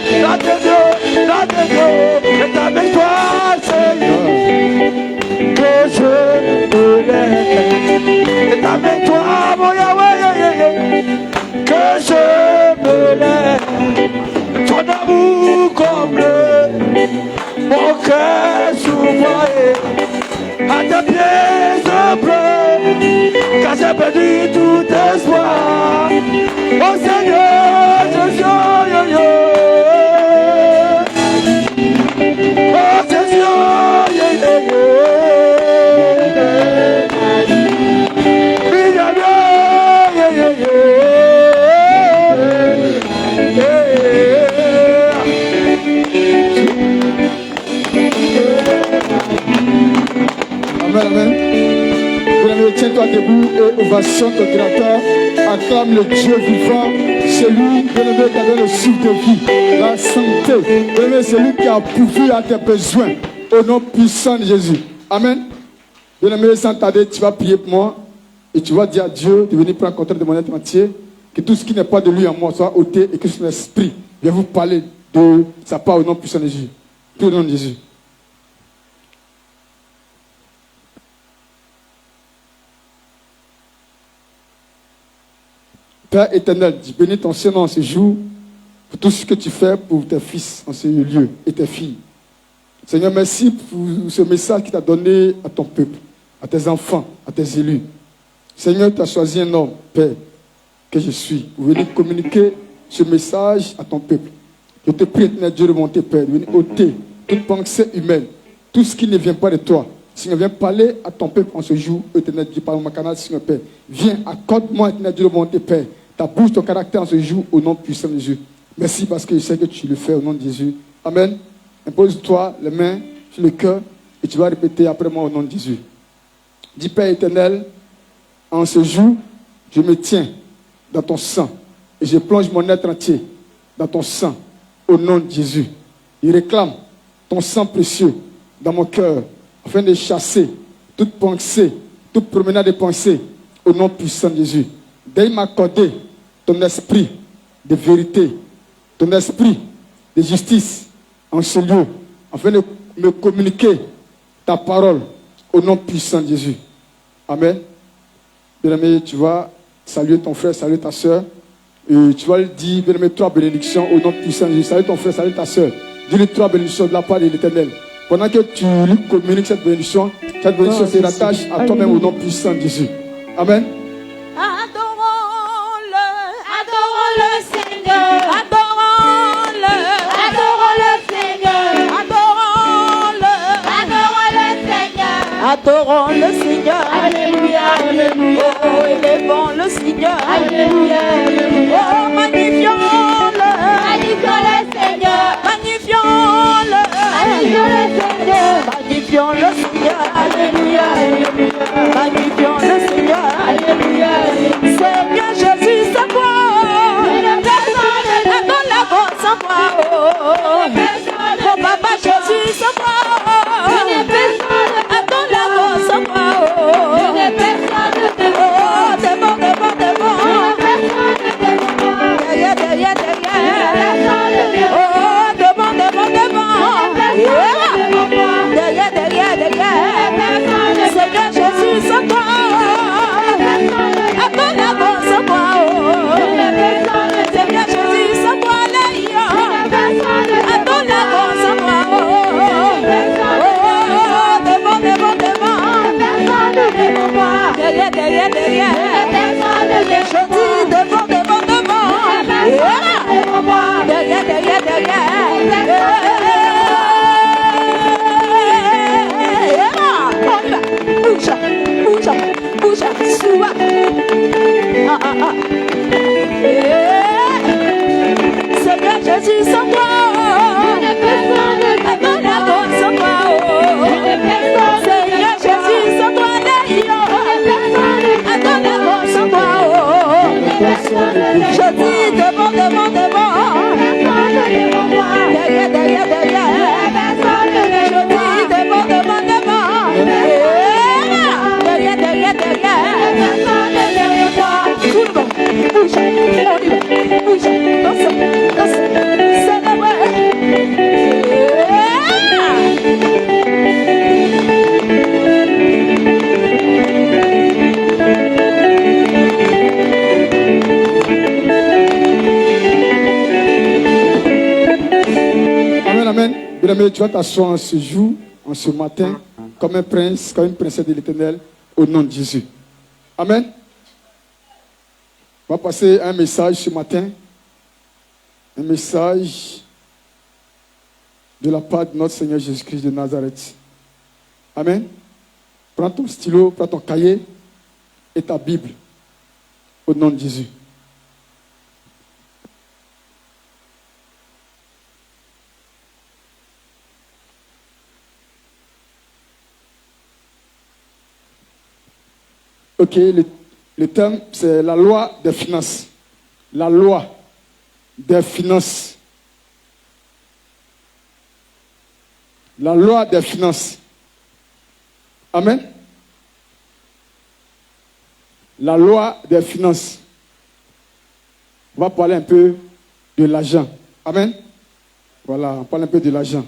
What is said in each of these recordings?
C'est avec toi, Seigneur, que je me lève. C'est avec toi, mon Yahweh, que je me lève. Ton amour comble mon cœur souffre. À tes pieds je pleure, car j'ai perdu tout espoir. Oh Seigneur, Jésus, oh Jésus, Amen, amen. Bien-aimé, tiens-toi debout et ovation ton Créateur. Acclame le Dieu vivant. C'est lui, bien-aimé, qui a donné le souffle de vie, la santé. Bien-aimé, c'est lui qui a pourvu à tes besoins. Au nom puissant de Jésus. Amen. Bien-aimé, sans tarder, tu vas prier pour moi. Et tu vas dire à Dieu de venir prendre contrôle de mon être entier. Que tout ce qui n'est pas de lui en moi soit ôté et que son esprit vienne vous parler de sa part au nom puissant de Jésus. Tout au nom de Jésus. Père éternel, bénis ton Seigneur en ce jour pour tout ce que tu fais pour tes fils en ce lieu et tes filles. Seigneur, merci pour ce message que tu as donné à ton peuple, à tes enfants, à tes élus. Seigneur, tu as choisi un homme, Père, que je suis, pour venir communiquer ce message à ton peuple. Je te prie, éternel Dieu de monter, Père, de venir ôter toute pensée humaine, tout ce qui ne vient pas de toi. Seigneur, viens parler à ton peuple en ce jour, éternel Dieu, par mon canal, Seigneur Père. Viens, accorde-moi, éternel Dieu de monter, Père, ta bouche, ton caractère en ce jour, au nom puissant de Jésus. Merci parce que je sais que tu le fais au nom de Jésus. Amen. Impose-toi les mains sur le cœur et tu vas répéter après moi au nom de Jésus. Dis, Père éternel, en ce jour, je me tiens dans ton sang et je plonge mon être entier dans ton sang au nom de Jésus. Je réclame ton sang précieux dans mon cœur afin de chasser toute pensée, toute promenade de pensée au nom puissant de Jésus. D'ailleurs m'accorder ton esprit de vérité, ton esprit de justice en ce lieu, afin de me communiquer ta parole au nom puissant de Jésus. Amen. Bien-aimé, tu vas saluer ton frère, saluer ta soeur. Et tu vas lui dire, bien-aimé, 3 bénédictions au nom puissant de Jésus. Salut ton frère, salut ta soeur. Dis-lui 3 bénédictions de la part de l'Éternel. Pendant que tu lui communiques cette bénédiction se rattache à toi-même au nom puissant de Jésus. Amen. Adorons-le Seigneur, adorons-le Seigneur, adorons le Seigneur, alléluia, alléluia, oh, élevons le Seigneur, alléluia, alléluia, oh, magnifions-le Seigneur, magnifions-le Seigneur, magnifions le Seigneur, alléluia, alléluia, magnifions le Seigneur, alléluia. Amen, amen. Bien-aimé, tu vas t'asseoir en ce jour, en ce matin, comme un prince, comme une princesse de l'Éternel, au nom de Jésus. Amen. On va passer un message ce matin. Un message de la part de notre Seigneur Jésus-Christ de Nazareth. Amen. Prends ton stylo, prends ton cahier et ta Bible. Au nom de Jésus. Ok, le thème, c'est la loi des finances. La loi des finances. La loi des finances. Amen. La loi des finances. On va parler un peu de l'argent. Amen. Voilà, on parle un peu de l'argent.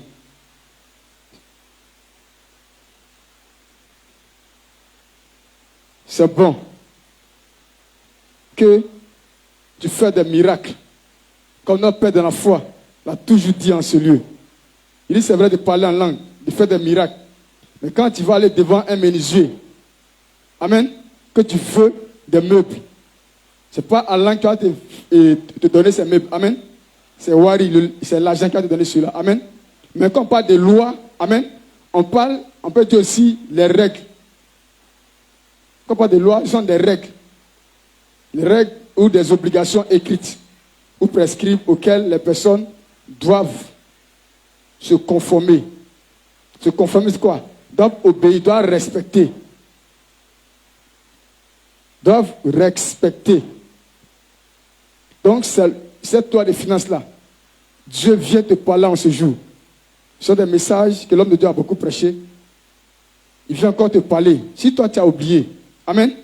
C'est bon que tu fais des miracles. Comme notre Père de la foi l'a toujours dit en ce lieu. Il dit c'est vrai de parler en langue, de faire des miracles. Mais quand tu vas aller devant un menuisier, amen, que tu veux des meubles, ce n'est pas Allah qui va te donner ces meubles. Amen. C'est Wari, c'est l'argent qui va te donner cela. Amen. Mais quand on parle de loi, amen, on peut dire aussi les règles. Quand on parle de loi, ce sont des règles. Les règles ou des obligations écrites ou prescrites auxquelles les personnes doivent se conformer. Se conformer, c'est quoi? Doivent obéir, doivent respecter. Doivent respecter. Donc, cette loi de finances-là, Dieu vient te parler en ce jour. Ce sont des messages que l'homme de Dieu a beaucoup prêché. Il vient encore te parler. Si toi, tu as oublié, amen,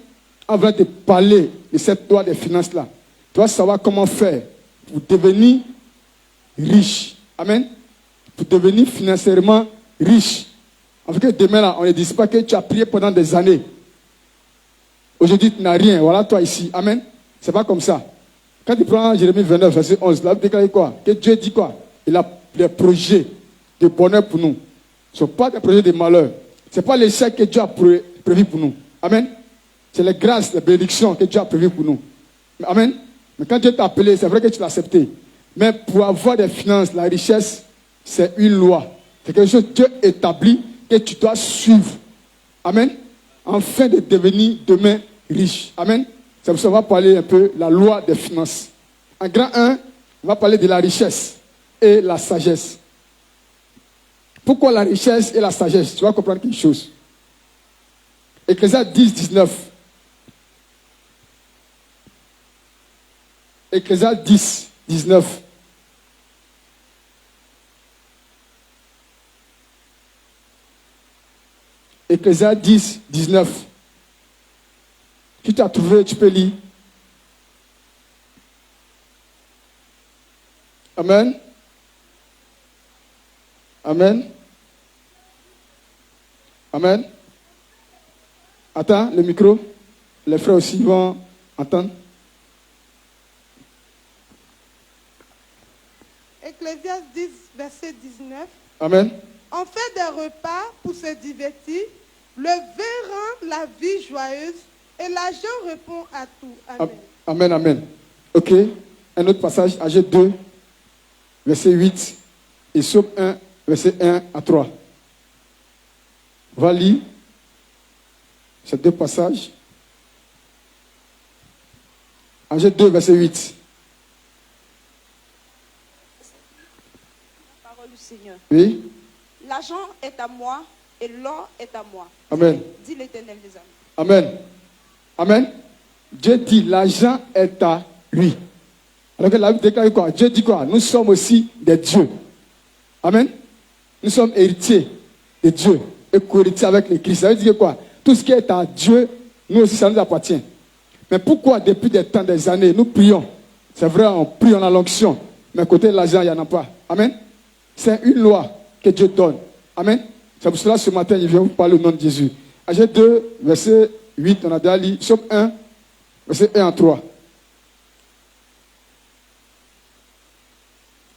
on va te parler de cette loi des finances-là. Tu vas savoir comment faire pour devenir riche. Amen. Pour devenir financièrement riche. En fait, demain, là, on ne dit pas que tu as prié pendant des années. Aujourd'hui, tu n'as rien. Voilà toi ici. Amen. C'est pas comme ça. Quand tu prends Jérémie 29, verset 11, là, vous déclarez quoi? Que Dieu dit quoi? Il a des projets de bonheur pour nous. Ce ne sont pas des projets de malheur. Ce n'est pas l'échec que Dieu a prévu pour nous. Amen. C'est les grâces, les bénédictions que Dieu a prévues pour nous. Amen. Mais quand Dieu t'a appelé, c'est vrai que tu l'as accepté. Mais pour avoir des finances, la richesse, c'est une loi. C'est quelque chose que Dieu établit que tu dois suivre. Amen. Afin de devenir demain riche. Amen. C'est pour ça qu'on va parler un peu de la loi des finances. En grand 1, on va parler de la richesse et la sagesse. Pourquoi la richesse et la sagesse? Tu vas comprendre quelque chose. Ecclésiaste 10, 19. Ecclésiaste 10, 19. Ecclésiaste 10, 19. Si tu as trouvé, tu peux lire. Amen. Amen. Amen. Attends, le micro. Les frères aussi vont entendre. Ecclésiaste 10, verset 19. Amen. On fait des repas pour se divertir. Le vin rend la vie joyeuse et l'argent répond à tout. Amen. Amen, amen. Ok. Un autre passage, Agé 2, verset 8 et Somme 1, verset 1 à 3. On va lire ces deux passages. Agé 2, verset 8. La parole du Seigneur. Oui. L'argent est à moi et l'or est à moi. Amen. Dit l'Éternel des armées. Amen. Amen. Dieu dit l'argent est à lui. Alors que la Bible déclare quoi? Dieu dit quoi? Nous sommes aussi des dieux. Amen. Nous sommes héritiers de Dieu et co-héritiers avec le Christ. Ça veut dire quoi? Tout ce qui est à Dieu, nous aussi, ça nous appartient. Mais pourquoi depuis des temps, des années, nous prions? C'est vrai, on prie, on a l'onction. Mais côté de l'argent, il n'y en a pas. Amen. C'est une loi que Dieu donne. Amen. C'est pour cela ce matin, il vient vous parler au nom de Jésus. Agé 2, verset 8, on a déjà lu. Somme 1, verset 1 à 3.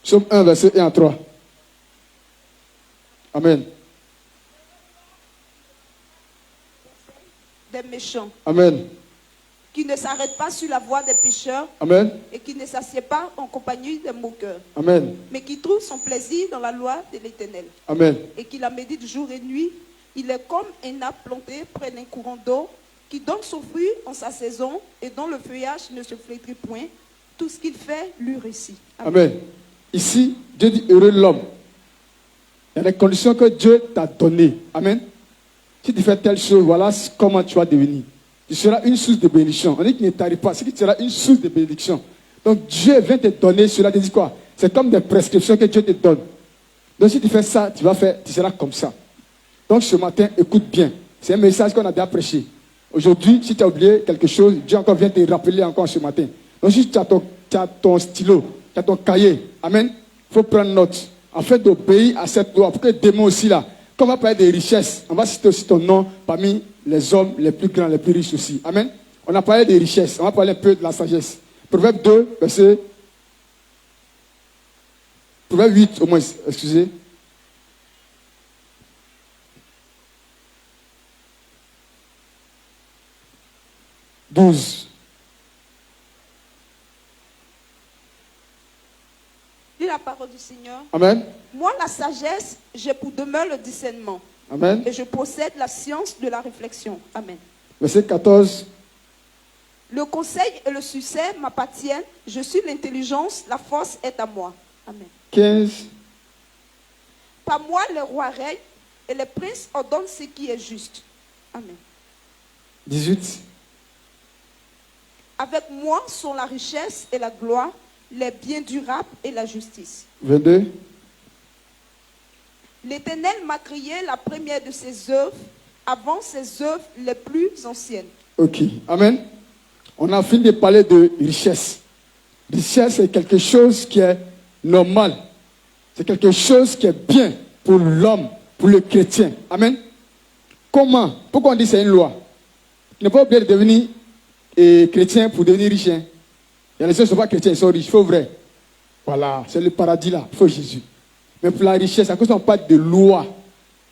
Somme 1, verset 1 à 3. Amen. des méchants, Amen. qui ne s'arrête pas sur la voie des pécheurs Amen. et qui ne s'assied pas en compagnie des moqueurs, Amen. mais qui trouve son plaisir dans la loi de l'Éternel Amen. et qui la médite jour et nuit. Il est comme un arbre planté près d'un courant d'eau qui donne son fruit en sa saison et dont le feuillage ne se flétrit point. Tout ce qu'il fait lui réussit. Amen. Ici, Dieu dit heureux l'homme. Il y a des conditions que Dieu t'a données. Amen. Si tu fais telle chose, voilà comment tu vas devenir. Tu seras une source de bénédiction. On dit qu'il ne t'arrive pas, c'est que tu seras une source de bénédiction. Donc Dieu vient te donner cela, te dit quoi? C'est comme des prescriptions que Dieu te donne. Donc si tu fais ça, tu seras comme ça. Donc ce matin, écoute bien. C'est un message qu'on a déjà prêché. Aujourd'hui, si tu as oublié quelque chose, Dieu encore vient te rappeler encore ce matin. Donc si tu as ton stylo, tu as ton cahier, amen, il faut prendre note. En fait, d'obéir à cette loi. Pour que les démons aussi là, quand on va parler des richesses, on va citer aussi ton nom parmi les hommes les plus grands, les plus riches aussi. Amen. On a parlé des richesses, on va parler un peu de la sagesse. Proverbe 2, verset... Proverbe 8 au moins, excusez. Lis la parole du Seigneur. Amen. Moi, la sagesse, j'ai pour demeure le discernement. Amen. Et je possède la science de la réflexion. Amen. Verset 14. Le conseil et le succès m'appartiennent. Je suis l'intelligence, la force est à moi. Amen. 15. Par moi, le roi règne et les princes ordonnent ce qui est juste. Amen. 18. Avec moi sont la richesse et la gloire, les biens durables et la justice. 22. L'Éternel m'a créé la première de ses œuvres, avant ses œuvres les plus anciennes. Ok. Amen. On a fini de parler de richesse. Richesse, c'est quelque chose qui est normal. C'est quelque chose qui est bien pour l'homme, pour le chrétien. Amen. Comment? Pourquoi on dit que c'est une loi? Tu n'es pas obligé de devenir chrétien pour devenir riche. Hein? Il y a les gens qui ne sont pas chrétiens, ils sont riches. Il faut vrai. Voilà, c'est le paradis là. Il faut Jésus. Mais pour la richesse, à cause qu'on parle de loi.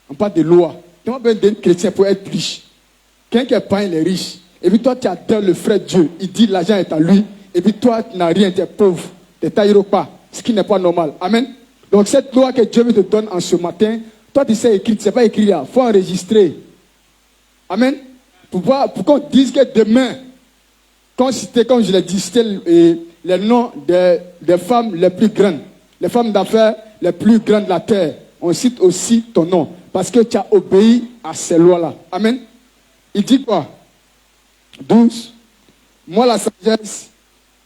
On parle de loi. Tu n'as pas besoin d'être chrétien pour être riche. Quelqu'un qui est païen, il est riche. Et puis toi, tu adores le frère Dieu. Il dit l'argent est à lui. Et puis toi, tu n'as rien, tu es pauvre. Tu n'es pas. Ce qui n'est pas normal. Amen. Donc cette loi que Dieu te donne en ce matin, toi tu sais écrire, tu ne sais pas écrire là. Il faut enregistrer. Amen. Pour qu'on dise que demain, quand c'était, comme je l'ai dit, c'était les noms des femmes les plus grandes. Les femmes d'affaires les plus grandes de la terre. On cite aussi ton nom. Parce que tu as obéi à ces lois-là. Amen. Il dit quoi? 12. Moi, la sagesse,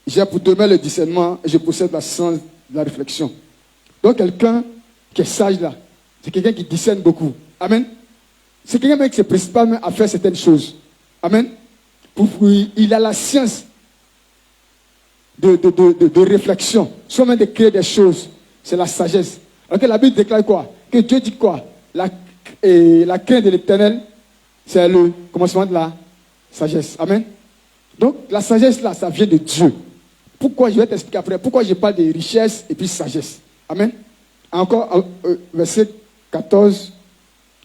j'ai pour demain le discernement et je possède la science de la réflexion. Donc, quelqu'un qui est sage là, c'est quelqu'un qui discerne beaucoup. Amen. C'est quelqu'un qui se précipite pas à faire certaines choses. Amen. Il a la science de réflexion, soit même de créer des choses. C'est la sagesse. Alors que la Bible déclare quoi? Que Dieu dit quoi? La crainte de l'Éternel, c'est le commencement de la sagesse. Amen. Donc la sagesse là, ça vient de Dieu. Pourquoi? Je vais t'expliquer après. Pourquoi je parle de richesse et puis sagesse. Amen. Encore, verset 14.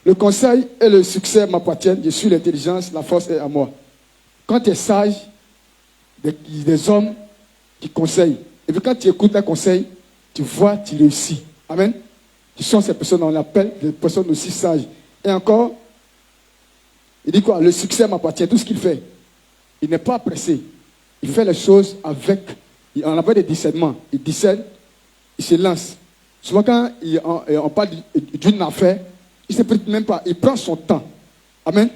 Le conseil et le succès m'appartiennent. Je suis l'intelligence, la force est à moi. Quand tu es sage, des hommes qui conseillent. Et puis quand tu écoutes les conseils, tu vois, tu réussis. Amen. Ce sont ces personnes, on appelle des personnes aussi sages. Et encore, il dit quoi? Le succès m'appartient, tout ce qu'il fait. Il n'est pas pressé. Il fait les choses avec, on appelle des discernements. Il discerne, il se lance. Souvent quand on parle d'une affaire, il ne se prête même pas. Il prend son temps. Amen.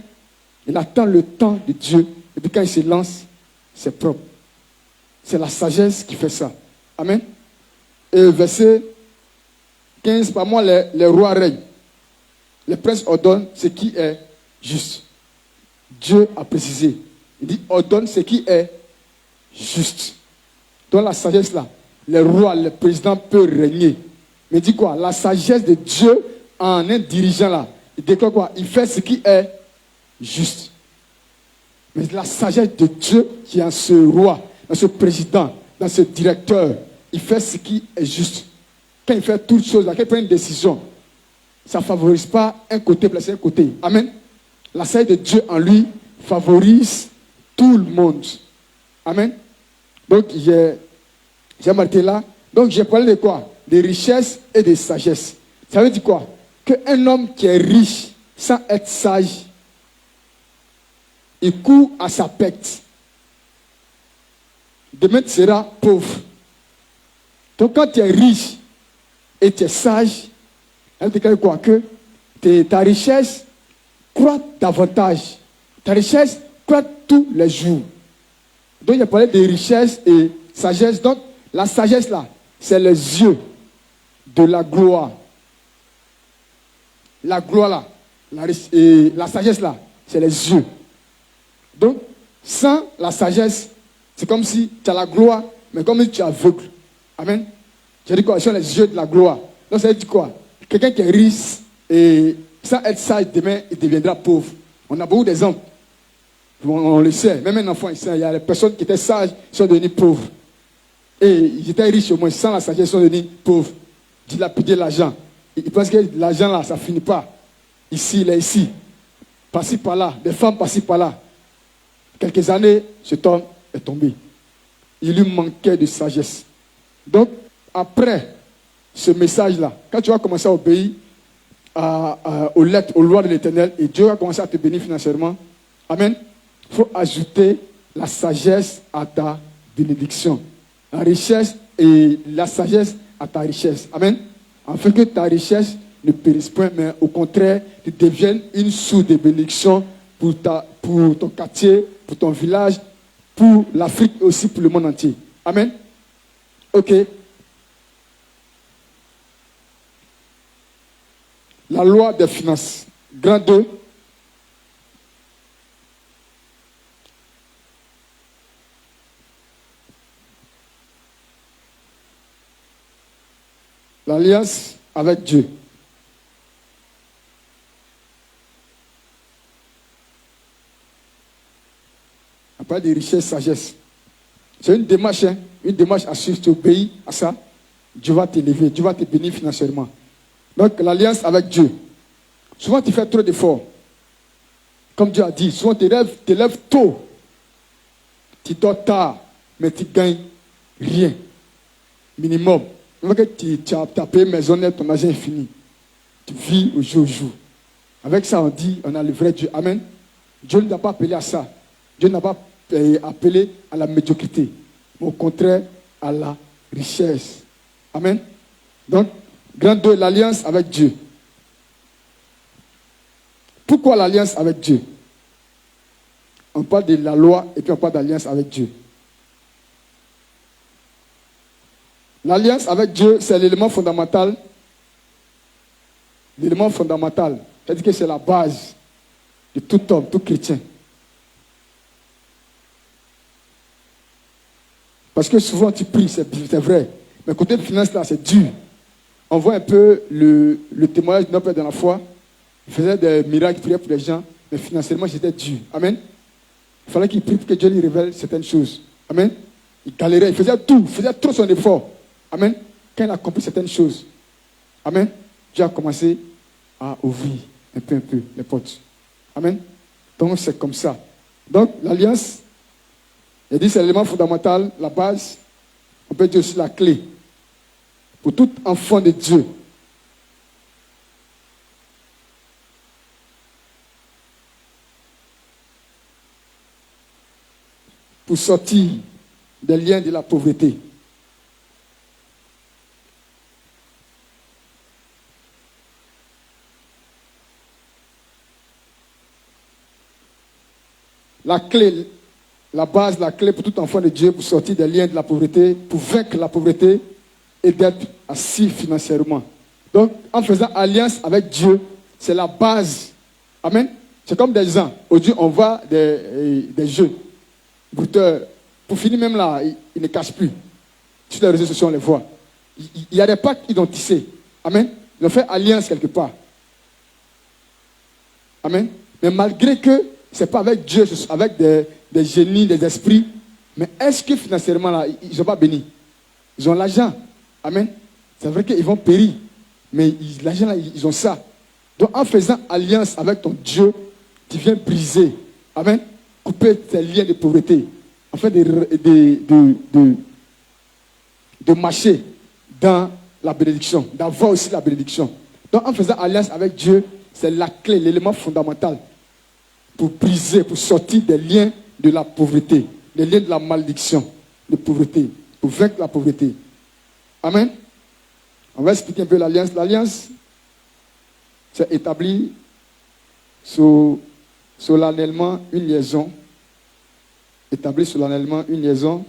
Il attend le temps de Dieu. Et puis quand il se lance, c'est propre. C'est la sagesse qui fait ça. Amen. Et verset 15, par moi les rois règnent. Les princes ordonnent ce qui est juste. Dieu a précisé. Il dit ordonne ce qui est juste. Dans la sagesse là, les rois, les présidents peuvent régner. Mais il dit quoi? La sagesse de Dieu en un dirigeant là. Il déclare quoi? Il fait ce qui est juste. Mais la sagesse de Dieu qui est en ce roi, dans ce président, dans ce directeur, il fait ce qui est juste. Quand il fait toutes choses, quand il prend une décision, ça ne favorise pas un côté plus un côté. Amen. La sagesse de Dieu en lui favorise tout le monde. Amen. Donc, j'ai marqué là. Donc, j'ai parlé de quoi? De richesse et de sagesse. Ça veut dire quoi? Qu'un homme qui est riche sans être sage, il court à sa perte. Demain, tu seras pauvre. Donc, quand tu es riche et tu es sage, elle dit quoi? Que ta richesse croît davantage. Ta richesse croît tous les jours. Donc, il a parlé de richesse et sagesse. Donc, la sagesse là, c'est les yeux de la gloire. La gloire là, la sagesse là, c'est les yeux. Donc, sans la sagesse, c'est comme si tu as la gloire, mais comme si tu es aveugle. Amen. J'ai dit quoi? Ce sont les yeux de la gloire. Donc, ça veut dire quoi? Quelqu'un qui est riche et sans être sage, demain, il deviendra pauvre. On a beaucoup d'exemples. On le sait. Même un enfant, il y a des personnes qui étaient sages, qui sont devenues pauvres. Et ils étaient riches au moins, sans la sagesse, ils sont devenus pauvres. Dilapider l'argent. Ils pensent que l'argent là, ça ne finit pas. Ici, là, ici. Par-ci, par-là. Des femmes par-ci, par-là. Quelques années, cet homme est tombé. Il lui manquait de sagesse. Donc, après ce message-là, quand tu vas commencer à obéir aux lettres, aux lois de l'Éternel, et Dieu va commencer à te bénir financièrement, amen, il faut ajouter la sagesse à ta bénédiction. La richesse et la sagesse à ta richesse. Amen. Afin que ta richesse ne périsse point, mais au contraire, tu deviennes une source de bénédiction pour ton quartier, pour ton village, pour l'Afrique et aussi pour le monde entier. Amen. Ok. La loi des finances. Grand 2. L'alliance avec Dieu. On parle de richesse, sagesse. C'est une démarche à suivre. Tu obéis à ça, Dieu va t'élever, Dieu va te bénir financièrement. Donc, l'alliance avec Dieu. Souvent, tu fais trop d'efforts. Comme Dieu a dit, souvent, tu te lèves tôt. Tu dors tard, mais tu gagnes rien. Minimum. Tu as payé maisonnette, ton argent est fini. Tu vis au jour au jour. Avec ça, on dit, on a le vrai Dieu. Amen. Dieu ne t'a pas appelé à ça. Dieu n'a pas appelé à la médiocrité. Mais au contraire, à la richesse. Amen. Donc, grand 2, l'alliance avec Dieu. Pourquoi l'alliance avec Dieu? On parle de la loi et puis on parle d'alliance avec Dieu. L'alliance avec Dieu, c'est l'élément fondamental. L'élément fondamental, c'est-à-dire que c'est la base de tout homme, tout chrétien. Parce que souvent tu pries, c'est vrai. Mais côté de finance là, c'est dur. On voit un peu le témoignage de notre père dans la foi. Il faisait des miracles, il priait pour les gens, mais financièrement c'était dur. Amen. Il fallait qu'il prie pour que Dieu lui révèle certaines choses. Amen. Il galérait, il faisait tout, il faisait trop son effort. Amen. Quand il a compris certaines choses, amen, Dieu a commencé à ouvrir un peu les portes. Amen. Donc c'est comme ça. Donc l'alliance, il dit c'est l'élément fondamental, la base, on peut dire aussi la clé pour tout enfant de Dieu. Pour sortir des liens de la pauvreté. La clé, la base, la clé pour tout enfant de Dieu pour sortir des liens de la pauvreté, pour vaincre la pauvreté et d'être assis financièrement. Donc, en faisant alliance avec Dieu, c'est la base. Amen. C'est comme des gens. Aujourd'hui, on voit des jeux. Pour finir même là, ils ne cachent plus. Sur les réseaux sociaux, on les voit. Il y a des pactes identifiés. Amen. Ils ont fait alliance quelque part. Amen. Mais malgré que ce n'est pas avec Dieu, c'est avec des génies, des esprits. Mais est-ce que financièrement, là, ils ne sont pas bénis? Ils ont l'argent. Amen. C'est vrai qu'ils vont périr. Mais l'argent, là, ils ont ça. Donc en faisant alliance avec ton Dieu, tu viens briser, amen, couper tes liens de pauvreté, afin de marcher dans la bénédiction, d'avoir aussi la bénédiction. Donc en faisant alliance avec Dieu, c'est la clé, l'élément fondamental pour briser, pour sortir des liens de la pauvreté, des liens de la malédiction, de pauvreté, pour vaincre la pauvreté. Amen. On va expliquer un peu l'alliance. L'alliance, c'est établi solennellement une liaison. Établir solennellement une liaison,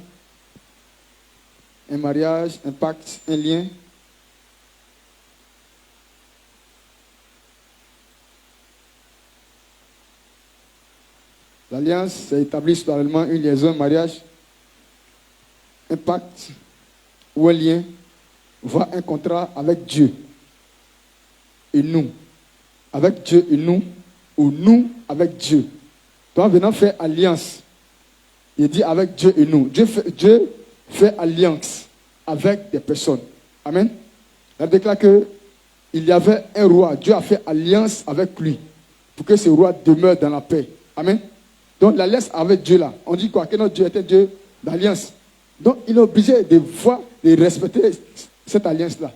un mariage, un pacte, un lien. L'alliance, c'est établir solennellement une liaison, un mariage, un pacte ou un lien, voire un contrat avec Dieu et nous. Avec Dieu et nous, ou nous avec Dieu. Donc en venant faire alliance, il dit avec Dieu et nous. Dieu fait alliance avec des personnes. Amen. Il déclare qu'il y avait un roi. Dieu a fait alliance avec lui pour que ce roi demeure dans la paix. Amen. Donc l'alliance avec Dieu là, on dit quoi? Que notre Dieu était Dieu d'alliance. Donc il est obligé de voir, de respecter cette alliance-là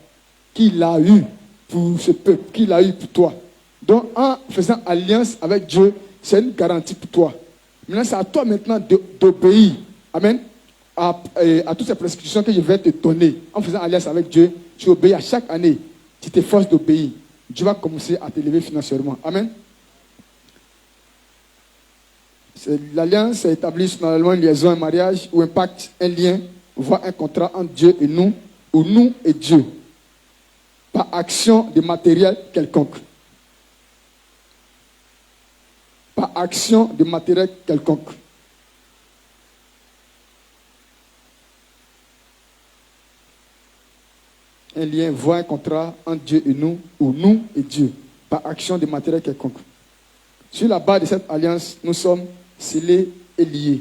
qu'il a eue pour ce peuple, qu'il a eue pour toi. Donc en faisant alliance avec Dieu, c'est une garantie pour toi. Maintenant, c'est à toi maintenant d'obéir. Amen. À toutes ces prescriptions que je vais te donner. En faisant alliance avec Dieu, tu obéis à chaque année. Tu t'efforces d'obéir. Dieu va commencer à t'élever financièrement. Amen. L'alliance est établie normalement une liaison, un mariage ou un pacte, un lien, voire un contrat entre Dieu et nous, ou nous et Dieu, par action de matériel quelconque. Par action de matériel quelconque. Un lien, voire un contrat entre Dieu et nous, ou nous et Dieu, par action de matériel quelconque. Sur la base de cette alliance, nous sommes scellés et liés.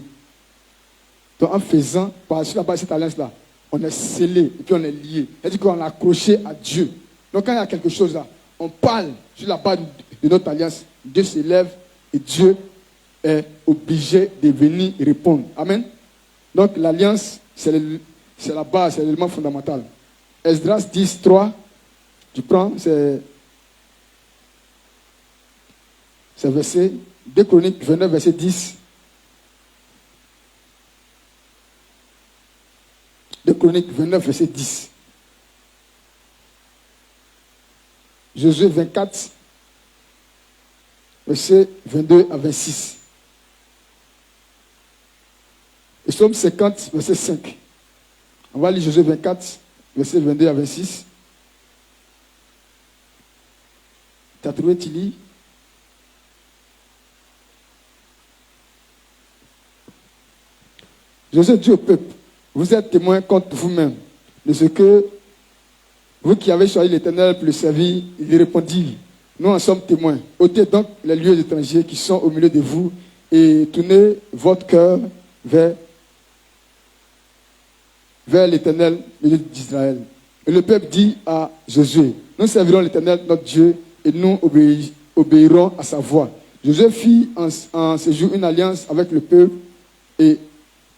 Donc en faisant, sur la base de cette alliance-là, on est scellé et puis on est lié. C'est-à-dire qu'on est accroché à Dieu. Donc quand il y a quelque chose là, on parle sur la base de notre alliance, Dieu s'élève et Dieu est obligé de venir répondre. Amen. Donc l'alliance, c'est la base, c'est l'élément fondamental. Esdras 10, 3, tu prends, c'est verset 2 Chroniques 29, verset 10. 2 Chroniques 29, verset 10. Josué 24, verset 22 à 26. Et Psaume 50, verset 5. On va lire Josué 24, verset 22 à 26. Tu as trouvé, tu lis? Josué dit au peuple, vous êtes témoins contre vous-même de ce que vous qui avez choisi l'Éternel pour le servir, il lui répondit, nous en sommes témoins. Ôtez donc les lieux étrangers qui sont au milieu de vous et tournez votre cœur vers l'Éternel, le Dieu d'Israël. Et le peuple dit à Josué, nous servirons l'Éternel notre Dieu et nous obéirons à sa voix. Josué fit en ce jour une alliance avec le peuple et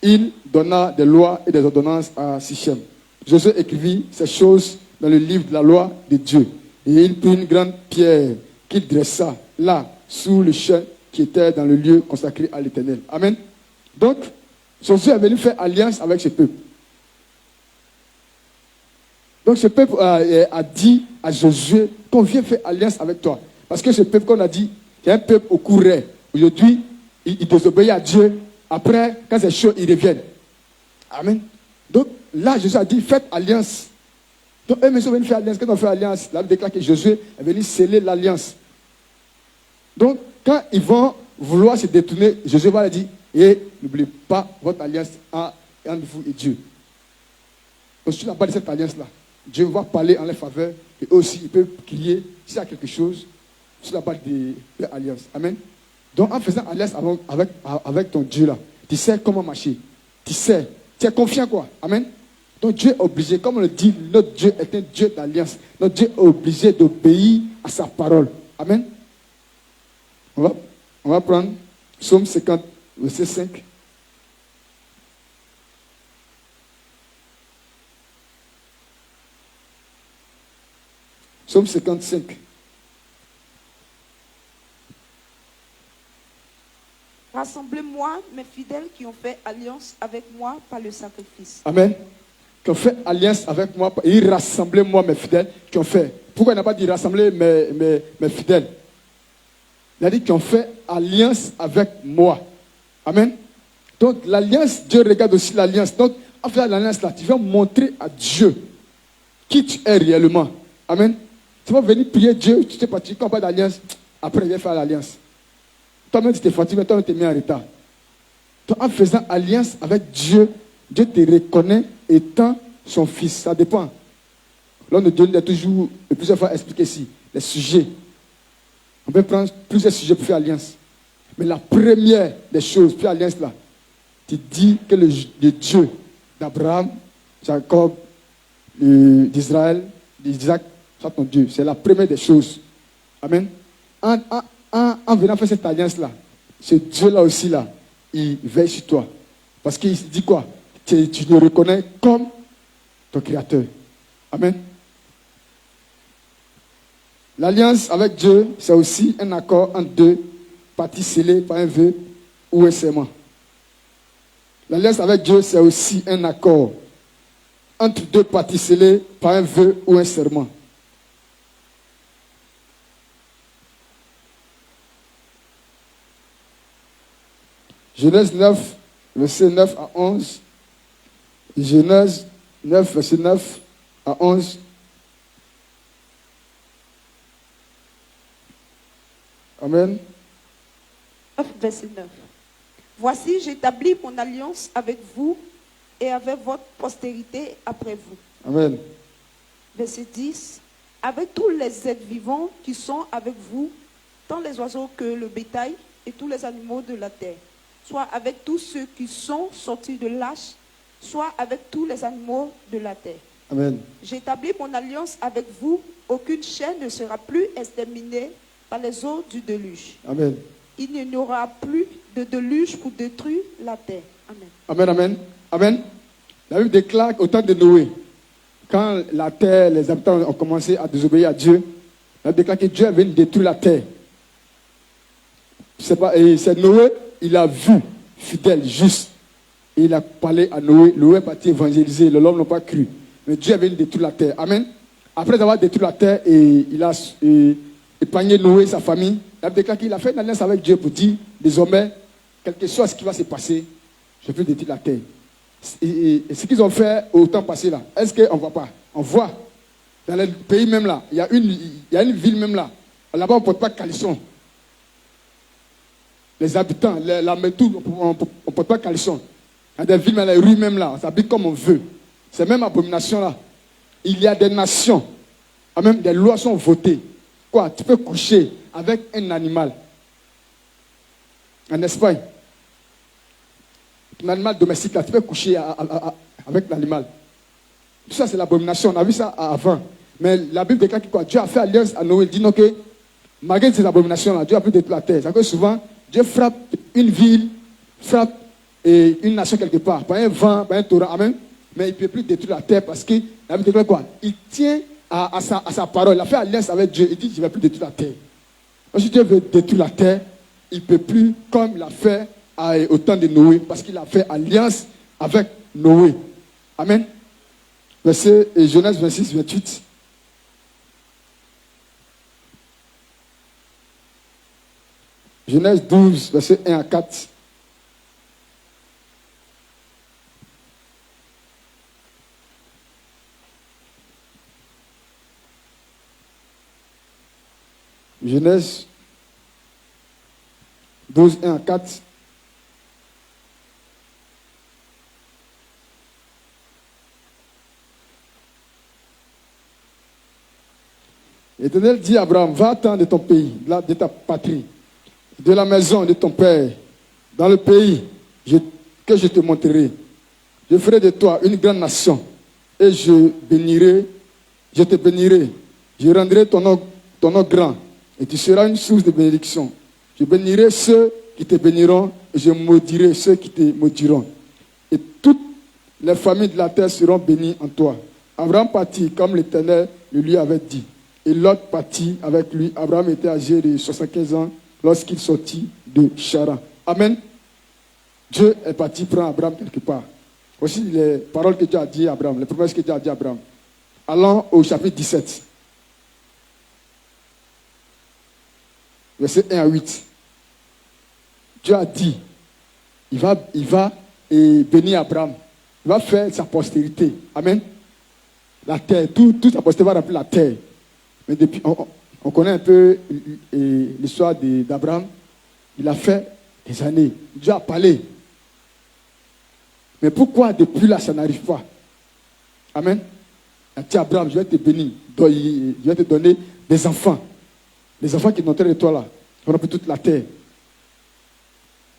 il donna des lois et des ordonnances à Sichem. Josué écrivit ces choses dans le livre de la loi de Dieu. Et il prit une grande pierre qu'il dressa là, sous le chêne qui était dans le lieu consacré à l'Éternel. Amen. Donc, Josué est venu faire alliance avec ce peuple. Donc, ce peuple a dit à Josué qu'on vient faire alliance avec toi. Parce que ce peuple, qu'on a dit, c'est un peuple au courant. Aujourd'hui, il désobéit à Dieu. Après, quand c'est chaud, ils reviennent. Amen. Donc, là, Josué a dit, faites alliance. Donc, eux, ils sont venus faire alliance. Quand on fait alliance, là, on déclare que Josué est venu sceller l'alliance. Donc, quand ils vont vouloir se détourner, Josué va leur dire, n'oubliez pas votre alliance entre vous et Dieu. Donc, sur la base de cette alliance-là, Dieu va parler en leur faveur et aussi, il peut crier s'il y a quelque chose sur la base de l'alliance. Amen. Donc, en faisant alliance avec ton Dieu là, tu sais comment marcher. Tu sais, tu es confiant quoi. Amen. Donc, Dieu est obligé, comme on le dit, notre Dieu est un Dieu d'alliance. Notre Dieu est obligé d'obéir à sa parole. Amen. On va prendre Psaume 50, verset 5. Psaume 55. Rassemblez-moi, mes fidèles qui ont fait alliance avec moi par le sacrifice. Amen. Qui ont fait alliance avec moi. Et rassemblez-moi, mes fidèles qui ont fait. Pourquoi il n'a pas dit rassembler mes fidèles? Il a dit qu'ils ont fait alliance avec moi. Amen. Donc l'alliance, Dieu regarde aussi l'alliance. Donc en faisant l'alliance là, tu vas montrer à Dieu qui tu es réellement. Amen. Tu vas venir prier Dieu, tu t'es parti, quand pas d'alliance, après il vient faire l'alliance. Toi-même tu t'es fatigué, toi-même tu t'es mis en retard. Donc, en faisant alliance avec Dieu, Dieu te reconnaît étant son fils. Ça dépend. L'homme de Dieu il a toujours, plusieurs fois expliqué ici, les sujets. On peut prendre plusieurs sujets pour faire alliance. Mais la première des choses pour faire alliance là, tu dis que le Dieu d'Abraham, Jacob, d'Israël, d'Isaac, soit ton Dieu. C'est la première des choses. Amen. En venant faire cette alliance là, ce Dieu là aussi là, il veille sur toi. Parce qu'il dit quoi? Tu le reconnais comme ton créateur. Amen. L'alliance avec Dieu, c'est aussi un accord entre deux parties scellées par un vœu ou un serment. L'alliance avec Dieu, c'est aussi un accord entre deux parties scellées par un vœu ou un serment. Genèse 9, verset 9 à 11. Genèse 9, verset 9 à 11. Amen. 9, verset 9. Voici, j'établis mon alliance avec vous et avec votre postérité après vous. Amen. Verset 10. Avec tous les êtres vivants qui sont avec vous, tant les oiseaux que le bétail et tous les animaux de la terre, soit avec tous ceux qui sont sortis de l'arche, soit avec tous les animaux de la terre. Amen. J'établis mon alliance avec vous, aucune chair ne sera plus exterminée par les eaux du déluge. Amen. Il n'y aura plus de déluge pour détruire la terre. Amen. Amen, amen. Amen. La Bible déclare au temps de Noé, quand la terre, les habitants ont commencé à désobéir à Dieu, la Bible déclare que Dieu est venu détruire la terre. C'est Noé, il a vu, fidèle, juste. Et il a parlé à Noé. Noé est parti évangéliser. L'homme n'a pas cru. Mais Dieu est venu détruire la terre. Amen. Après avoir détruit la terre, et il a épargné Noé, sa famille. Il a déclaré qu'il a fait une alliance avec Dieu pour dire, désormais, quelque chose qui va se passer, je vais détruire la terre. Et ce qu'ils ont fait au temps passé là, est-ce qu'on ne voit pas? On voit. Dans le pays même là, il y a une ville même là. Là-bas, on ne porte pas caleçon. Les habitants, la méthode, on ne porte pas caleçon. Il y a des villes, mais les rues même là, on s'habille comme on veut. C'est même abomination là. Il y a des nations, même des lois sont votées. Quoi? Tu peux coucher avec un animal. En Espagne, un animal domestique là, tu peux coucher avec l'animal. Tout ça c'est l'abomination. On a vu ça avant. Mais la Bible déclare que quoi? Dieu a fait alliance à Noé. Il dit non que malgré ces abominations là, Dieu a pu détruire la terre. C'est que souvent Dieu frappe une ville, frappe une nation quelque part, par un vent, par un torrent, amen. Mais il ne peut plus détruire la terre parce que la Bible déclare quoi? Il tient à sa parole. Il a fait alliance avec Dieu. Il dit je ne vais plus détruire la terre. Donc, si Dieu veut détruire la terre, il ne peut plus comme il a fait au temps de Noé, parce qu'il a fait alliance avec Noé. Amen. Verset Genèse 26, 28. Genèse 12, verset 1 à 4. Genèse 12, 1 à 4. L'Éternel dit à Abraham, va-t'en de ton pays, de ta patrie, de la maison de ton père, dans le pays que je te montrerai. Je ferai de toi une grande nation et je te bénirai. Je rendrai ton nom grand. Et tu seras une source de bénédiction. Je bénirai ceux qui te béniront et je maudirai ceux qui te maudiront. Et toutes les familles de la terre seront bénies en toi. Abraham partit comme l'Éternel le lui avait dit. Et Lot partit avec lui. Abraham était âgé de 75 ans lorsqu'il sortit de Charan. Amen. Dieu est parti prendre Abraham quelque part. Voici les paroles que Dieu a dit à Abraham, les promesses que Dieu a dit à Abraham. Allons au chapitre 17. Versets 1 à 8. Dieu a dit, il va bénir Abraham. Il va faire sa postérité. Amen. La terre, toute sa postérité va remplir la terre. Mais depuis, on connaît un peu l'histoire d'Abraham. Il a fait des années. Dieu a parlé. Mais pourquoi depuis là, ça n'arrive pas? Amen. Il a dit à Abraham, je vais te bénir. Je vais te donner des enfants. Les enfants qui n'entrent de toi là, on remplit toute la terre.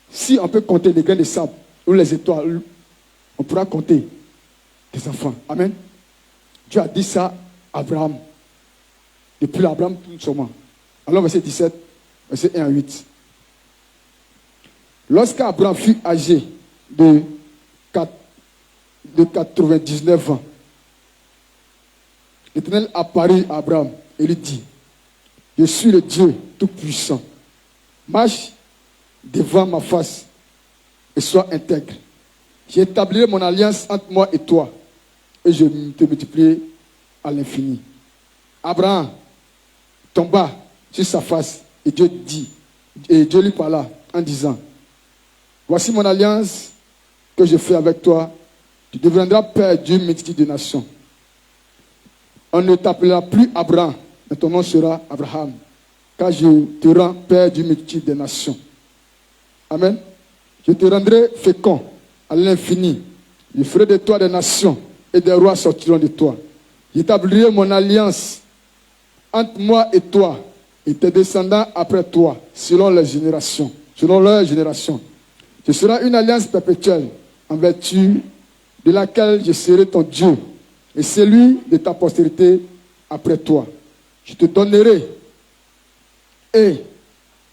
Si on peut compter les grains de sable ou les étoiles, on pourra compter des enfants. Amen. Dieu a dit ça à Abraham. Depuis là, Abraham tourne sûrement. Alors, verset 17, verset 1 à 8. Lorsqu'Abraham fut âgé de 99 ans, l'Éternel apparut à Abraham et lui dit, je suis le Dieu Tout-Puissant. Marche devant ma face et sois intègre. J'établirai mon alliance entre moi et toi et je te multiplierai à l'infini. Abraham tomba sur sa face et Dieu lui parla en disant, voici mon alliance que je fais avec toi. Tu deviendras père d'une multitude de nations. On ne t'appellera plus Abraham, mais ton nom sera Abraham, car je te rends père d'une multitude de nations. Amen. Je te rendrai fécond à l'infini. Je ferai de toi des nations et des rois sortiront de toi. J'établirai mon alliance entre moi et toi et tes descendants après toi, selon leurs générations. Selon leurs générations. Ce sera une alliance perpétuelle en vertu de laquelle je serai ton Dieu et celui de ta postérité après toi. Je te donnerai et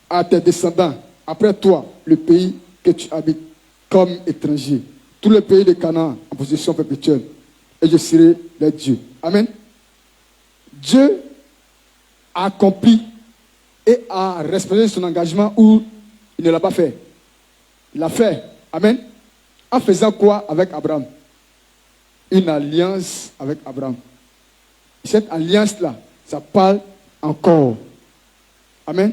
à tes descendants après toi le pays que tu habites comme étranger, tout le pays de Canaan en possession perpétuelle, et je serai leur Dieu. Amen. Dieu a accompli et a respecté son engagement où il ne l'a pas fait. Il l'a fait. Amen. En faisant quoi avec Abraham? Une alliance avec Abraham. Cette alliance-là, ça parle encore. Amen.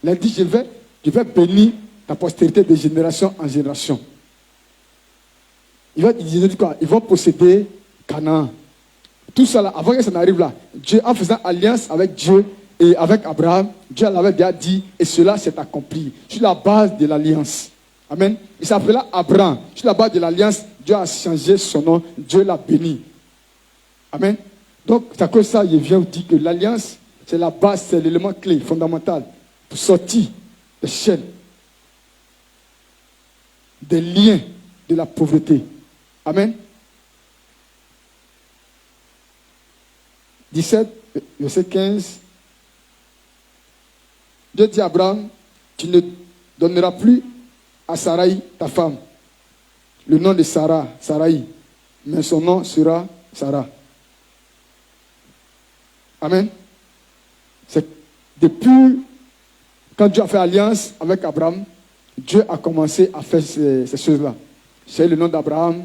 Il a dit, je vais bénir ta postérité de génération en génération. Il va dire quoi? Ils vont posséder Canaan. Tout ça là, avant que ça n'arrive là, Dieu, en faisant alliance avec Dieu et avec Abraham, Dieu l'avait déjà dit, et cela s'est accompli sur la base de l'alliance. Amen. Il s'appelait Abraham. Sur la base de l'alliance, Dieu a changé son nom, Dieu l'a béni. Amen. Donc, c'est à cause de ça, je viens vous dire que l'alliance, c'est la base, c'est l'élément clé, fondamental, pour sortir des chaînes, des liens de la pauvreté. Amen. 17, verset 15. Dieu dit à Abraham, tu ne donneras plus à Sarai, ta femme, le nom de Sarah, Sarai, mais son nom sera Sarah. Amen. C'est depuis quand Dieu a fait alliance avec Abraham, Dieu a commencé à faire ces choses-là. C'est le nom d'Abraham,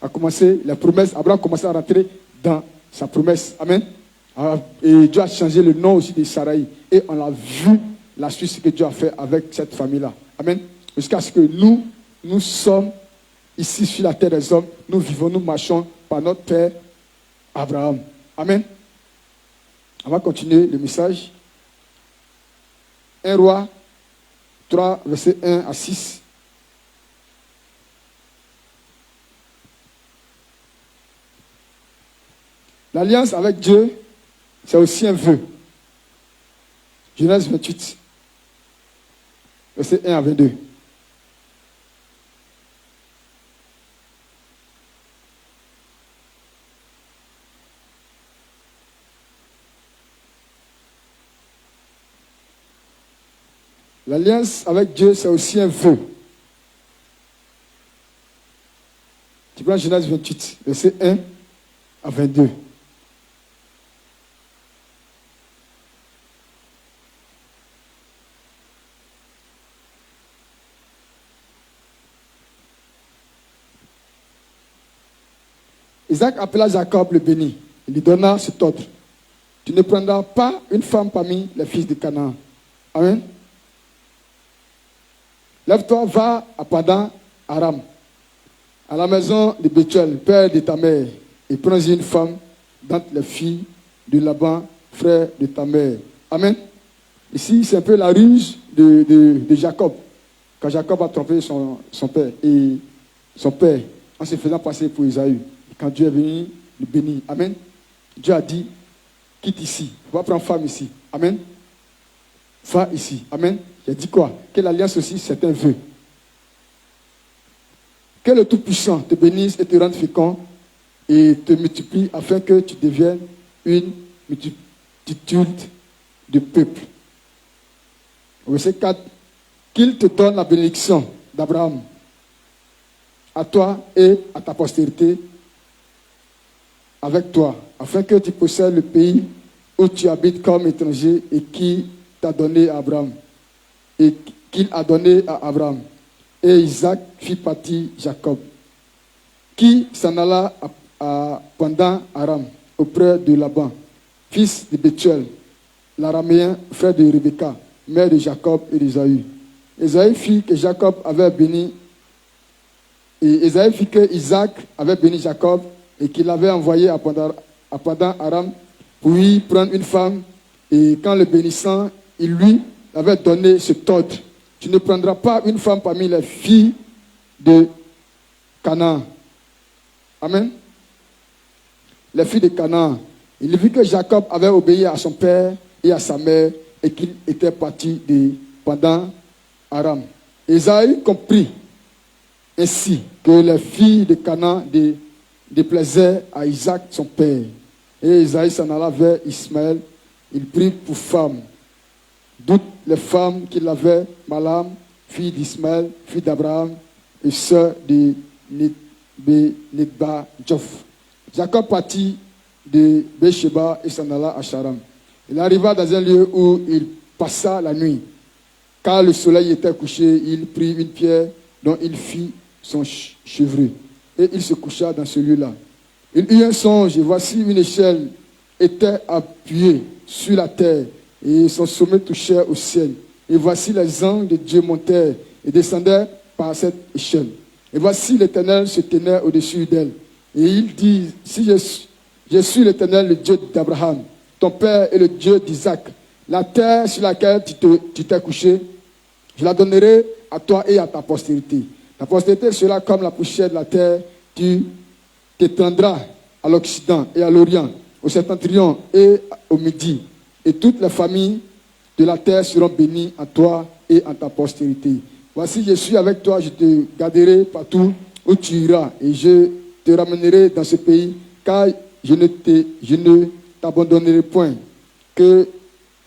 a commencé les promesses. Abraham a commencé à rentrer dans sa promesse. Amen. Et Dieu a changé le nom aussi de Sarai. Et on a vu la suite que Dieu a fait avec cette famille-là. Amen. Jusqu'à ce que nous sommes ici sur la terre des hommes, nous vivons, nous marchons par notre Père Abraham. Amen. On va continuer le message. 1 Roi 3, verset 1 à 6. L'alliance avec Dieu, c'est aussi un vœu. Genèse 28, verset 1 à 22. L'alliance avec Dieu, c'est aussi un vœu. Tu prends Genèse 28, verset 1 à 22. Isaac appela Jacob le béni. Il lui donna cet ordre. Tu ne prendras pas une femme parmi les fils de Canaan. Amen. Lève-toi, va à Padan Aram, à la maison de Bethuel, père de ta mère, et prends-y une femme d'entre les filles de Laban, frère de ta mère. Amen. Ici, c'est un peu la ruse de Jacob, quand Jacob a trompé son père, et son père, en se faisant passer pour Isaïe. Quand Dieu est venu le bénir. Amen. Dieu a dit, quitte ici, va prendre femme ici. Amen. Va ici. Amen. Il a dit quoi? Que l'alliance aussi, c'est un vœu. Que le Tout-Puissant te bénisse et te rende fécond et te multiplie afin que tu deviennes une multitude de peuples. Verset 4. Qu'il te donne la bénédiction d'Abraham à toi et à ta postérité avec toi, afin que tu possèdes le pays où tu habites comme étranger et qui t'a donné à Abraham, et qu'il a donné à Abraham. Et Isaac fit partir Jacob, qui s'en alla à Padan Aram, auprès de Laban, fils de Bethuel, l'araméen, frère de Rebecca, mère de Jacob et d'Ésaü. Ésaü fit que Jacob avait béni, et Ésaü fit que Isaac avait béni Jacob, et qu'il avait envoyé à Padan Aram pour lui prendre une femme. Et quand le bénissant, il lui avait donné cet ordre. Tu ne prendras pas une femme parmi les filles de Canaan. Amen. Les filles de Canaan. Il vit que Jacob avait obéi à son père et à sa mère et qu'il était parti de Padan Aram. Ésaü comprit ainsi que les filles de Canaan déplaisait à Isaac son père. Et Isaïe s'en alla vers Ismaël. Il prit pour femme toutes les femmes qu'il avait, Malam, fille d'Ismaël, fille d'Abraham, et sœur de Nedba-Djof. Jacob partit de Beersheba et s'en alla à Charam. Il arriva dans un lieu où il passa la nuit. Quand le soleil était couché, il prit une pierre dont il fit son chevreuil. Et il se coucha dans ce lieu-là. Il eut un songe, et voici une échelle était appuyée sur la terre, et son sommet touchait au ciel. Et voici les anges de Dieu montèrent et descendaient par cette échelle. Et voici l'Éternel se tenait au-dessus d'elle. Et il dit, si je suis l'Éternel, le Dieu d'Abraham, ton père et le Dieu d'Isaac, la terre sur laquelle tu t'es couché, je la donnerai à toi et à ta postérité. Ta postérité sera comme la poussière de la terre, tu t'étendras à l'Occident et à l'Orient, au septentrion et au Midi. Et toutes les familles de la terre seront bénies en toi et en ta postérité. Voici, je suis avec toi, je te garderai partout où tu iras, et je te ramènerai dans ce pays, car je ne t'abandonnerai point, que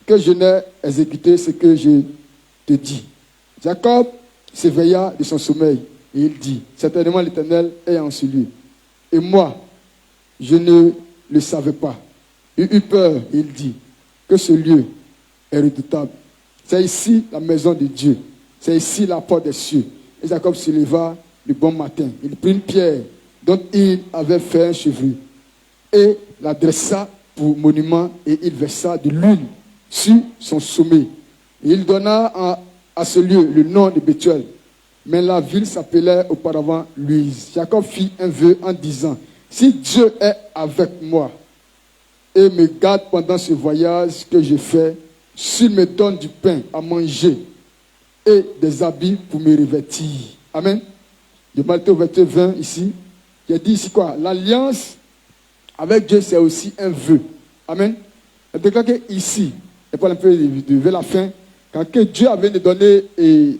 je n'ai exécuté ce que je te dis. Jacob s'éveilla de son sommeil, et il dit, certainement l'Éternel est en ce lieu. Et moi, je ne le savais pas. Il eut peur, et il dit, que ce lieu est redoutable. C'est ici la maison de Dieu. C'est ici la porte des cieux. Et Jacob se leva le bon matin. Il prit une pierre dont il avait fait un chevreuil et la dressa pour monument, et il versa de l'huile sur son sommet. Et il donna à ce lieu le nom de Bethuel. Mais la ville s'appelait auparavant Luz. Jacob fit un vœu en disant, si Dieu est avec moi et me garde pendant ce voyage que je fais, s'il me donne du pain à manger et des habits pour me revêtir. Amen. De Matthieu 20 ici, il a dit ici quoi? L'alliance avec Dieu, c'est aussi un vœu. Amen. Il déclare ici, et pas un peu vers la fin, quand que Dieu avait donné, et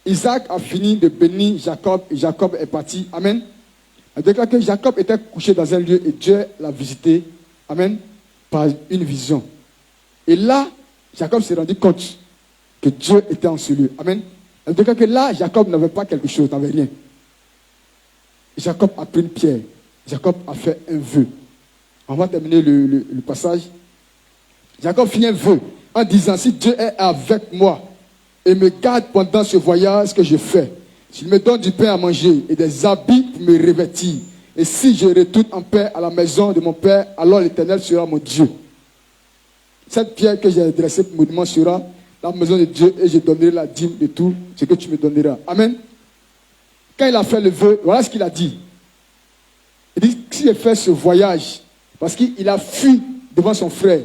Isaac a fini de bénir Jacob, et Jacob est parti. Amen. Il déclare que Jacob était couché dans un lieu et Dieu l'a visité. Amen. Par une vision. Et là, Jacob s'est rendu compte que Dieu était en ce lieu. Amen. En tout cas que là, Jacob n'avait pas quelque chose, n'avait rien. Jacob a pris une pierre. Jacob a fait un vœu. On va terminer le passage. Jacob fit un vœu en disant, si Dieu est avec moi et me garde pendant ce voyage que je fais, s'il me donne du pain à manger et des habits pour me revêtir, et si je retourne en paix à la maison de mon père, alors l'Éternel sera mon Dieu. Cette pierre que j'ai dressée pour monument sera la maison de Dieu et je donnerai la dîme de tout ce que tu me donneras. Amen. Quand il a fait le vœu, voilà ce qu'il a dit. Il dit, si je fais ce voyage, parce qu'il a fui devant son frère,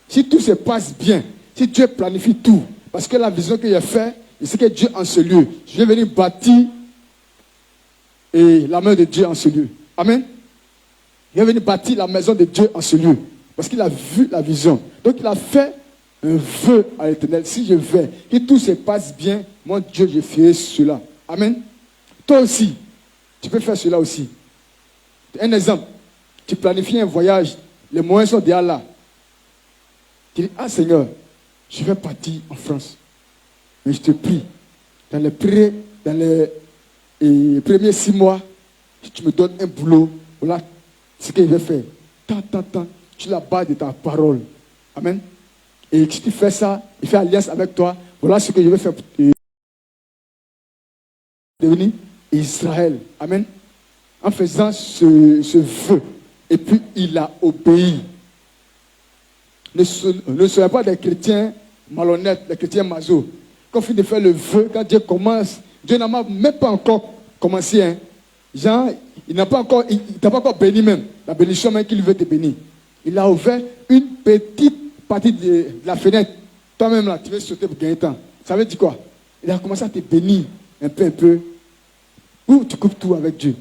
si tout se passe bien, si Dieu planifie tout, parce que la vision qu'il a faite, et c'est que Dieu en ce lieu, je vais venir bâtir et la main de Dieu en ce lieu. Amen. Il est venu bâtir la maison de Dieu en ce lieu. Parce qu'il a vu la vision. Donc il a fait un vœu à l'Éternel. Si je vais, que tout se passe bien, mon Dieu, je ferai cela. Amen. Toi aussi, tu peux faire cela aussi. Un exemple. Tu planifies un voyage. Les moyens sont déjà là. Tu dis, ah Seigneur, je vais partir en France. Mais je te prie, dans les premiers 6 mois, si tu me donnes un boulot, voilà ce que je vais faire. Tant, sur la base de ta parole. Amen. Et si tu fais ça, il fait alliance avec toi, voilà ce que je vais faire pour devenir Israël. Amen. En faisant ce vœu. Et puis il a obéi. Ne soyez pas des chrétiens malhonnêtes, des chrétiens mazos. Quand on finit de faire le vœu, quand Dieu commence, Dieu n'a même pas encore commencé. Hein. Jean, il t'a pas encore béni même. La bénédiction même qu'il veut te bénir. Il a ouvert une petite partie de la fenêtre. Toi-même là, tu veux sauter pour gagner temps. Ça veut dire quoi? Il a commencé à te bénir un peu. Ou tu coupes tout avec Dieu.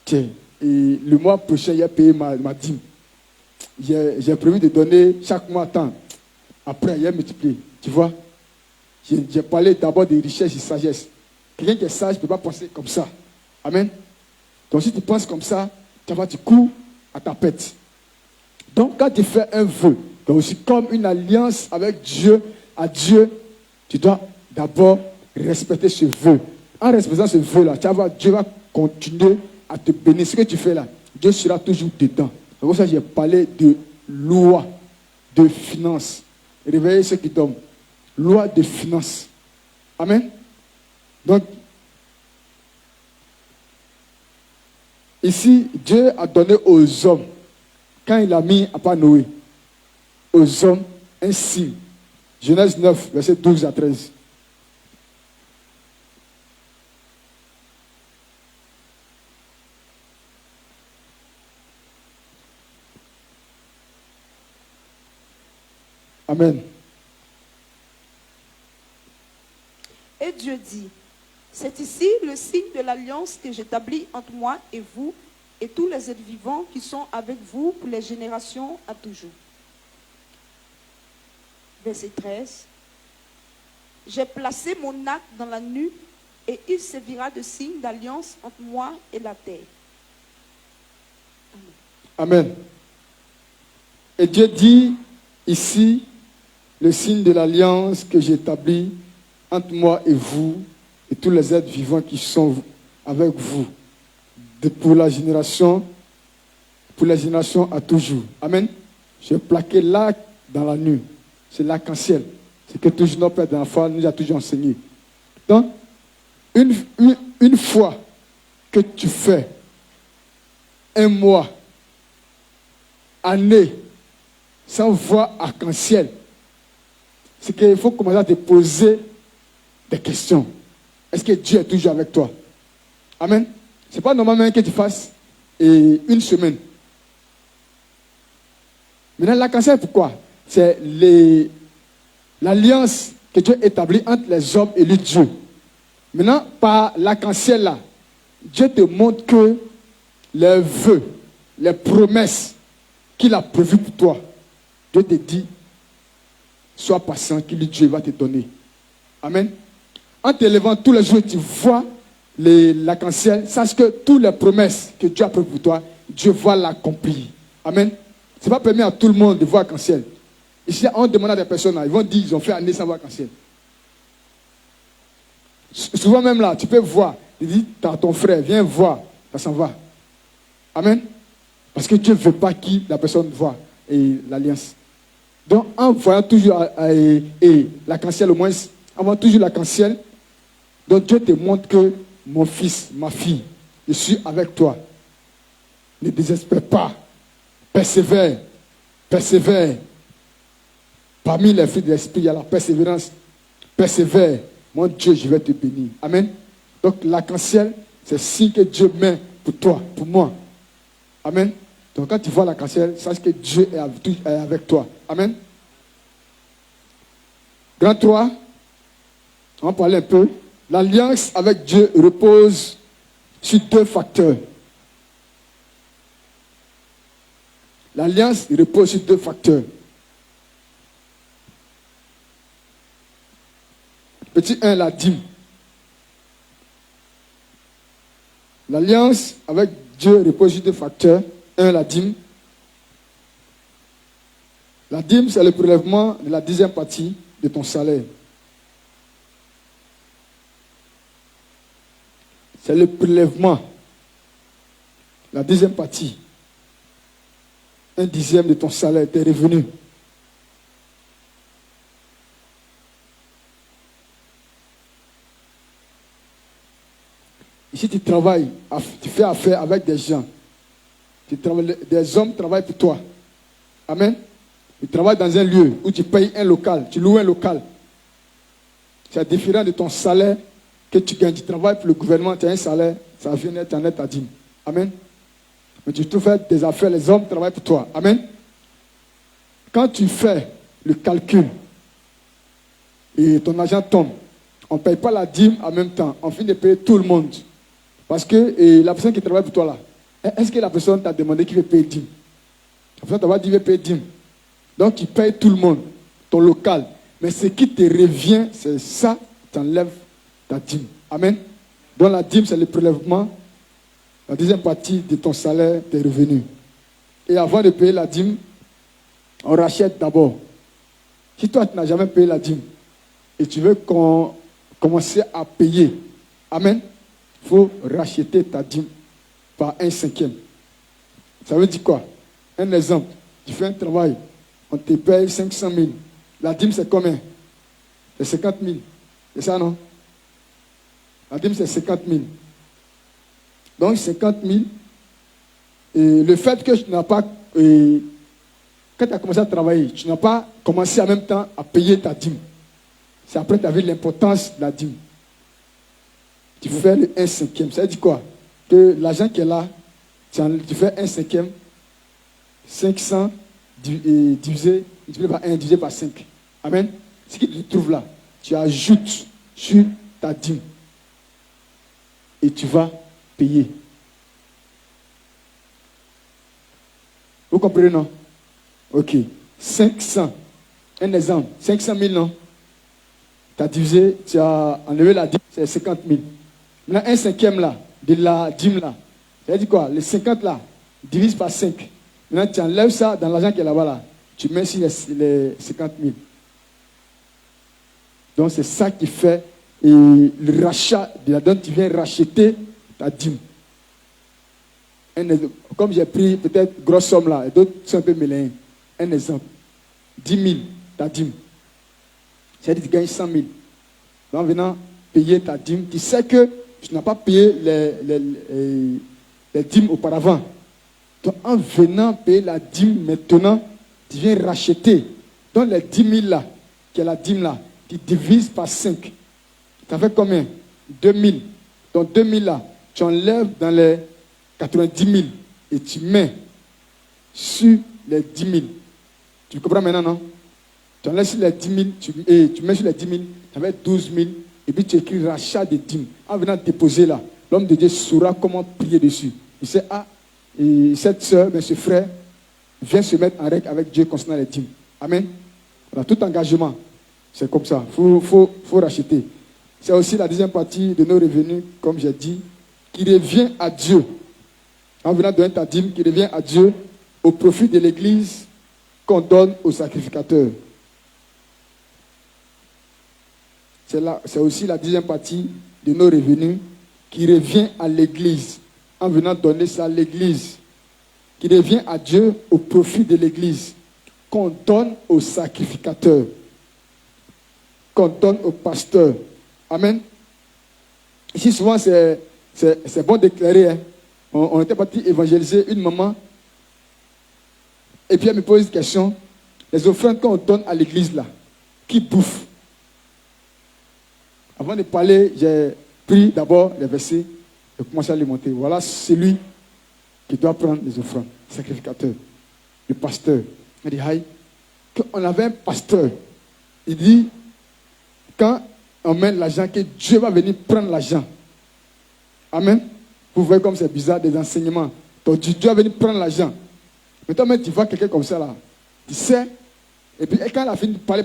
Tiens, et le mois prochain, il a payé ma dîme. J'ai prévu de donner chaque mois tant. Après, il a multiplié. Tu vois? J'ai parlé d'abord de richesse et de sagesse. Quelqu'un qui est sage ne peut pas penser comme ça. Amen. Donc si tu penses comme ça, tu vas du coup à ta pète. Donc quand tu fais un vœu, donc aussi comme une alliance avec Dieu, à Dieu, tu dois d'abord respecter ce vœu. En respectant ce vœu-là, Dieu va continuer à te bénir. Ce que tu fais là, Dieu sera toujours dedans. C'est pour ça que j'ai parlé de loi, de finances. Réveillez ceux qui dorment. Loi de finances. Amen. Donc, ici, Dieu a donné aux hommes, quand il a mis à part Noé, aux hommes un signe. Genèse 9, verset 12 à 13. Amen. Et Dieu dit, c'est ici le signe de l'alliance que j'établis entre moi et vous et tous les êtres vivants qui sont avec vous pour les générations à toujours. Verset 13. J'ai placé mon arc dans la nuit et il servira de signe d'alliance entre moi et la terre. Amen. Amen. Et Dieu dit ici le signe de l'alliance que j'établis entre moi et vous et tous les êtres vivants qui sont avec vous pour la génération à toujours. Amen. J'ai plaqué l'arc dans la nuit. C'est l'arc-en-ciel. C'est que toujours notre Père d'enfant nous a toujours enseigné. Donc, une fois que tu fais un mois, année, sans voir arc-en-ciel, c'est qu'il faut commencer à te poser des questions. Est-ce que Dieu est toujours avec toi? Amen. Ce n'est pas normalement que tu fasses une semaine. Maintenant, l'arc-en-ciel, pourquoi? C'est l'alliance que Dieu établit entre les hommes et le Dieu. Maintenant, par l'arc-en-ciel là, Dieu te montre que les vœux, les promesses qu'il a prévues pour toi, Dieu te dit, sois patient, que Dieu va te donner. Amen. En te levant tous les jours, tu vois l'arc-en-ciel, sache que toutes les promesses que Dieu a prévues pour toi, Dieu va l'accomplir. Amen. Ce n'est pas permis à tout le monde de voir l'arc-en-ciel. Ici, on demande à des personnes, là, ils vont dire, ils ont fait année sans voir cancer. Souvent même là, tu peux voir, il dit, ton frère, viens voir, ça s'en va. Amen. Parce que Dieu ne veut pas que la personne voit l'alliance. Donc, en voyant toujours l'arc-en-ciel, au moins, en voyant toujours l'arc-en-ciel, donc Dieu te montre que mon fils, ma fille, je suis avec toi. Ne désespère pas. Persévère. Persévère. Parmi les fruits de l'esprit, il y a la persévérance. Persévère. Mon Dieu, je vais te bénir. Amen. Donc, l'arc-en-ciel, c'est signe que Dieu met pour toi, pour moi. Amen. Donc, quand tu vois l'arc-en-ciel, sache que Dieu est avec toi. Amen. Grand 3, on va parler un peu. L'alliance avec Dieu repose sur 2 facteurs. L'alliance repose sur 2 facteurs. Petit 1, la dîme. L'alliance avec Dieu repose sur 2 facteurs. 1, la dîme. La dîme, c'est le prélèvement de la 10e partie de ton salaire. C'est le prélèvement. La 10e partie. 1/10 de ton salaire, tes revenus. Ici, tu travailles, tu fais affaire avec des gens. Des hommes travaillent pour toi. Amen. Tu travailles dans un lieu où tu payes un local, tu loues un local. C'est différent de ton salaire que tu gagnes. Tu travailles pour le gouvernement, tu as un salaire, ça vient être en ta dîme. Amen. Mais tu fais des affaires, les hommes travaillent pour toi. Amen. Quand tu fais le calcul et ton argent tombe, on ne paye pas la dîme en même temps. On finit de payer tout le monde. Parce que la personne qui travaille pour toi là, est-ce que la personne t'a demandé qu'il veut payer dîme? La personne t'a dit qu'il veut payer dîme. Donc tu payes tout le monde, ton local. Mais ce qui te revient, c'est ça, tu enlèves ta dîme. Amen. Donc la dîme, c'est le prélèvement, la 10e partie de ton salaire, tes revenus. Et avant de payer la dîme, on rachète d'abord. Si toi, tu n'as jamais payé la dîme et tu veux commencer à payer, amen, il faut racheter ta dîme par 1/5. Ça veut dire quoi? Un exemple, tu fais un travail, on te paye 500 000. La dîme, c'est combien? C'est 50 000. C'est ça, non? La dîme, c'est 50 000. Donc, 50 000. Et le fait que tu n'as pas... quand tu as commencé à travailler, tu n'as pas commencé en même temps à payer ta dîme. C'est après que tu as vu l'importance de la dîme. Tu fais le 1/5. Ça veut dire quoi? Que l'argent qui est là, tu fais 1/5. 500 divisé par 1, divisé par 5. Amen. Ce qui te trouve là, tu ajoutes sur ta dîme. Et tu vas payer. Vous comprenez, non? Ok. 500. Un exemple. 500 000, non? Tu as divisé, tu as enlevé la dîme, c'est 50 000. Maintenant, 1/5 là, de la dîme là. Ça veut dire quoi? Les 50 là, divise par 5. Maintenant, tu enlèves ça dans l'argent qui est là-bas là. Tu mets sur les 50 000. Donc, c'est ça qui fait le rachat de la dîme. Tu viens racheter ta dîme. Comme j'ai pris peut-être grosse somme là, et d'autres sont un peu mélangés. Un exemple. 10 000, ta dîme. C'est-à-dire que tu gagnes 100 000. Donc, en venant payer ta dîme, tu sais que tu n'as pas payé les dîmes auparavant. Donc, en venant payer la dîme maintenant, tu viens racheter. Donc, les 10 000 là, qui est la dîme là, tu divises par 5. Ça fait combien? 2 000. Donc, 2 000 là, tu enlèves dans les 90 000 et tu mets sur les 10 000. Tu comprends maintenant, non? Tu enlèves sur les 10 000 et tu mets sur les 10 000, ça fait 12 000. Et puis tu écris rachat de dîmes. En venant déposer là, l'homme de Dieu saura comment prier dessus. Il sait, et cette soeur, ce frère, vient se mettre en règle avec Dieu concernant les dîmes. Amen. Voilà, tout engagement, c'est comme ça. Il faut racheter. C'est aussi la 10e partie de nos revenus, comme j'ai dit, qui revient à Dieu. En venant donner ta dîme, qui revient à Dieu au profit de l'Église qu'on donne aux sacrificateurs. C'est aussi la deuxième partie de nos revenus qui revient à l'Église, en venant donner ça à l'Église, qui revient à Dieu au profit de l'Église, qu'on donne aux sacrificateurs, qu'on donne aux pasteurs. Amen. Ici, souvent, c'est bon d'éclairer. Hein. On était parti évangéliser une maman, et puis elle me pose une question. Les offrandes qu'on donne à l'église là, qui bouffe? Avant de parler, j'ai pris d'abord les versets et commencé à les monter. Voilà celui qui doit prendre les offrandes, le sacrificateur, le pasteur. Il dit, aïe, qu'on avait un pasteur. Il dit, quand on met l'argent, que Dieu va venir prendre l'argent. Amen. Vous voyez comme c'est bizarre des enseignements. Donc Dieu va venir prendre l'argent. Maintenant, tu vois quelqu'un comme ça là. Tu sais. Et puis quand elle a fini de parler,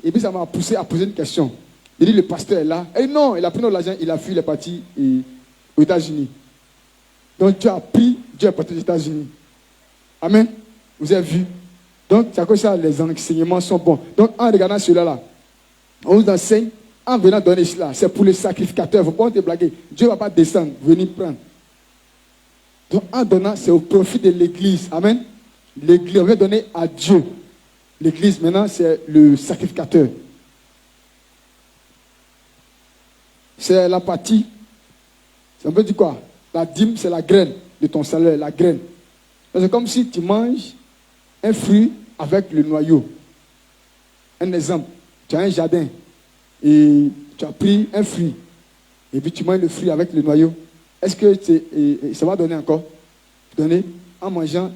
et puis ça m'a poussé à poser une question. Il dit, le pasteur est là. Et non, il a pris notre argent, il a fui, il est parti aux États-Unis. Donc Dieu a pris, Dieu est parti aux États-Unis. Amen. Vous avez vu. Donc c'est à cause de ça, les enseignements sont bons. Donc en regardant cela là, on vous enseigne, en venant donner cela, c'est pour les sacrificateurs. Il ne faut pas te blaguer. Dieu ne va pas descendre, venir prendre. Donc en donnant, c'est au profit de l'Église. Amen. L'Église, on va donner à Dieu. L'Église, maintenant, c'est le sacrificateur. C'est la partie. Ça veut dire quoi? La dîme, c'est la graine de ton salaire, la graine. C'est comme si tu manges un fruit avec le noyau. Un exemple, tu as un jardin et tu as pris un fruit et puis tu manges le fruit avec le noyau. Est-ce que ça va donner encore? Donner, en mangeant,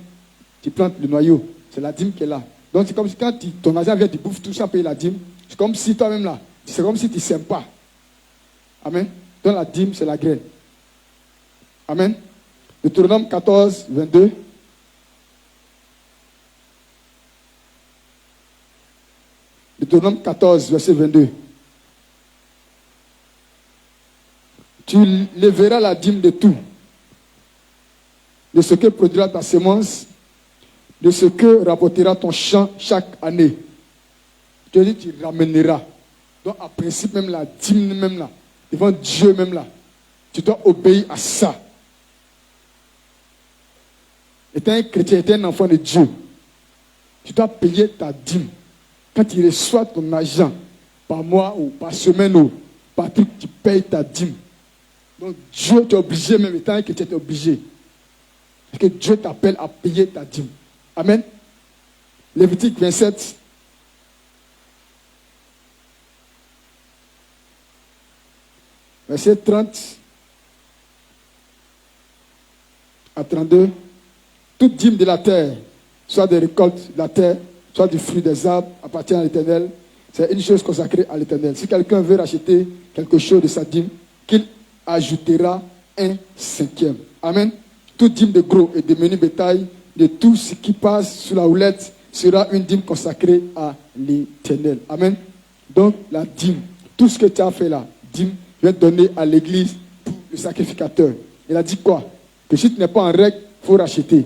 tu plantes le noyau. C'est la dîme qui est là. Donc c'est comme si quand ton argent vient, tu bouffes tout ça, payer la dîme. C'est comme si toi-même là, c'est comme si tu ne sèmes pas. Amen. Donc la dîme, c'est la graine. Amen. Deutéronome 14, 22. Deutéronome 14, verset 22. Tu lèveras la dîme de tout, de ce que produira ta semence, de ce que rapportera ton champ chaque année. Tu dis, tu ramèneras. Donc, à principe, même la dîme, même là, devant Dieu, même là, tu dois obéir à ça. Étant un chrétien, étant un enfant de Dieu, tu dois payer ta dîme. Quand tu reçois ton argent, par mois ou par semaine ou par truc, tu payes ta dîme. Donc Dieu t'est obligé, même étant que tu es obligé. Parce que Dieu t'appelle à payer ta dîme. Amen. Lévitique 27. Verset 30 à 32. Toute dîme de la terre, soit des récoltes de la terre, soit du fruit des arbres, appartient à l'Éternel. C'est une chose consacrée à l'Éternel. Si quelqu'un veut racheter quelque chose de sa dîme, qu'il ajoutera 1/5. Amen. Toute dîme de gros et de menu bétail, de tout ce qui passe sous la houlette, sera une dîme consacrée à l'Éternel. Amen. Donc la dîme, tout ce que tu as fait là, dîme, je vais donner à l'église pour le sacrificateur. Il a dit quoi? Que si tu n'es pas en règle, il faut racheter.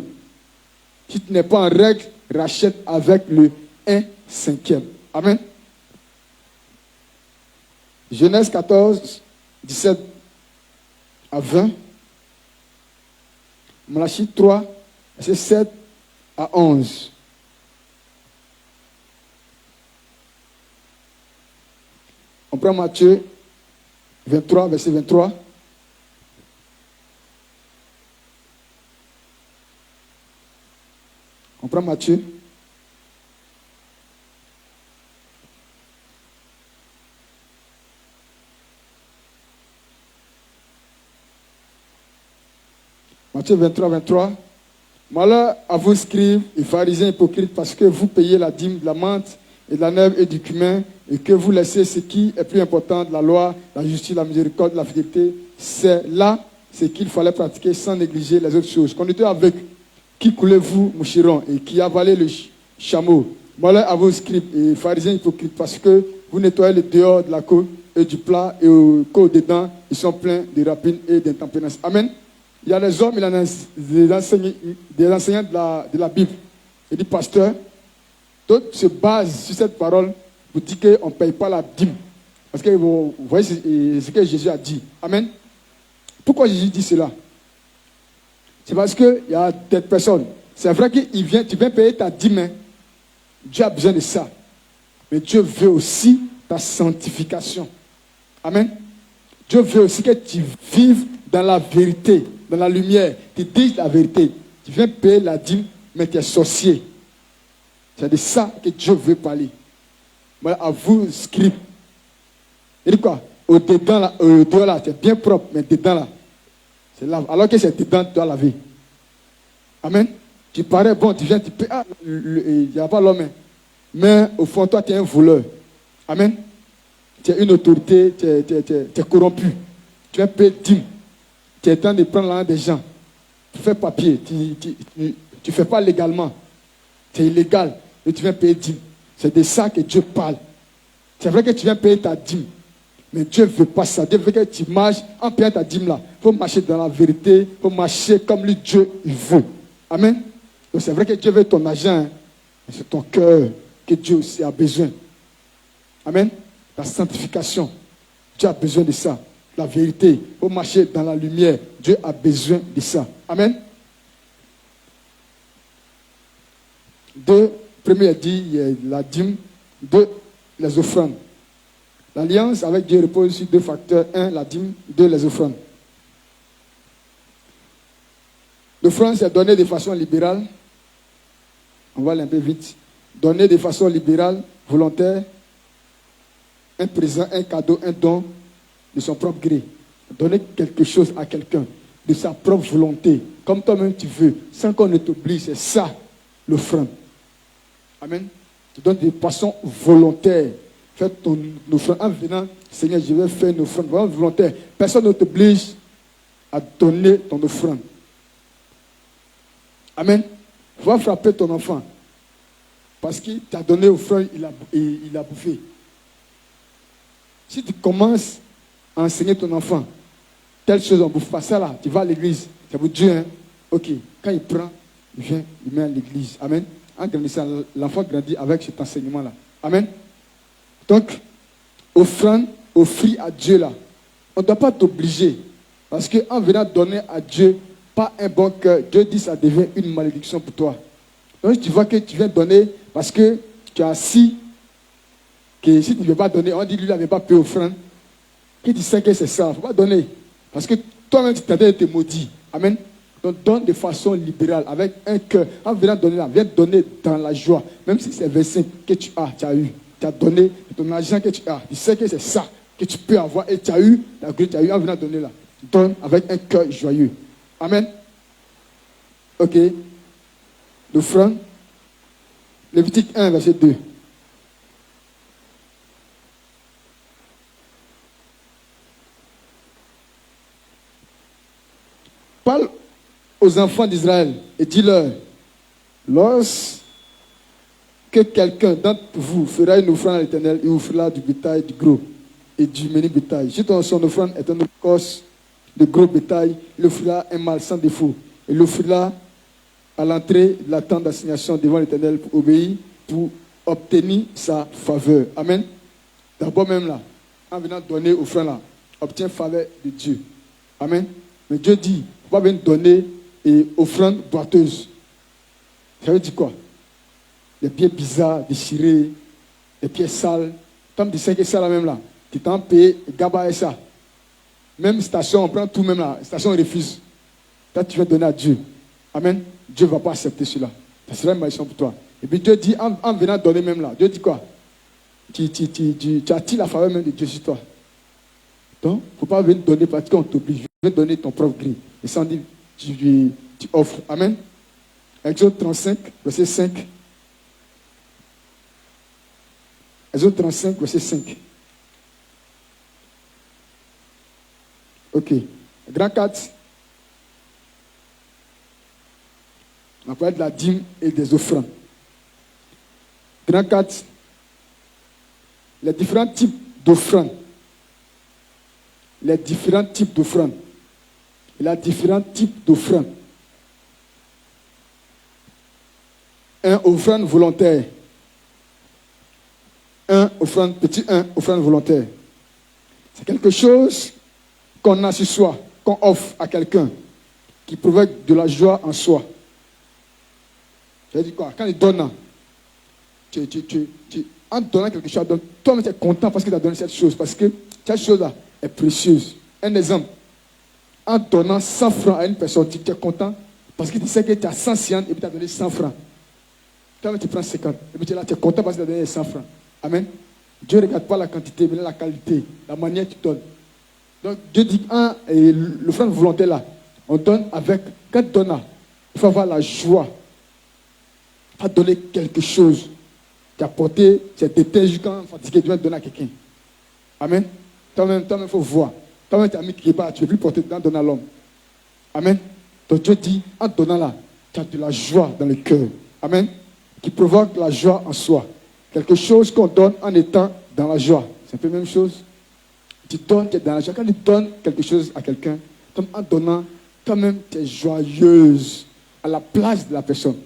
Si tu n'es pas en règle, rachète avec le 1/5. Amen. Genèse 14, 17 à 20. Malachie 3, verset 7 à 11. On prend Matthieu 23, verset 23. On prend Matthieu. Matthieu 23, 23. Malheur à vous, scribes et pharisiens hypocrites, parce que vous payez la dîme de la menthe et de la nègre et du cumin, et que vous laissez ce qui est plus important de la loi, la justice, la miséricorde, la fidélité. C'est là ce qu'il fallait pratiquer sans négliger les autres choses. Qu'on était avec qui coulez-vous, moucheron, et qui avalez le chameau. Malheur à vous, scribes et pharisiens hypocrites, parce que vous nettoyez le dehors de la côte et du plat, et qu'au-dedans, ils sont pleins de rapines et d'intempérance. Amen. Il y a des hommes, des enseignants de la Bible Il dit, pasteur, d'autres se basent sur cette parole pour dire qu'on ne paye pas la dîme. Parce que vous voyez ce que Jésus a dit. Amen. Pourquoi Jésus dit cela? C'est parce qu'il y a des personnes. C'est vrai que tu viens payer ta dîme. Hein. Dieu a besoin de ça. Mais Dieu veut aussi ta sanctification. Amen. Dieu veut aussi que tu vives dans la vérité, dans la lumière. Tu dises la vérité. Tu viens payer la dîme, mais tu es sorcier. C'est de ça que Dieu veut parler. Voilà, à vous, scribe. Il dit quoi? Au-dedans là, au-dehors là, c'est bien propre, mais dedans là, c'est là. Alors que c'est dedans, tu dois laver. Amen. Tu parais bon, tu viens, tu payes. Ah, il n'y a pas l'homme. Mais au fond, toi, tu es un voleur. Amen. Tu es une autorité, tu es corrompu. Tu es payé dîme. Tu es en train de prendre l'argent des gens. Tu fais papier. Tu ne fais pas légalement. C'est illégal. Et tu viens payer dîme. C'est de ça que Dieu parle. C'est vrai que tu viens payer ta dîme. Mais Dieu ne veut pas ça. Dieu veut que tu marches en payant ta dîme là. Il faut marcher dans la vérité. Il faut marcher comme lui, Dieu, il veut. Amen. Donc c'est vrai que Dieu veut ton argent. Hein. Mais c'est ton cœur que Dieu aussi a besoin. Amen. La sanctification. Dieu a besoin de ça. La vérité. Il faut marcher dans la lumière. Dieu a besoin de ça. Amen. Deux, premier dit la dîme. Deux, les offrandes. L'alliance avec Dieu repose sur deux facteurs. Un, la dîme. Deux, les offrandes. L'offrande, c'est donner de façon libérale. On va aller un peu vite. Donner de façon libérale, volontaire, un présent, un cadeau, un don de son propre gré. Donner quelque chose à quelqu'un de sa propre volonté, comme toi-même tu veux, sans qu'on ne t'oblige. C'est ça, l'offrande. Amen. Tu donnes de façon volontaire. Fais ton offrande en venant, Seigneur, je vais faire une offrande. Vraiment volontaire. Personne ne t'oblige à donner ton offrande. Amen. Tu vas frapper ton enfant. Parce qu'il t'a donné offrande, il a bouffé. Si tu commences à enseigner ton enfant, telle chose, on ne bouffe pas ça là, tu vas à l'église. C'est pour Dieu, hein. Ok. Quand il prend, il vient, il met à l'église. Amen. En grandissant, l'enfant grandit avec cet enseignement-là. Amen. Donc, offrande, offrir à Dieu là. On ne doit pas t'obliger. Parce qu'en venant donner à Dieu, pas un bon cœur, Dieu dit que ça devient une malédiction pour toi. Donc tu vois que tu viens donner parce que tu as assis, que si tu ne veux pas donner, on dit lui il n'avait pas payé offrande, que tu sais que c'est ça, il ne faut pas donner. Parce que toi-même tu t'attends à te maudit. Amen. Donc donne de façon libérale, avec un cœur. En venant donner là, viens donner dans la joie. Même si c'est 25 que tu as eu. Tu as donné ton argent que tu as. Tu sais que c'est ça que tu peux avoir et tu as eu, la grâce tu as eu en venant donner là. Donne avec un cœur joyeux. Amen. Ok. L'offrande. Lévitique 1, verset 2. Parle aux enfants d'Israël et dis-leur, lorsque quelqu'un d'entre vous fera une offrande à l'Éternel, il offrira du bétail, du gros et du menu bétail. Si son offrande est un corse de gros bétail, il offrira un mâle sans défaut. Il l'offrira à l'entrée de la tente d'assignation devant l'Éternel pour obéir, pour obtenir sa faveur. Amen. D'abord même là, en venant donner offrande là, obtient faveur de Dieu. Amen. Mais Dieu dit, il ne faut pas venir donner et offrande boiteuse. Ça veut dire quoi? Les pieds bizarres, déchirés, les pieds sales. Comme tu sais que ça là même là, tu t'en payes, gaba et ça. Même station, on prend tout même là, station refuse. Toi, tu vas donner à Dieu. Amen. Dieu ne va pas accepter cela. Ça sera une malédiction pour toi. Et puis Dieu dit, en venant donner même là, Dieu dit quoi? Tu attires la faveur même de Dieu sur toi. Donc, il ne faut pas venir donner parce qu'on t'oblige. Tu veux donner ton propre gré. Et ça, on dit, tu offres. Amen. Exode 35, verset 5. Exode 35, verset 5. Ok. Grand 4. On va parler de la dîme et des offrandes. Grand 4. Les différents types d'offrandes. Les différents types d'offrandes. Il y a différents types d'offrandes. Un offrande volontaire. Petit 1, offrande volontaire. C'est quelque chose qu'on a sur soi, qu'on offre à quelqu'un, qui provoque de la joie en soi. Je dis quoi? Quand il donne, en donnant quelque chose, toi-même tu es content parce qu'il t'a donné cette chose, parce que cette chose-là est précieuse. Un exemple, en donnant 100 francs à une personne, tu es content parce que tu sais que tu as 100 siens et puis tu as donné 100 francs. Toi-même tu prends 50 et puis tu es là, tu es content parce que tu as donné 100 francs. Amen. Dieu ne regarde pas la quantité, mais la qualité, la manière que tu donnes. Donc Dieu dit, l'offrande volontaire là, on donne avec, quand tu donnes, il faut avoir la joie. Il faut donner quelque chose. Tu as porté, tu es détergé quand fatigué, tu vas donner à quelqu'un. Amen. Toi-même, il faut voir. Toi-même, tu as mis quelque part, tu ne veux plus porter dedans, donner à l'homme. Amen. Donc Dieu dit, en donnant là, tu as de la joie dans le cœur. Amen. Qui provoque la joie en soi. Quelque chose qu'on donne en étant dans la joie. C'est un peu la même chose. Tu donnes, tu es dans la joie. Quand tu donnes quelque chose à quelqu'un, en donnant, toi-même, tu es joyeuse à la place de la personne.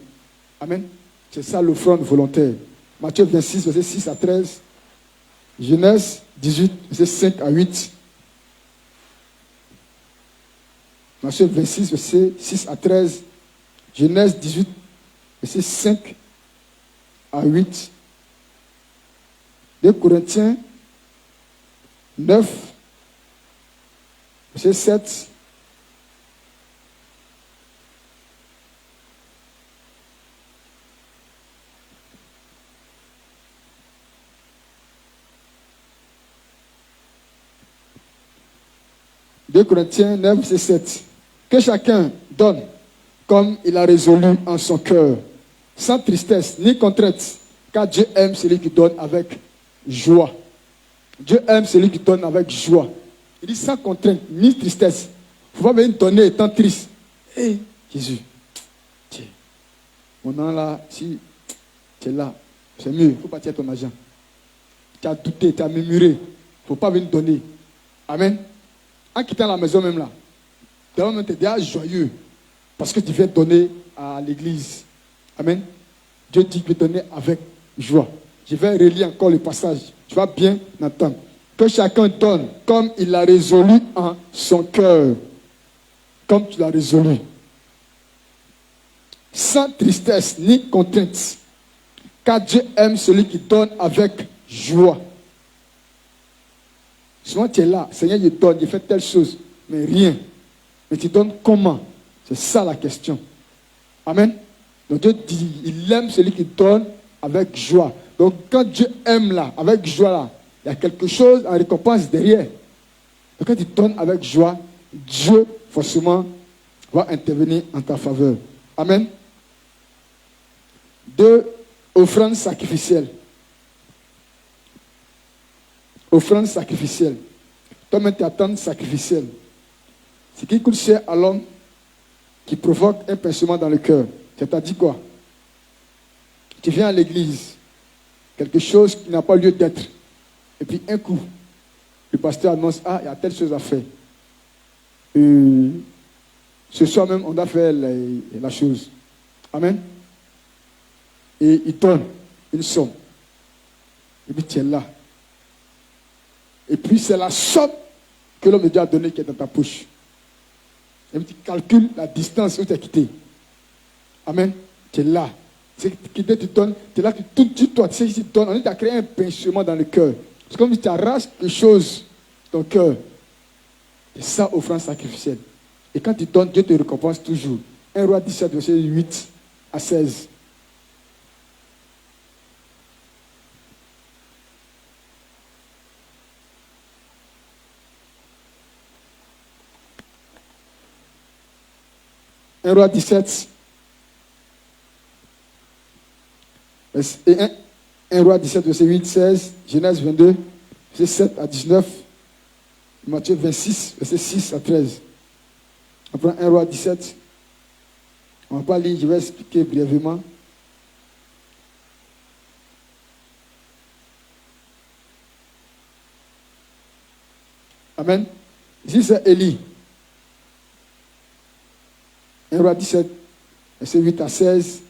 Amen. C'est ça l'offrande volontaire. Matthieu 26, verset 6 à 13. Genèse 18, verset 5 à 8. Matthieu 26, verset 6 à 13. Genèse 18, verset 5 à 8. 2 Corinthiens 9, verset 7. « 2 Corinthiens 9, verset 7. Que chacun donne comme il a résolu en son cœur, sans tristesse ni contrainte, car Dieu aime celui qui donne avec joie. » Dieu aime celui qui donne avec joie. Il dit sans contrainte ni tristesse. Il ne faut pas venir donner étant triste. Hé, Jésus, tiens, mon nom là, si tu es là, c'est mieux, il ne faut pas tirer ton argent. Tu as douté, tu as murmuré. Il ne faut pas venir donner. Amen. En quittant la maison même là, tu es déjà joyeux parce que tu viens donner à l'église. Amen. Dieu dit que donner avec joie. Je vais relire encore le passage. Tu vas bien entendre. Que chacun donne comme il l'a résolu en son cœur. Comme tu l'as résolu. Sans tristesse ni contrainte. Car Dieu aime celui qui donne avec joie. Souvent tu es là, Seigneur, je donne, je fais telle chose, mais rien. Mais tu donnes comment? C'est ça la question. Amen. Donc Dieu dit, il aime celui qui donne avec joie. Donc quand Dieu aime là, avec joie là, il y a quelque chose en récompense derrière. Donc quand tu donnes avec joie, Dieu forcément va intervenir en ta faveur. Amen. 2, offrande sacrificielle. Offrande sacrificielle. Toi-même, tu attends sacrificielle. Ce qui coûte cher à l'homme qui provoque un pincement dans le cœur. C'est-à-dire quoi? Tu viens à l'église, quelque chose qui n'a pas lieu d'être. Et puis un coup, le pasteur annonce, il y a telle chose à faire. Ce soir même, on doit faire la chose. Amen. Et il donne une somme. Et puis tu es là. Et puis c'est la somme que l'homme de Dieu a donnée qui est dans ta poche. Et puis tu calcules la distance où tu es quitté. Amen. Tu es là. C'est que Dieu te donne, tu es là, tu tournes sur toi, tu sais que tu donnes. On est à créer un pincement dans le cœur. C'est comme si tu arraches quelque chose dans ton cœur. C'est ça, offrande sacrificielle. Et quand tu donnes, Dieu te récompense toujours. 1 Roi 17, verset 8 à 16. Un Roi 17, un Roi 17, verset 8, 16, Genèse 22, verset 7 à 19, Matthieu 26, verset 6 à 13. On prend un Roi 17, on ne va pas lire, je vais expliquer brièvement. Amen. Ici c'est Élie. 1 Roi 17, verset 8 à 16.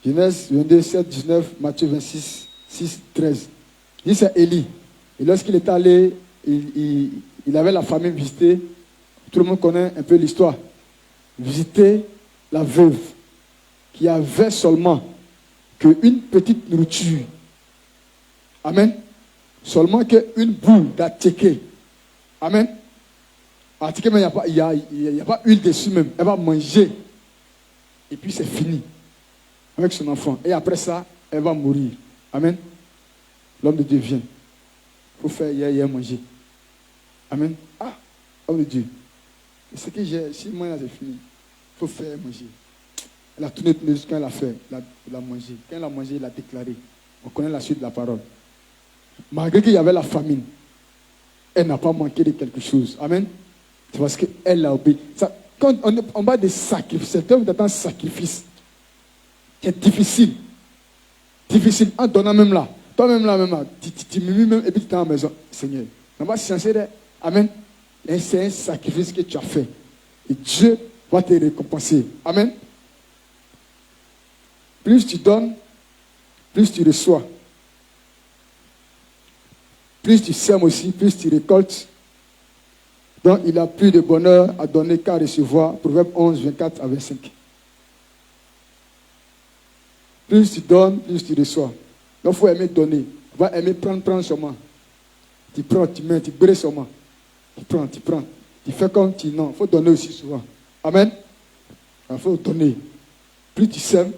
Genèse 22, 7, 19, Matthieu 26, 6, 13. Il dit c'est Élie. Et lorsqu'il est allé, il avait la famille visiter. Tout le monde connaît un peu l'histoire. Visiter la veuve qui avait seulement qu'une petite nourriture. Amen. Seulement qu'une boule d'attiqué. Amen. Attiqué, mais il n'y a pas huile dessus même. Elle va manger. Et puis c'est fini. Avec son enfant. Et après ça, elle va mourir. Amen. L'homme de Dieu vient. Il faut faire hier manger. Amen. Ah, homme de Dieu. Ce que j'ai, si moi c'est fini, il faut faire manger. Elle a tourné quand elle a fait, elle a mangé. Quand elle a mangé, elle a déclaré. On connaît la suite de la parole. Malgré qu'il y avait la famine, elle n'a pas manqué de quelque chose. Amen. C'est parce qu'elle a obéi. Ça, quand on parle de sacrifice, c'est un sacrifice. C'est difficile. Difficile. En donnant même là. Toi-même là, tu m'aimes même et puis tu es à la maison. Seigneur. On va se sincère. Amen. Et c'est un sacrifice que tu as fait. Et Dieu va te récompenser. Amen. Plus tu donnes, plus tu reçois. Plus tu sèmes aussi, plus tu récoltes. Donc il a plus de bonheur à donner qu'à recevoir. Proverbe 11, 24 à 25. Plus tu donnes, plus tu reçois. Donc il faut aimer donner. Il faut aimer prendre seulement. Tu prends, tu mets, tu brûles seulement. Tu prends. Tu fais comme tu... Non, il faut donner aussi souvent. Amen. Il faut donner. Plus tu sèmes,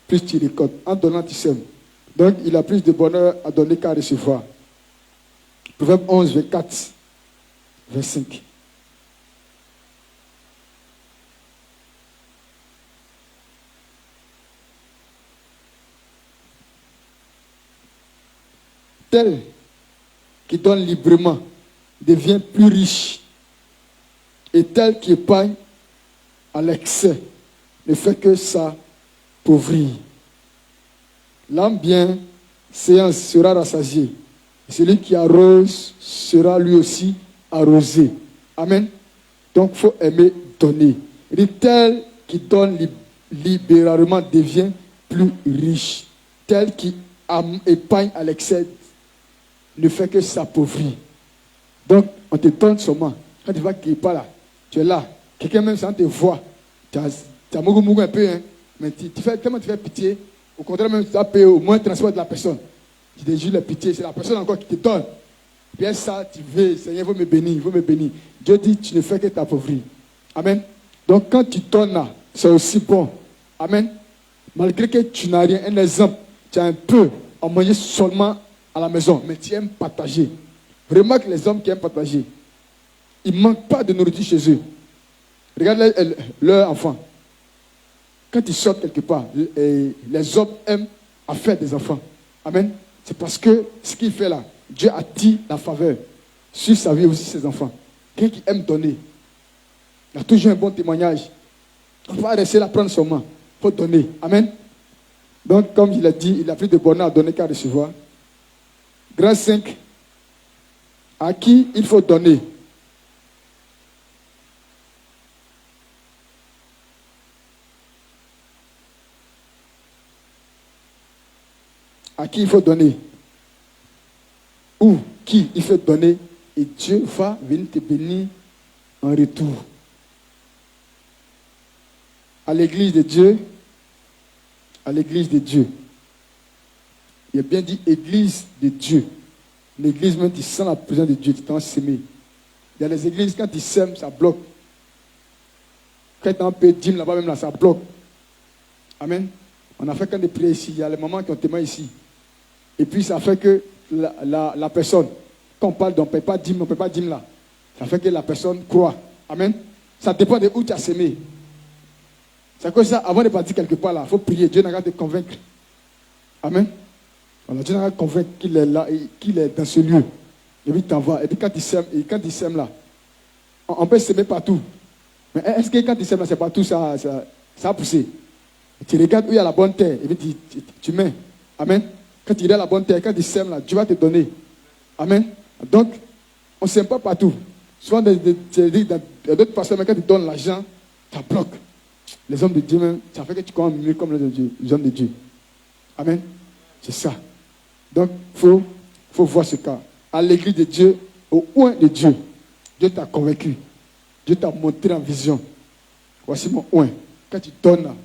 plus tu récoltes. En donnant, tu sèmes. Donc, il a plus de bonheur à donner qu'à recevoir. Proverbe 11, 24, 25. Tel qui donne librement devient plus riche, et tel qui épargne à l'excès ne fait que s'appauvrir. L'âme bien séance sera rassasiée, et celui qui arrose sera lui aussi arrosé. Amen. Donc il faut aimer donner. Et tel qui donne libéralement devient plus riche, tel qui épargne à l'excès ne fait que s'appauvrir. Donc, on te donne seulement. Quand tu vas quelque part là, tu es là. Quelqu'un même sans te voir, tu as mougou un peu, hein, mais tellement tu fais pitié, au contraire même tu dois payer au moins le transport de la personne. Tu te jures la pitié, c'est la personne encore qui te donne. Puis ça, tu veux, Seigneur, il faut me bénir. Dieu dit, tu ne fais que t'appauvrir. Amen. Donc, quand tu donnes là, c'est aussi bon. Amen. Malgré que tu n'as rien, un exemple, tu as un peu à manger seulement à la maison, mais tu aimes partager. Remarque les hommes qui aiment partager. Ils ne manquent pas de nourriture chez eux. Regarde leurs enfants. Quand ils sortent quelque part, les hommes aiment à faire des enfants. Amen. C'est parce que ce qu'il fait là, Dieu attire la faveur sur sa vie aussi ses enfants. Quelqu'un qui aime donner. Il a toujours un bon témoignage. On ne va pas rester là prendre seulement. Il faut donner. Amen. Donc, comme il a dit, il a plus de bonheur à donner qu'à recevoir. Grand 5. À qui il faut donner? À qui il faut donner? Ou qui il faut donner? Et Dieu va venir te bénir en retour. À l'église de Dieu. À l'église de Dieu. Il a bien dit église de Dieu. L'église, même, tu sens la présence de Dieu, tu t'en s'aimer. Il y a les églises, quand tu sèmes, ça bloque. Quand tu as un peu de dîme là-bas, même là, ça bloque. Amen. On a fait quand des prières ici. Il y a les mamans qui ont témoigné ici. Et puis, ça fait que la personne, quand on parle d'on ne paie pas dîme, on ne paie pas dîme là. Ça fait que la personne croit. Amen. Ça dépend de où tu as sémé. C'est comme ça, avant de partir quelque part là, il faut prier. Dieu n'a qu'à te convaincre. Amen. Voilà, Dieu n'a qu'à te convaincre qu'il est là, qu'il est dans ce lieu. Et puis il t'envoie. Et puis quand il sème là, on peut s'aimer partout. Mais est-ce que quand il sème là, c'est partout, ça a poussé? Et tu regardes où il y a la bonne terre. Et puis tu mets. Amen. Quand il y a la bonne terre, quand il sème là, Dieu va te donner. Amen. Donc, on ne sème pas partout. Souvent, dans d'autres personnes, quand ils donnent l'argent, ça bloque. Les hommes de Dieu, ça fait que tu commences à mieux comme les hommes de Dieu. Amen. C'est ça. Donc, il faut voir ce cas. À l'église de Dieu, au oint de Dieu, Dieu t'a convaincu. Dieu t'a montré en vision. Voici mon oint. Quand tu donnes là,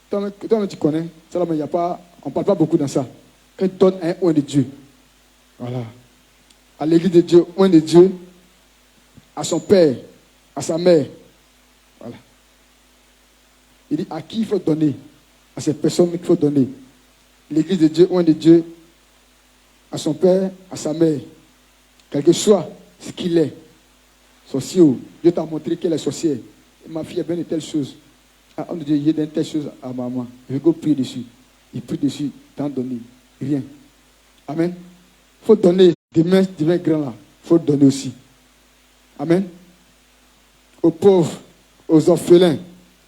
toi, tu connais, ça là, mais il y a pas, on ne parle pas beaucoup dans ça. Quand tu donnes un oint de Dieu, voilà. À l'église de Dieu, oint de Dieu, à son père, à sa mère. Voilà. Il dit à qui il faut donner, à ces personnes qu'il faut donner. L'église de Dieu, oint de Dieu, à son père, à sa mère. Quel que soit ce qu'il est. Sorcier, Dieu t'a montré qu'elle est sorcière. Et ma fille a bien de telles choses. Ah, on dit, il y a de telles choses à maman. Je vais go prier dessus. Il prie dessus, t'en donner. Rien. Amen. Il faut donner des mains grands là. Il faut donner aussi. Amen. Aux pauvres, aux orphelins,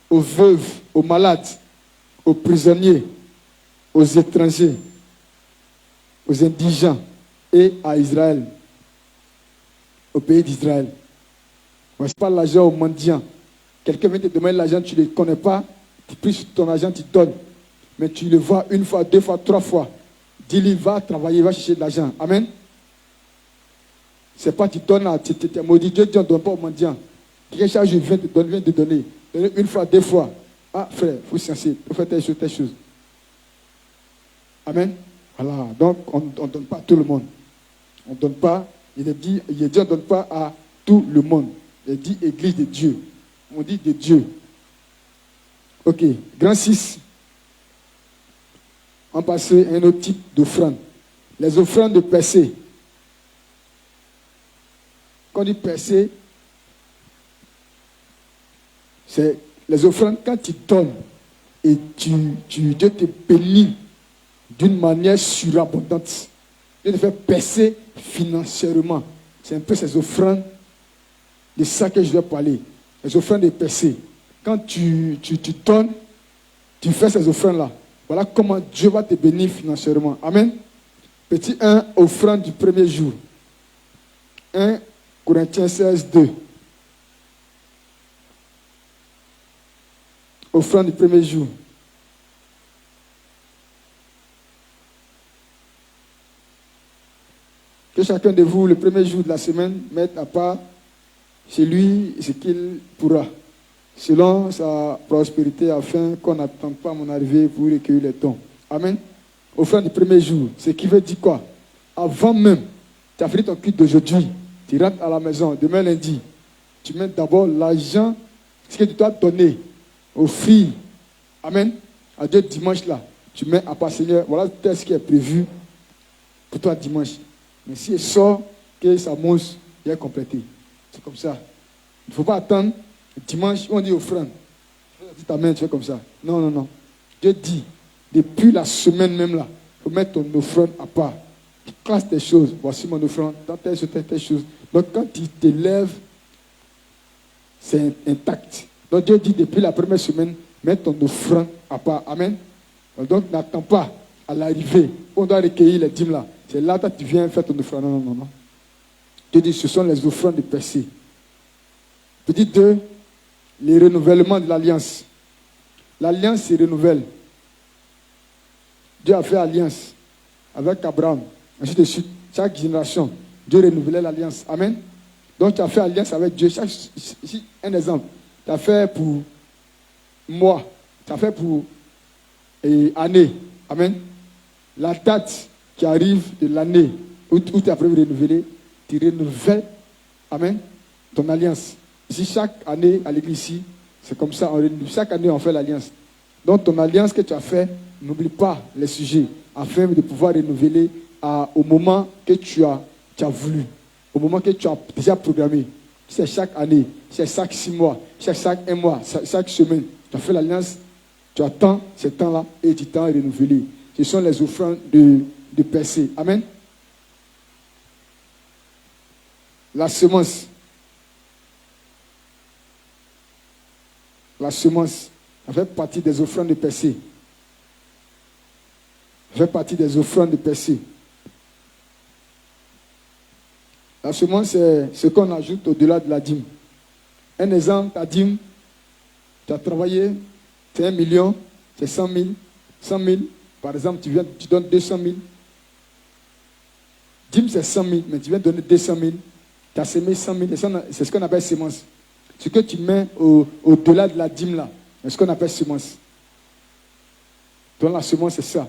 aux veuves, aux malades, aux prisonniers, aux étrangers, aux indigents et à Israël, au pays d'Israël. Ce n'est pas l'argent aux mendiants. Quelqu'un vient te demander l'argent, tu ne le connais pas, tu pries sur ton argent, tu donnes. Mais tu le vois une fois, deux fois, trois fois. Dis-lui, va travailler, va chercher de l'argent. Amen. Ce n'est pas tu donnes là, tu es maudit. Dieu dit, on ne donne pas aux mendiants. Quelqu'un chaque jour vient te donner. Donner une fois, deux fois. Ah, frère, il faut censer, il faut faire telle chose. Amen. Voilà. Donc, on ne donne pas à tout le monde. On ne donne pas, il dit, on ne donne pas à tout le monde. Il dit église de Dieu. On dit de Dieu. Ok. Grand 6. On passe à un autre type d'offrande. Les offrandes de percée. Quand on dit percée, c'est les offrandes quand tu donnes et Dieu te bénit d'une manière surabondante. Dieu te fait percer financièrement. C'est un peu ces offrandes de ça que je vais parler. Les offrandes de percée. Quand tu donnes, tu fais ces offrandes-là. Voilà comment Dieu va te bénir financièrement. Amen. Petit 1, offrande du premier jour. 1 Corinthiens 16, 2. Offrande du premier jour. Que chacun de vous, le premier jour de la semaine, mette à part chez lui ce qu'il pourra, selon sa prospérité, afin qu'on n'attende pas mon arrivée pour recueillir les dons. Amen. Offrande du premier jour, ce qui veut dire quoi? Avant même, tu as fini ton culte d'aujourd'hui, tu rentres à la maison, demain lundi, tu mets d'abord l'argent, ce que tu dois donner aux filles. Amen. À Dieu dimanche là, tu mets à part Seigneur, voilà ce qui est prévu pour toi dimanche. Mais si il sort, que ça mousse, il est complété. C'est comme ça. Il ne faut pas attendre dimanche, on dit offrande. Tu ta main, tu fais comme ça. Non, non, non. Dieu dit, depuis la semaine même là, il faut mettre ton offrande à part. Tu classes tes choses. Voici mon offrande, dans telle chose. Donc quand tu te lèves, c'est intact. Donc Dieu dit, depuis la première semaine, mets ton offrande à part. Amen. Donc n'attends pas à l'arrivée. On doit recueillir les dîmes là. C'est là que tu viens faire ton offrande. Non, non, non, non. Dieu dit, ce sont les offrandes de percée. Petit 2, les renouvellements de l'alliance. L'alliance se renouvelle. Dieu a fait alliance avec Abraham. Ainsi de suite. Chaque génération, Dieu renouvelait l'alliance. Amen. Donc tu as fait alliance avec Dieu. Ici, un exemple. Tu as fait pour mois. Tu as fait pour année. Amen. La date qui arrive de l'année où tu as prévu renouveler, tu renouvelles, amen, ton alliance. Ici, chaque année, à l'église ici, c'est comme ça, chaque année, on fait l'alliance. Donc, ton alliance que tu as fait, n'oublie pas les sujets, afin de pouvoir renouveler au moment que tu as voulu, au moment que tu as déjà programmé. C'est chaque année, c'est chaque 6 mois, c'est chaque 1 mois, chaque semaine. Tu as fait l'alliance, tu attends ce temps-là et tu t'en renouvelé. Ce sont les offrandes de percée. Amen. La semence. La semence, ça fait partie des offrandes de percée. Ça fait partie des offrandes de percée. La semence, c'est ce qu'on ajoute au-delà de la dîme. Un exemple, ta dîme, tu as travaillé, c'est 1 million, c'est 100 000, 100 000, Par exemple, tu donnes 200 000. Dîme, c'est 100 000, mais tu viens donner 200 000. Tu as semé 100 000. C'est ce qu'on appelle semence. Ce que tu mets au-delà de la dîme là, c'est ce qu'on appelle semence. Donc la semence, c'est ça.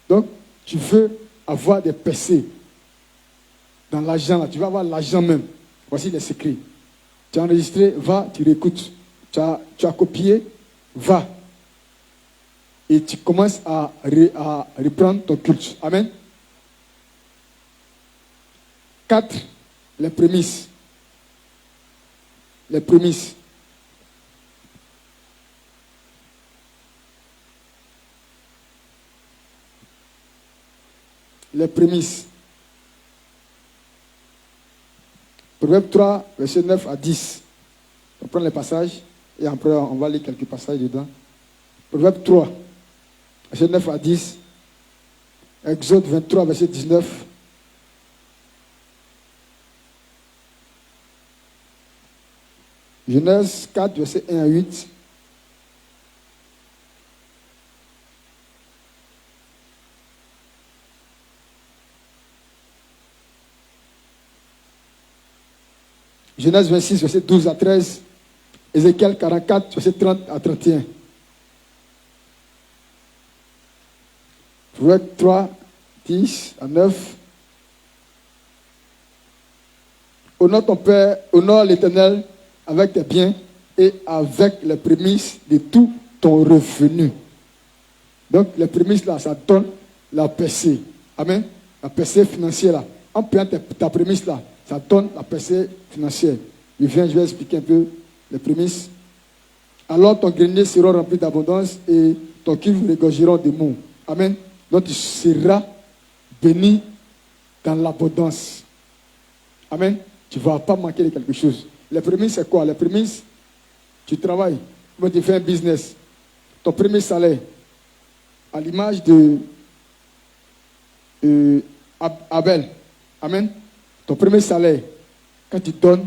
Donc, tu veux avoir des percées dans l'argent là. Tu vas avoir l'argent même. Voici les secrets. Tu as enregistré, va, tu réécoutes. Tu as copié, va. Et tu commences à reprendre ton culte. Amen. 4. Les prémices. Les prémices. Les prémices. Proverbe 3, verset 9 à 10. On prend les passages et après on va lire quelques passages dedans. Proverbe 3, verset 9 à 10. Exode 23, verset 19. Genèse 4, verset 1 à 8. Genèse 26, verset 12 à 13. Ézéchiel 44, verset 30 à 31. Proverbe 3, 10 à 9. Honore ton Père, honore l'Éternel avec tes biens et avec les prémices de tout ton revenu. Donc les prémices là, ça donne la percée. Amen. La percée financière là. En payant ta prémisse là, ça donne la percée financière. Je vais expliquer un peu les prémices. Alors ton grenier sera rempli d'abondance et ton cuve regorgeront de mou. Amen. Donc tu seras béni dans l'abondance. Amen. Tu ne vas pas manquer de quelque chose. Les prémices, c'est quoi? Les prémices, tu travailles, tu fais un business. Ton premier salaire, à l'image de Abel. Amen. Ton premier salaire, quand tu donnes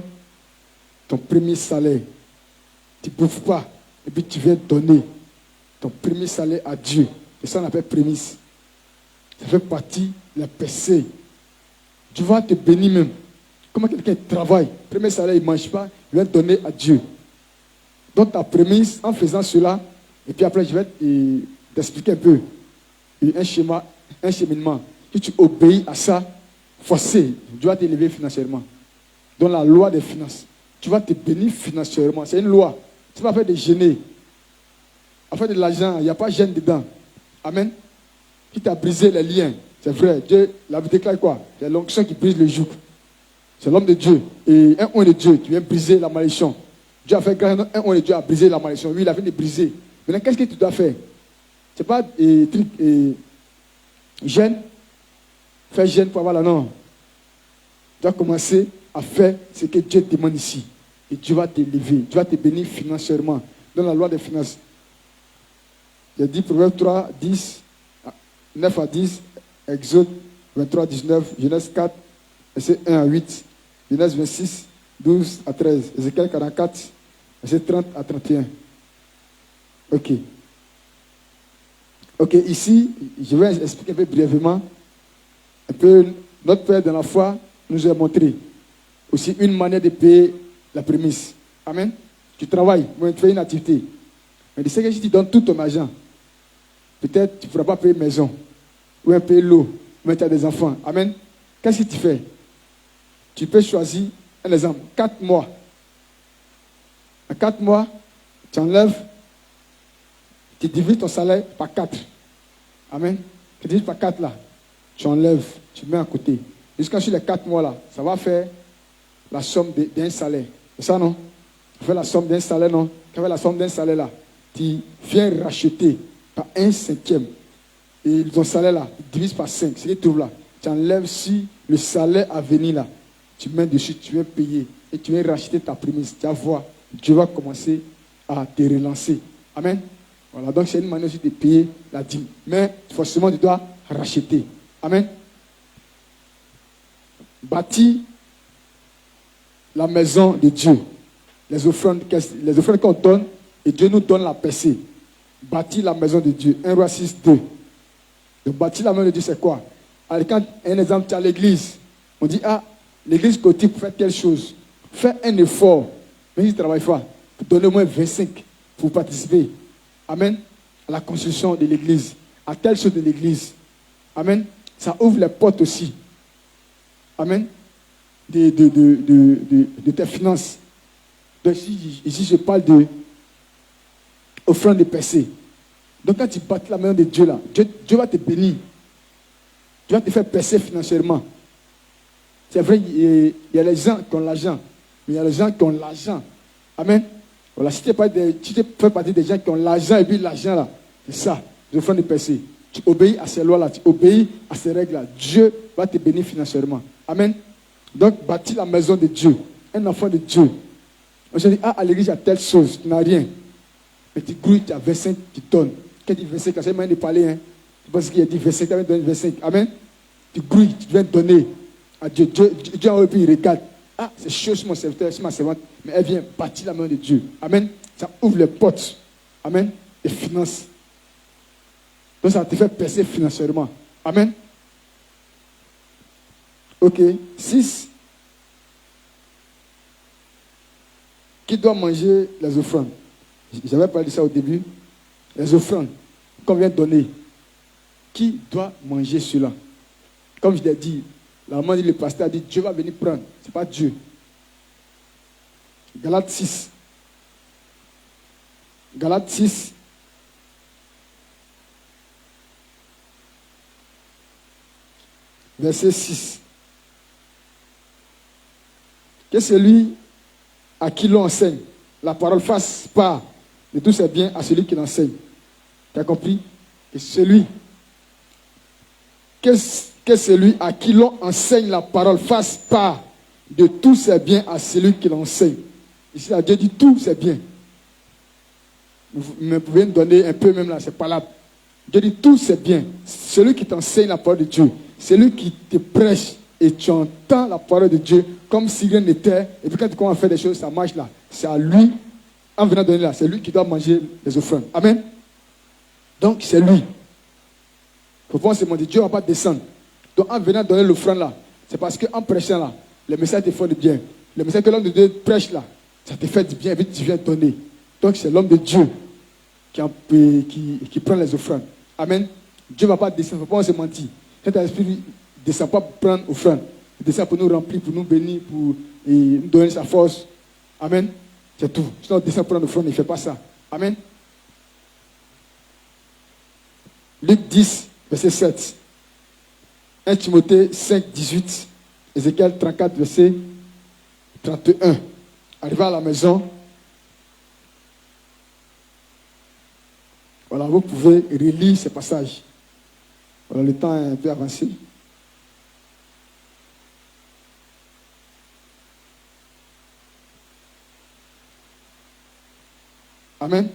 ton premier salaire, tu ne bouffes pas, et puis tu viens donner ton premier salaire à Dieu. Et ça, on appelle prémisse. Ça fait partie de la percée. Tu vas te bénir même. Comment quelqu'un travaille, premier salaire, il ne mange pas, il va donner à Dieu. Donc ta prémisse, en faisant cela, et puis après je vais t'expliquer un peu un cheminement. Si tu obéis à ça, forcé, tu vas t'élever financièrement. Dans la loi des finances, tu vas te bénir financièrement. C'est une loi. Tu vas faire des gêner. Afin de l'argent, il n'y a pas de gêne dedans. Amen. Qui t'a brisé les liens. C'est vrai. Dieu l'avait déclaré quoi? C'est l'onction qui brise le joug. C'est l'homme de Dieu. Et un homme de Dieu qui vient briser la malédiction. Dieu a fait grâce, un homme de Dieu a brisé la malédiction. Lui, il a fait de briser. Maintenant, qu'est-ce que tu dois faire? C'est pas jeûne. Faire jeûne pour avoir la norme. Tu dois commencer à faire ce que Dieu demande ici. Et Dieu va t'élever. Tu vas te bénir financièrement. Dans la loi des finances. Il a dit Proverbe 3, 10, 9 à 10, Exode 23, 19, Genèse 4, verset 1 à 8, Genèse 26, 12 à 13, Ézéchiel 44, verset 30 à 31. Ok. Ok, ici, je vais expliquer un peu brièvement. Un peu, notre Père dans la foi nous a montré aussi une manière de payer la prémisse. Amen. Tu travailles, tu fais une activité. Mais tu sais que si tu donnes tout ton argent, peut-être tu ne pourras pas payer maison, ou payer l'eau, ou tu as des enfants. Amen. Qu'est-ce que tu fais? Tu peux choisir, un exemple, 4 mois. En 4 mois, tu enlèves, tu divises ton salaire par 4. Amen. Tu divises par 4 là. Tu enlèves, tu mets à côté. Jusqu'à sur les 4 mois là, ça va faire la somme d'un salaire. C'est ça, non? Tu fais la somme d'un salaire, non? Tu fais la somme d'un salaire là. Tu viens racheter par 1/5. Et ton salaire là, tu divises par 5. Ce que tu trouves là. Tu enlèves sur le salaire à venir là. Tu mets dessus, tu viens payer. Et tu viens racheter ta prémisse. Tu vas voir, Dieu va commencer à te relancer. Amen. Voilà, donc c'est une manière aussi de payer la dîme. Mais forcément, tu dois racheter. Amen. Bâtir la maison de Dieu. Les offrandes qu'on donne, et Dieu nous donne la percée. Bâtir la maison de Dieu. 1 Roi 6, 2. Donc bâtir la maison de Dieu, c'est quoi? Alors, quand un exemple, tu as l'église, on dit, ah, l'église côté pour faire telle chose. Fais un effort, même si tu ne travailles pas, pour donner au moins 25 pour participer. Amen. À la construction de l'église, à telle chose de l'église. Amen. Ça ouvre les portes aussi. Amen. De tes finances. Donc ici je parle de offrande de percée. Donc quand tu bâtis la maison de Dieu là, Dieu va te bénir. Dieu va te faire percer financièrement. C'est vrai, il y a les gens qui ont l'argent, mais il y a les gens qui ont l'argent. Amen. Voilà, si tu fais partie des gens qui ont l'argent et puis l'argent là, c'est ça, l'offrande de percée. Tu obéis à ces lois-là, tu obéis à ces règles-là. Dieu va te bénir financièrement. Amen. Donc, bâtis la maison de Dieu. Un enfant de Dieu. On se dit, ah, à l'église, il y a telle chose, tu n'as rien. Mais tu grouilles, tu as 25, tu donnes. Quand tu dis 25, c'est moyen de parler. Hein. Tu penses qu'il a dit 25, tu vas donner 25. Amen. Tu grouilles, tu viens donner à Dieu. Dieu en puis il regarde. Ah, c'est chaud sur mon serviteur, sur ma servante. Mais elle vient bâtir la main de Dieu. Amen. Ça ouvre les portes. Amen. Et finances. Donc ça te fait percer financièrement. Amen. Ok. 6. Qui doit manger les offrandes? J'avais parlé de ça au début. Les offrandes qu'on vient donner. Qui doit manger cela? Comme je l'ai dit, la maman dit, le pasteur a dit, Dieu va venir prendre. Ce n'est pas Dieu. Galates 6. Galates 6. Verset 6. Que celui à qui l'on enseigne, la parole fasse part de tous ses biens à celui qui l'enseigne. Tu as compris? Que celui à qui l'on enseigne la parole fasse part de tous ses biens à celui qui l'enseigne. Ici, là, Dieu dit tous ses biens. Vous pouvez me donner un peu même là, c'est pas là. Dieu dit tous ses biens. Celui qui t'enseigne la parole de Dieu, celui qui te prêche et tu entends la parole de Dieu comme si rien n'était, et puis quand tu commences à faire des choses, ça marche là. C'est à lui, en venant donner là, c'est lui qui doit manger les offrandes. Amen. Donc c'est lui. Il faut pas se demander, Dieu ne va pas descendre. Donc en venant donner l'offrande là, c'est parce qu'en prêchant là, le message te fait du bien. Le message que l'homme de Dieu prêche là, ça te fait du bien et puis tu viens donner. Donc c'est l'homme de Dieu qui prend les offrandes. Amen. Dieu ne va pas descendre, il ne faut pas se mentir. Quand l'Esprit ne descend pas pour prendre offrande, il descend pour nous remplir, pour nous bénir, pour nous donner sa force. Amen. C'est tout. Sinon, il descend pour prendre offrande, il ne fait pas ça. Amen. Luc 10, verset 7. 1 Timothée 5, 18. Ézéchiel 34, verset 31. Arrivé à la maison, voilà, vous pouvez relire ces passages. Voilà, le temps est un peu avancé. Amen.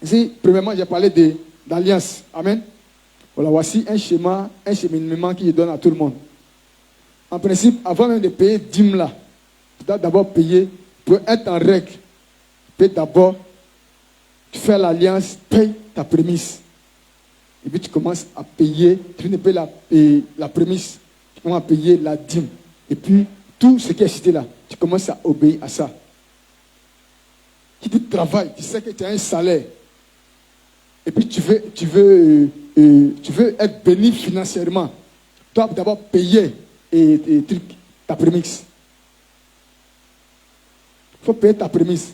Ici, premièrement, j'ai parlé d'alliance. Amen. Voilà, voici un schéma, un cheminement qui donne à tout le monde. En principe, avant même de payer 10 là, tu dois d'abord payer, pour être en règle, paye d'abord, tu fais l'alliance, paye ta prémisse. Et puis tu commences à payer, tu ne payes la prémisse, tu commences à payer la dîme. Et puis, tout ce qui est cité là, tu commences à obéir à ça. Si tu travailles, tu sais que tu as un salaire. Et puis tu veux être béni financièrement. Tu dois d'abord payer ta prémisse. Il faut payer ta prémisse.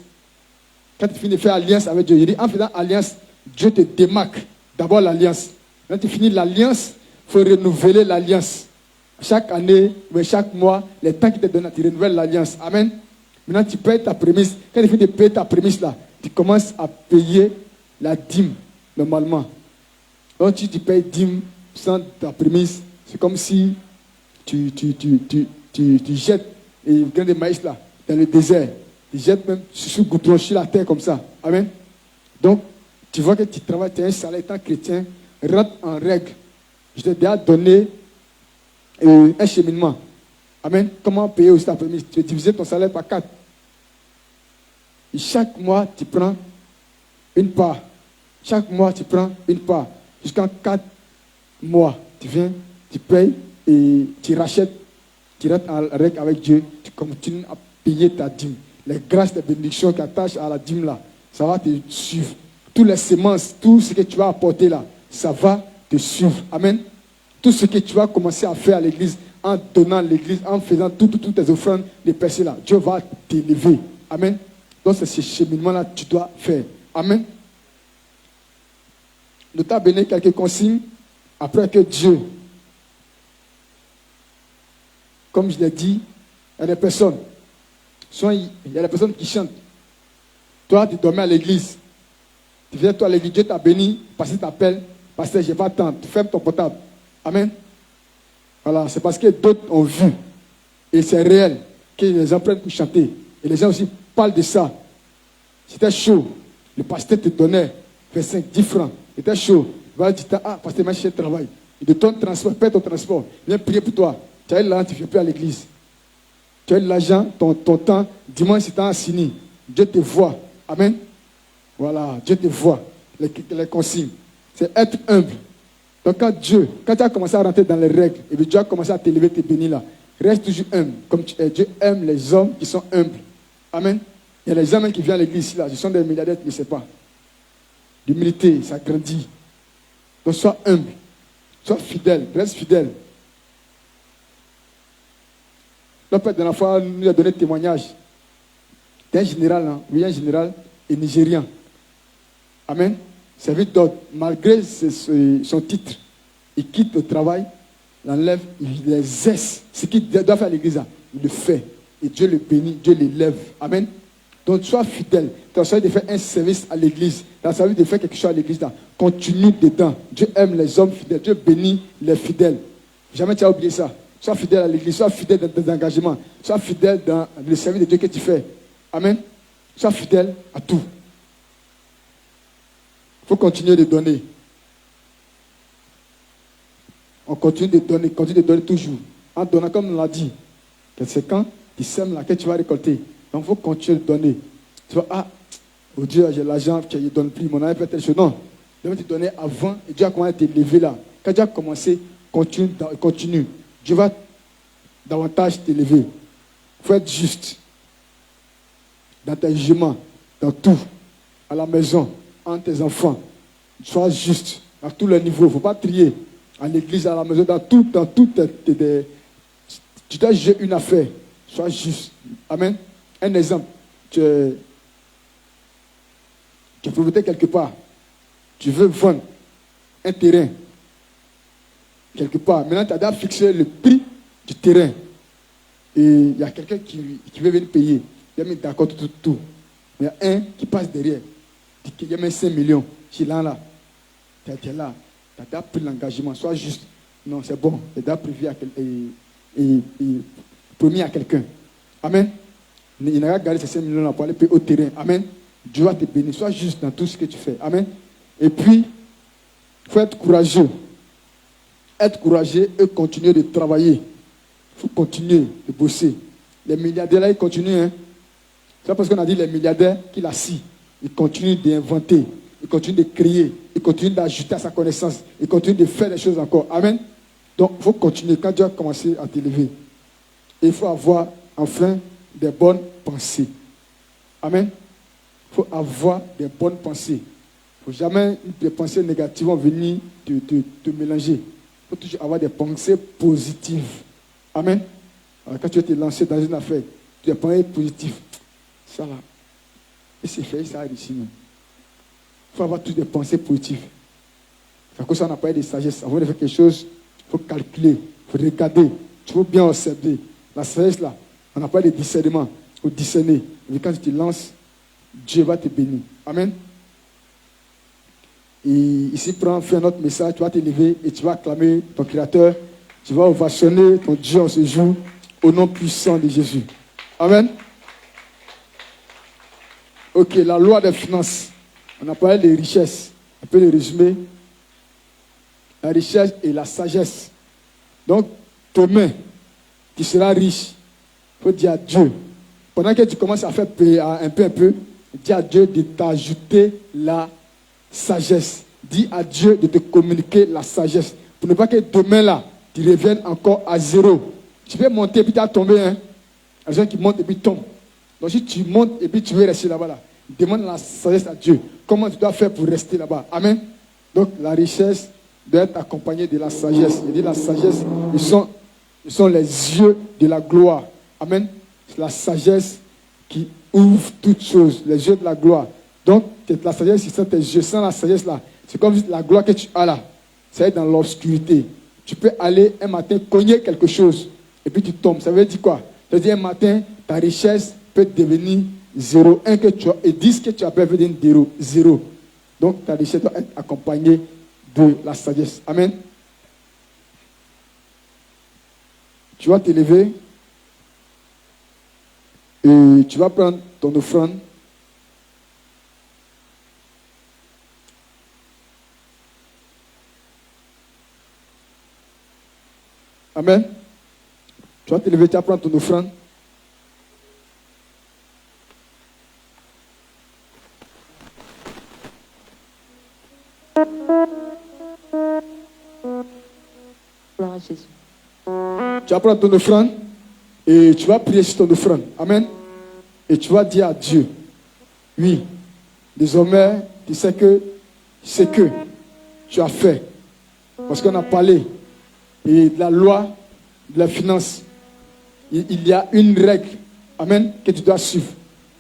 Quand tu finis de faire alliance avec Dieu, je dis en faisant alliance, Dieu te démarque d'abord l'alliance. Quand tu finis l'alliance, il faut renouveler l'alliance. Chaque année, chaque mois, les temps qui te donnent, tu renouvelles l'alliance. Amen. Maintenant, tu payes ta prémisse. Quand tu finis de payer ta prémisse là, tu commences à payer la dîme, normalement. Donc, tu payes dîme sans ta prémisse. C'est comme si tu jettes un grain de maïs là, dans le désert. Tu jettes même sur le goudron, sur la terre comme ça. Amen. Donc, tu vois que tu travailles, tu as un salaire étant chrétien, rentre en règle. Je t'ai déjà donné un cheminement. Amen. Comment payer aussi ta prémisse? Tu veux diviser ton salaire par 4. Et chaque mois, tu prends une part. Chaque mois, tu prends une part. Jusqu'en 4 mois, tu viens, tu payes et tu rachètes, tu restes en règle avec Dieu, tu continues à payer ta dîme. Les grâces, les bénédictions qui attachent à la dîme là, ça va te suivre. Toutes les semences, tout ce que tu vas apporter là, ça va te suivre. Amen. Tout ce que tu vas commencer à faire à l'église, en donnant à l'église, en faisant toutes tes offrandes, les percées là, Dieu va t'élever. Amen. Donc c'est ce cheminement-là que tu dois faire. Amen. Nous t'avons donné quelques consignes après que Dieu, comme je l'ai dit, il y a des personnes, il y a des personnes qui chantent. Toi, tu dormais à l'église. Tu viens toi à l'église, Dieu t'a béni, pasteur t'appelle, pasteur, je n'ai pas de temps, tu fermes ton portable. Amen. Voilà, c'est parce que d'autres ont vu, et c'est réel, que les gens prennent pour chanter. Et les gens aussi parlent de ça. C'était chaud. Le pasteur te donnait 25, 10 francs. C'était chaud. Voilà, tu dis, ah, pasteur, m'a cherché le travail. Et de ton transport, paie ton transport. Viens prier pour toi. Tu as eu l'argent, tu ne viens plus à l'église. Tu as eu l'argent, ton temps, dimanche, c'est un assigné. Dieu te voit. Amen. Voilà, Dieu te voit. Les consignes. C'est être humble. Donc quand tu as commencé à rentrer dans les règles, et puis Dieu a commencé à t'élever, te bénir là, reste toujours humble. Comme tu es, Dieu aime les hommes qui sont humbles. Amen. Il y a les hommes qui viennent à l'église ici, là, ce sont des milliardaires, tu ne sais pas. L'humilité, ça grandit. Donc sois humble, sois fidèle, reste fidèle. Le père de la fois nous a donné témoignage d'un général, hein, oui, un général et nigérien. Amen. Service d'ordre, malgré son titre, il quitte le travail, l'enlève, il exerce ce qu'il doit faire à l'église, il le fait. Et Dieu le bénit, Dieu l'élève. Amen. Donc sois fidèle. Tu as envie de faire un service à l'église. Tu as envie de faire quelque chose à l'église. Continue dedans. Dieu aime les hommes fidèles. Dieu bénit les fidèles. Jamais tu as oublié ça. Sois fidèle à l'église. Sois fidèle dans tes engagements. Sois fidèle dans le service de Dieu que tu fais. Amen. Sois fidèle à tout. Il faut continuer de donner. On continue de donner toujours. En donnant, comme on l'a dit, c'est quand tu sèmes là que tu vas récolter. Donc il faut continuer de donner. Tu vois, ah, oh Dieu, j'ai l'argent, je ne donne plus, mon ami peut-être chose. Non. Tu dois te donner avant et Dieu a commencé à t'élever là. Quand Dieu a commencé, continue. Dieu va davantage t'élever. Il faut être juste. Dans tes jugements, dans tout. À la maison, entre tes enfants. Sois juste. À tous les niveaux. Il ne faut pas trier. À l'église, à la maison, dans tout. Tu dois juger une affaire. Sois juste. Amen. Un exemple. Tu es propriétaire quelque part. Tu veux vendre un terrain. Quelque part. Maintenant, tu as déjà fixé le prix du terrain. Et il y a quelqu'un qui veut venir payer. Il a mis d'accord tout. Mais il y a un qui passe derrière. Il dit qu'il y a mis 5 millions. Je suis là. Tu es là. Tu as déjà pris l'engagement. Sois juste. Non, c'est bon. Tu as déjà prévu et promis à quelqu'un. Amen. Il n'a pas gardé ces 5 millions-là pour aller payer au terrain. Amen. Dieu va te bénir. Sois juste dans tout ce que tu fais. Amen. Et puis, il faut être courageux. Être courageux et continuer de travailler. Il faut continuer de bosser. Les milliardaires là, ils continuent. Hein. C'est pas parce qu'on a dit les milliardaires qu'ils assis. Ils continuent d'inventer. Ils continuent de créer. Ils continuent d'ajouter à sa connaissance. Ils continuent de faire des choses encore. Amen. Donc, il faut continuer. Quand Dieu a commencé à t'élever, il faut avoir enfin des bonnes pensées. Amen. Il faut avoir des bonnes pensées. Il ne faut jamais des pensées négatives vont venir te mélanger. Il faut toujours avoir des pensées positives. Amen. Alors, quand tu vas te lancer dans une affaire, tu as des pensées positives. Ça là. Et c'est fait, ça a réussi. Il faut avoir toutes des pensées positives. C'est pour ça qu'on a parlé de sagesse. Avant de faire quelque chose, il faut calculer, il faut regarder. Tu faut bien observer. La sagesse là, on a parlé de discernement. Il faut discerner. Et quand tu te lances, Dieu va te bénir. Amen. Et ici, fais un autre message, tu vas t'élever et tu vas acclamer ton Créateur. Tu vas ovationner ton Dieu en ce jour au nom puissant de Jésus. Amen. Ok, la loi des finances. On a parlé des richesses. On peut le résumer. La richesse et la sagesse. Donc, demain, tu seras riche. Il faut dire à Dieu. Pendant que tu commences à faire payer un peu, dis à Dieu de t'ajouter la sagesse. Dis à Dieu de te communiquer la sagesse. Pour ne pas que demain là, tu reviennes encore à zéro. Tu peux monter et puis tu as tombé. Hein? Les gens qui montent et puis tombent. Donc si tu montes et puis tu veux rester là-bas, là, demande la sagesse à Dieu. Comment tu dois faire pour rester là-bas. Amen. Donc la richesse doit être accompagnée de la sagesse. Il dit la sagesse, ils sont les yeux de la gloire. Amen. C'est la sagesse qui ouvre toutes choses, les yeux de la gloire. Donc la sagesse, c'est tes yeux. Sans la sagesse là, c'est comme la gloire que tu as là. Ça est dans l'obscurité. Tu peux aller un matin cogner quelque chose et puis tu tombes. Ça veut dire quoi? Ça veut dire un matin, ta richesse peut devenir 0. 1 que tu as, et 10 que tu as peut devenir 0. Donc ta richesse doit être accompagnée de la sagesse. Amen. Tu vas t'élever et tu vas prendre ton offrande. Amen. Tu vas te lever, tu vas prendre ton offrande. Gloire à Jésus. Tu vas prendre ton offrande et tu vas prier sur ton offrande. Amen. Et tu vas dire à Dieu, oui, désormais, tu sais que ce que tu as fait, parce qu'on a parlé et de la loi, de la finance, il y a une règle, amen, que tu dois suivre.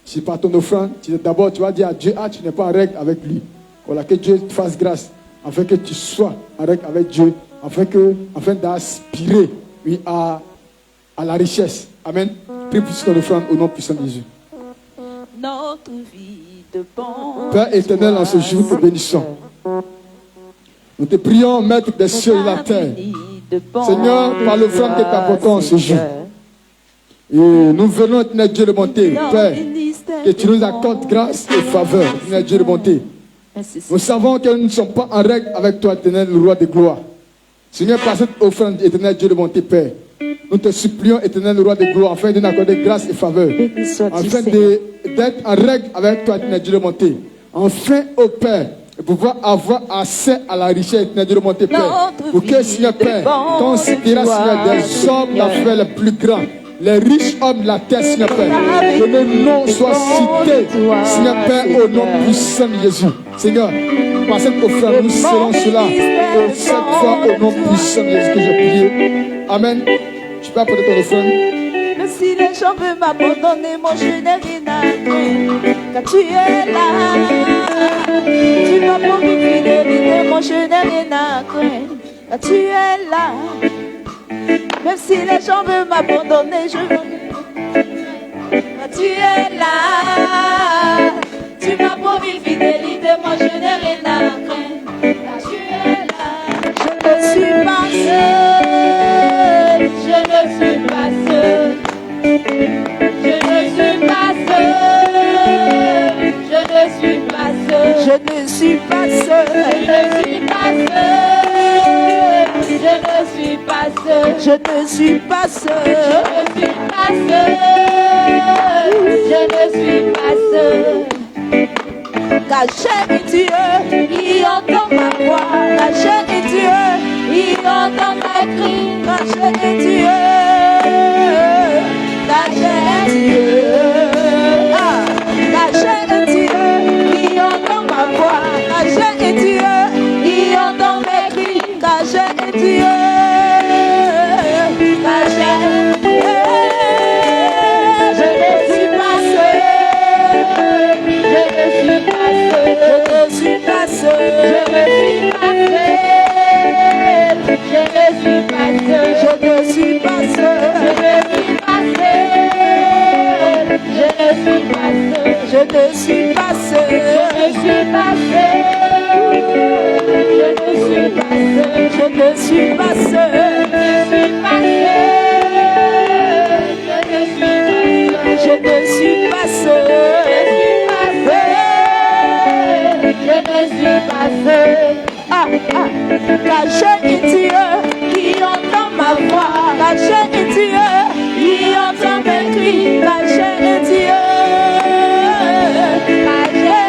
Si par ton offrande, d'abord tu vas dire à Dieu, tu n'es pas en règle avec lui. Voilà, que Dieu te fasse grâce, afin que tu sois en règle avec Dieu, afin d'aspirer oui, à la richesse. Amen. Prie pour ton offrande au nom puissant de Jésus. Notre vie de bon Père éternel, en ce jour, nous te bénissons. Nous te prions, Maître des cieux et de la terre. Seigneur, par l'offrande que tu apportons en ce jour. Et nous venons, éternel Dieu de bonté, Père, que tu nous accordes grâce et faveur, éternel Dieu de bonté. Nous savons que nous ne sommes pas en règle avec toi, éternel, le roi de gloire. Seigneur, par cette offrande, éternel Dieu de bonté, Père, nous te supplions, éternel, le roi de gloire, afin de nous accorder grâce et faveur, afin d'être en règle avec toi, éternel Dieu de bonté. Enfin, ô Père, de pouvoir avoir accès à la richesse, éternel Dieu de bonté, Père, pour que, Seigneur Père, considère, Seigneur, des hommes d'affaires les plus grands, les riches hommes de la terre, Seigneur Père, que nos noms soient cités, Seigneur Père, au nom puissant de Jésus. Seigneur, par cette offrande, nous serons cela cette fois au nom puissant de Jésus que j'ai prié. Amen. Tu peux apporter ton offrande. Même si les gens veulent m'abandonner, moi je n'ai rien à craindre. Car tu es là. Tu m'as promis fidélité, moi je n'ai rien à craindre. Car tu es là. Même si les gens veulent m'abandonner, je veux. Car tu es là. Tu m'as promis fidélité, moi je n'ai rien à craindre. Car tu es là. Je ne suis pas seul. Je ne suis pas seul. Je ne suis pas seul. Je ne suis pas seul. Je ne suis pas seul. Je ne suis pas seul. Je ne suis pas seul. Je ne suis pas seul. Je ne suis pas seul. Car j'ai Dieu, il entend ma voix. Car j'ai Dieu, il entend ma cri. Car j'ai Dieu, car j'ai Dieu. Car j'ai Dieu, il entend ma voix. Car j'ai Dieu, il entend mes cris. Car j'ai Dieu, car j'ai Dieu. Je ne suis pas seul. Je ne suis pas seul. Je ne suis pas seul. Je ne suis pas seul. Je ne suis pas seul. Je ne suis pas seul. Je ne suis pas seul. Je ne suis pas seul. Je ne suis pas seul. Je ne suis pas seul. Je ne suis pas seul. Car j'ai Dieu qui entend ma voix. Car j'ai Dieu qui entend mes cris. Car j'ai Dieu. Car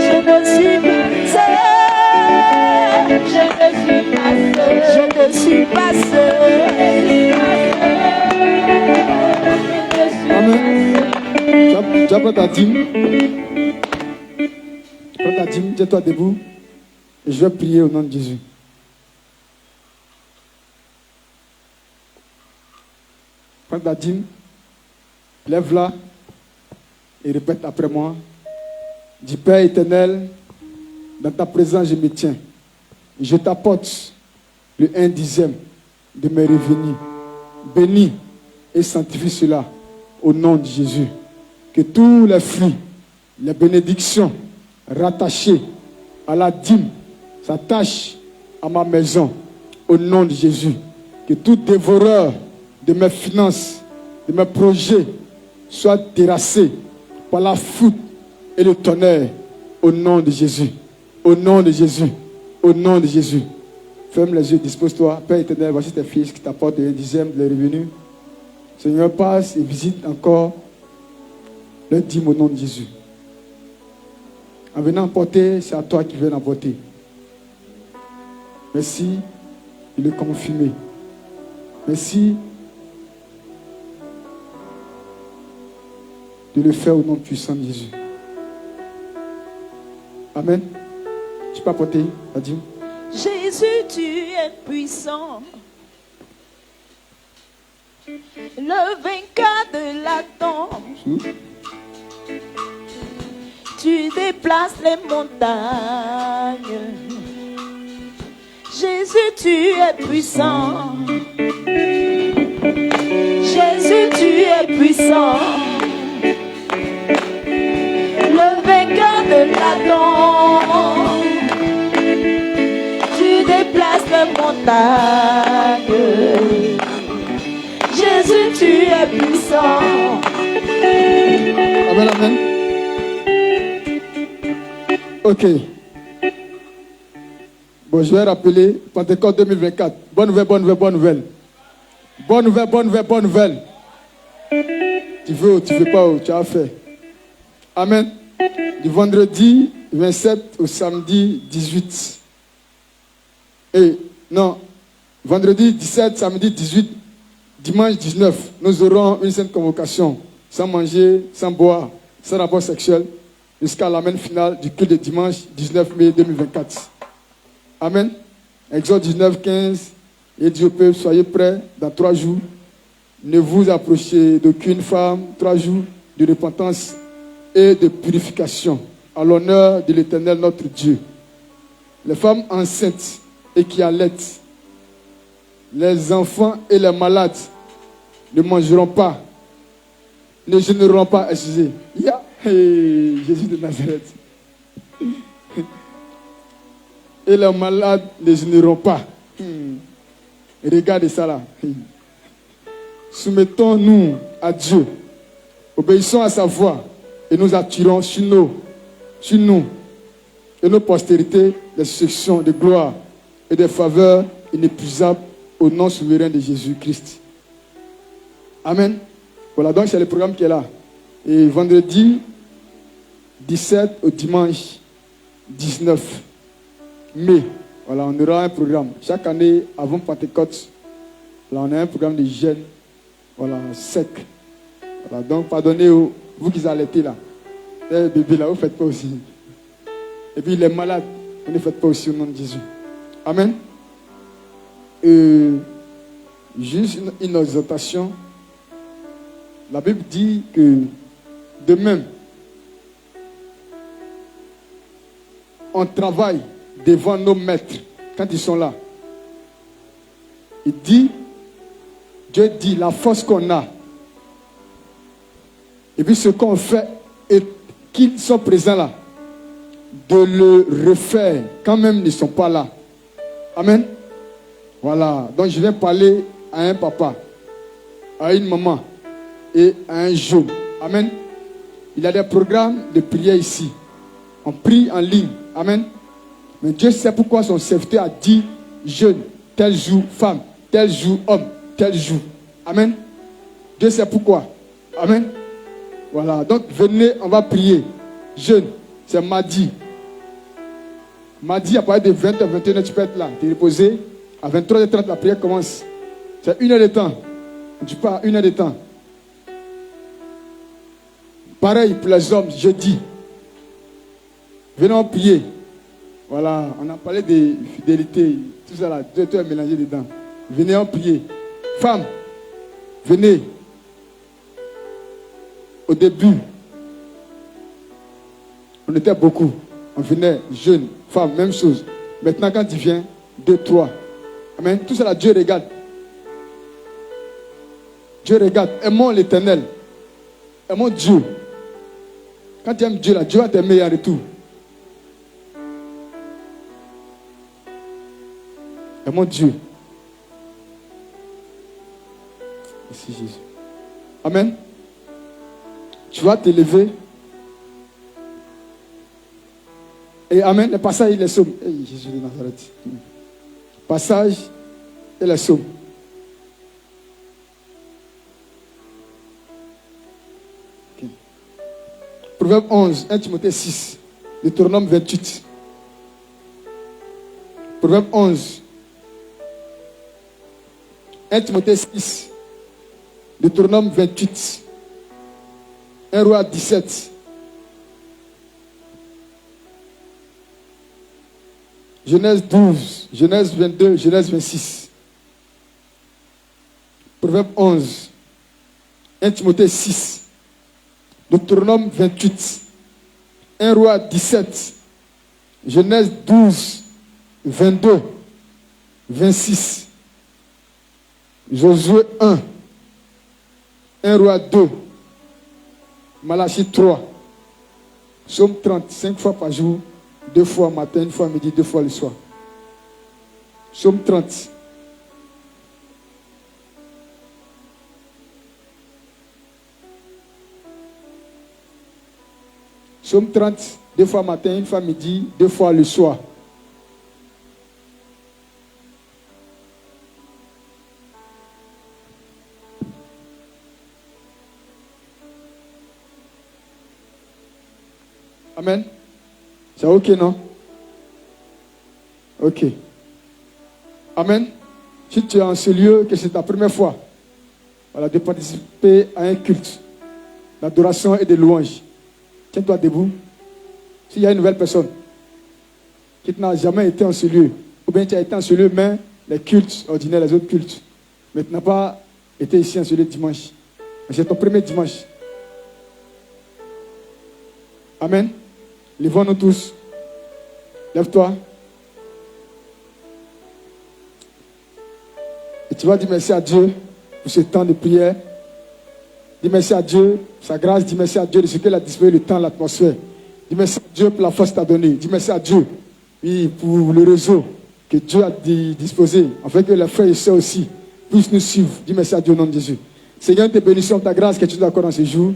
je ne suis pas seul. tu passes. Amen. Tu apprends ta dîme. Prends ta dîme, tiens-toi debout. Et je vais prier au nom de Jésus. Prends ta dîme. Lève-la. Et répète après moi. Dis, Père éternel, dans ta présence je me tiens. Je t'apporte le 1/10 de mes revenus. Bénis et sanctifie cela au nom de Jésus. Que tous les fruits, les bénédictions rattachées à la dîme s'attachent à ma maison au nom de Jésus. Que tout dévoreur de mes finances, de mes projets soit terrassé par la foudre et le tonnerre au nom de Jésus. Au nom de Jésus. Au nom de Jésus. Ferme les yeux, dispose-toi. Père éternel, voici tes fils qui t'apportent le 1/10 de les revenus. Seigneur, passe et visite encore le dîme au nom de Jésus. En venant apporter, c'est à toi qui viens apporter. Merci de le confirmer. Merci de le faire au nom puissant de Jésus. Amen. Tu peux apporter la dîme. Jésus, tu es puissant. Le vainqueur de la tombe. Tu déplaces les montagnes. Jésus, tu es puissant. Jésus, tu es puissant. Le vainqueur de la tombe. Tu déplaces les montagnes. Jésus, tu es puissant. Amen, amen. Ok. Bon, je vais rappeler Pentecôte 2024. Bonne nouvelle, bonne nouvelle, bonne nouvelle. Bonne nouvelle, bonne nouvelle, bonne nouvelle. Tu veux ou tu veux pas, ou tu as fait. Amen. Du vendredi 27 au samedi 18. Et non, vendredi 17, samedi 18, dimanche 19, nous aurons une sainte convocation, sans manger, sans boire, sans rapport sexuel, jusqu'à l'amen finale du culte de dimanche 19 mai 2024. Amen. Exode 19, 15, et Dieu peut, soyez prêts dans 3 jours. Ne vous approchez d'aucune femme, 3 jours de repentance et de purification, à l'honneur de l'Éternel notre Dieu. Les femmes enceintes et qui allaitent, les enfants et les malades ne mangeront pas, ne jeûneront pas, excusez. Hey, Jésus de Nazareth. Et les malades ne jeûneront pas. Regardez ça là. Soumettons-nous à Dieu, obéissons à sa voix et nous attirons sur nous et nos postérités des successions de gloire et des faveurs inépuisables au nom souverain de Jésus-Christ. Amen. Voilà, donc c'est le programme qui est là. Et vendredi 17 au dimanche 19 mai, voilà, on aura un programme. Chaque année, avant Pentecôte, là, on a un programme de jeûne, voilà, sec. Voilà, donc pardonnez vous qui allaitez là. Les bébés là, vous ne faites pas aussi. Et puis les malades, vous ne faites pas aussi au nom de Jésus. Amen. Juste une exhortation. La Bible dit que de même, on travaille devant nos maîtres quand ils sont là. Il dit, Dieu dit la force qu'on a. Et puis ce qu'on fait et qu'ils sont présents là, de le refaire quand même ils ne sont pas là. Amen. Voilà. Donc je viens parler à un papa, à une maman et à un jeune. Amen. Il y a des programmes de prière ici. On prie en ligne. Amen. Mais Dieu sait pourquoi son serviteur a dit jeune, tel jour femme, tel jour homme, tel jour. Amen. Dieu sait pourquoi. Amen. Voilà. Donc venez, on va prier. Jeune, c'est mardi. Mardi à partir de 20h, 21h, tu peux être là, te reposer. À 23h30, la prière commence. C'est 1 heure de temps. On ne dit pas 1 heure de temps. Pareil pour les hommes, jeudi. Venons prier. Voilà, on a parlé de fidélité. Tout ça là, tout est mélangé dedans. Venez en prier. Femmes, venez. Au début, on était beaucoup. On venait, jeunes, femmes, même chose. Maintenant, quand tu viens, 2, 3. Amen. Tout ça là, Dieu regarde. Dieu regarde. Aimons l'Éternel. Aimons Dieu. Quand tu aimes Dieu, là, Dieu va t'aimer en retour. Aimons Dieu. Merci Jésus. Amen. Tu vas t'élever. Et amen. Le passage et les psaumes. Hey, Jésus de Nazareth. Passage et les psaumes. Okay. Proverbe 11, 1 Timothée 6, Deutéronome 28. Proverbe 11, 1 Timothée 6, Deutéronome 28, 1 Roi 17. Genèse 12, Genèse 22, Genèse 26. Proverbe 11, 1 Timothée 6, Deutéronome 28, 1 Roi 17, Genèse 12, 22, 26, Josué 1, 1 Roi 2, Malachie 3, Psaume 30, 5 fois par jour, 2 fois matin, 1 fois midi, 2 fois le soir. Psaume 30. Psaume 30, 2 fois matin, 1 fois midi, 2 fois le soir. Amen. C'est ok, non? Ok. Amen. Si tu es en ce lieu, que c'est ta première fois, voilà, de participer à un culte d'adoration et de louange, tiens-toi debout. S'il y a une nouvelle personne qui n'a jamais été en ce lieu, ou bien tu as été en ce lieu, mais les cultes ordinaires, les autres cultes, mais tu n'as pas été ici en ce lieu dimanche. C'est ton premier dimanche. Amen. Lèvons-nous tous. Lève-toi. Et tu vas dire merci à Dieu pour ce temps de prière. Dis merci à Dieu pour sa grâce. Dis merci à Dieu de ce qu'il a disposé le temps, l'atmosphère. Dis merci à Dieu pour la force qu'il t'a donnée. Dis merci à Dieu pour le réseau que Dieu a disposé, afin que les frères et sœurs aussi puissent nous suivre. Dis merci à Dieu au nom de Jésus. Seigneur, nous te bénissons ta grâce que tu nous accordes dans ce jour.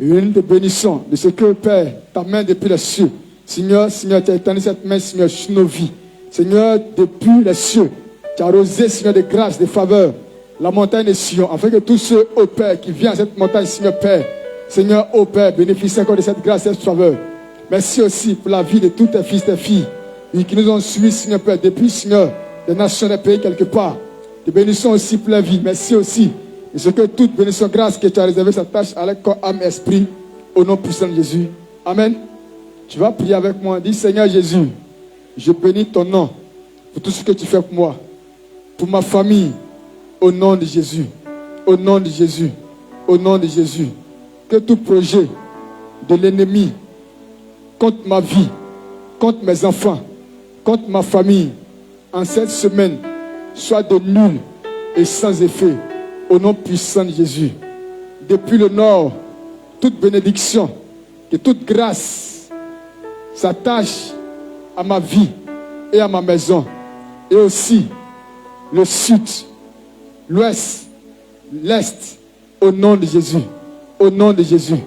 Et nous te bénissons de ce que, Père, ta main depuis les cieux. Seigneur, tu as étendu cette main, Seigneur, sur nos vies. Seigneur, depuis les cieux, tu as arrosé, Seigneur, de grâce, de faveur, la montagne de Sion, afin que tous ceux, ô Père, qui viennent à cette montagne, Seigneur, Père, Seigneur, ô Père, bénéficient encore de cette grâce et de cette faveur. Merci aussi pour la vie de tous tes fils, tes filles, qui nous ont suivis, Seigneur, Père, depuis, Seigneur, des nations, des pays, quelque part. Te bénissons aussi pour la vie. Merci aussi. Et ce que toute bénédiction, grâce que tu as réservé sa tâche à corps, âme, esprit, au nom puissant de Jésus. Amen. Tu vas prier avec moi. Dis, Seigneur Jésus, je bénis ton nom pour tout ce que tu fais pour moi, pour ma famille, au nom de Jésus. Au nom de Jésus. Au nom de Jésus. Que tout projet de l'ennemi contre ma vie, contre mes enfants, contre ma famille, en cette semaine, soit de nul et sans effet. Au nom puissant de Jésus. Depuis le nord, toute bénédiction et toute grâce s'attache à ma vie et à ma maison. Et aussi le sud, l'ouest, l'est, au nom de Jésus. Au nom de Jésus.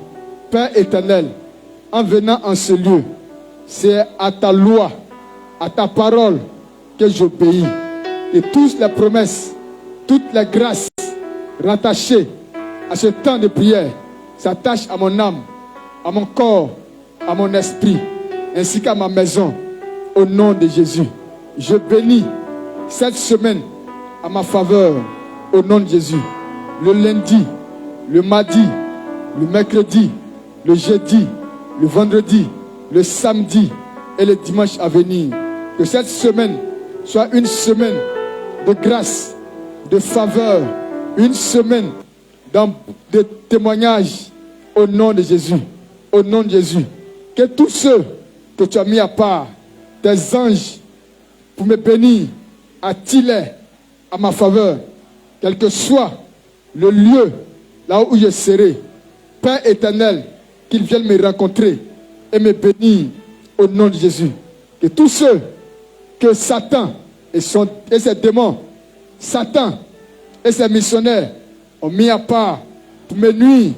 Père éternel, en venant en ce lieu, c'est à ta loi, à ta parole que j'obéis. Et toutes les promesses, toutes les grâces rattachées à ce temps de prière s'attachent à mon âme, à mon corps, à mon esprit, ainsi qu'à ma maison. Au nom de Jésus, je bénis cette semaine à ma faveur au nom de Jésus. Le lundi, le mardi, le mercredi, le jeudi, le vendredi, le samedi et le dimanche à venir. Que cette semaine soit une semaine de grâce, de faveur, une semaine de témoignages au nom de Jésus. Au nom de Jésus. Que tous ceux que tu as mis à part, tes anges, pour me bénir, attire-les à ma faveur, quel que soit le lieu là où je serai. Père éternel, qu'ils viennent me rencontrer et me bénir au nom de Jésus. Que tous ceux que Satan et ses démons, Satan et ses missionnaires ont mis à part pour me nuire,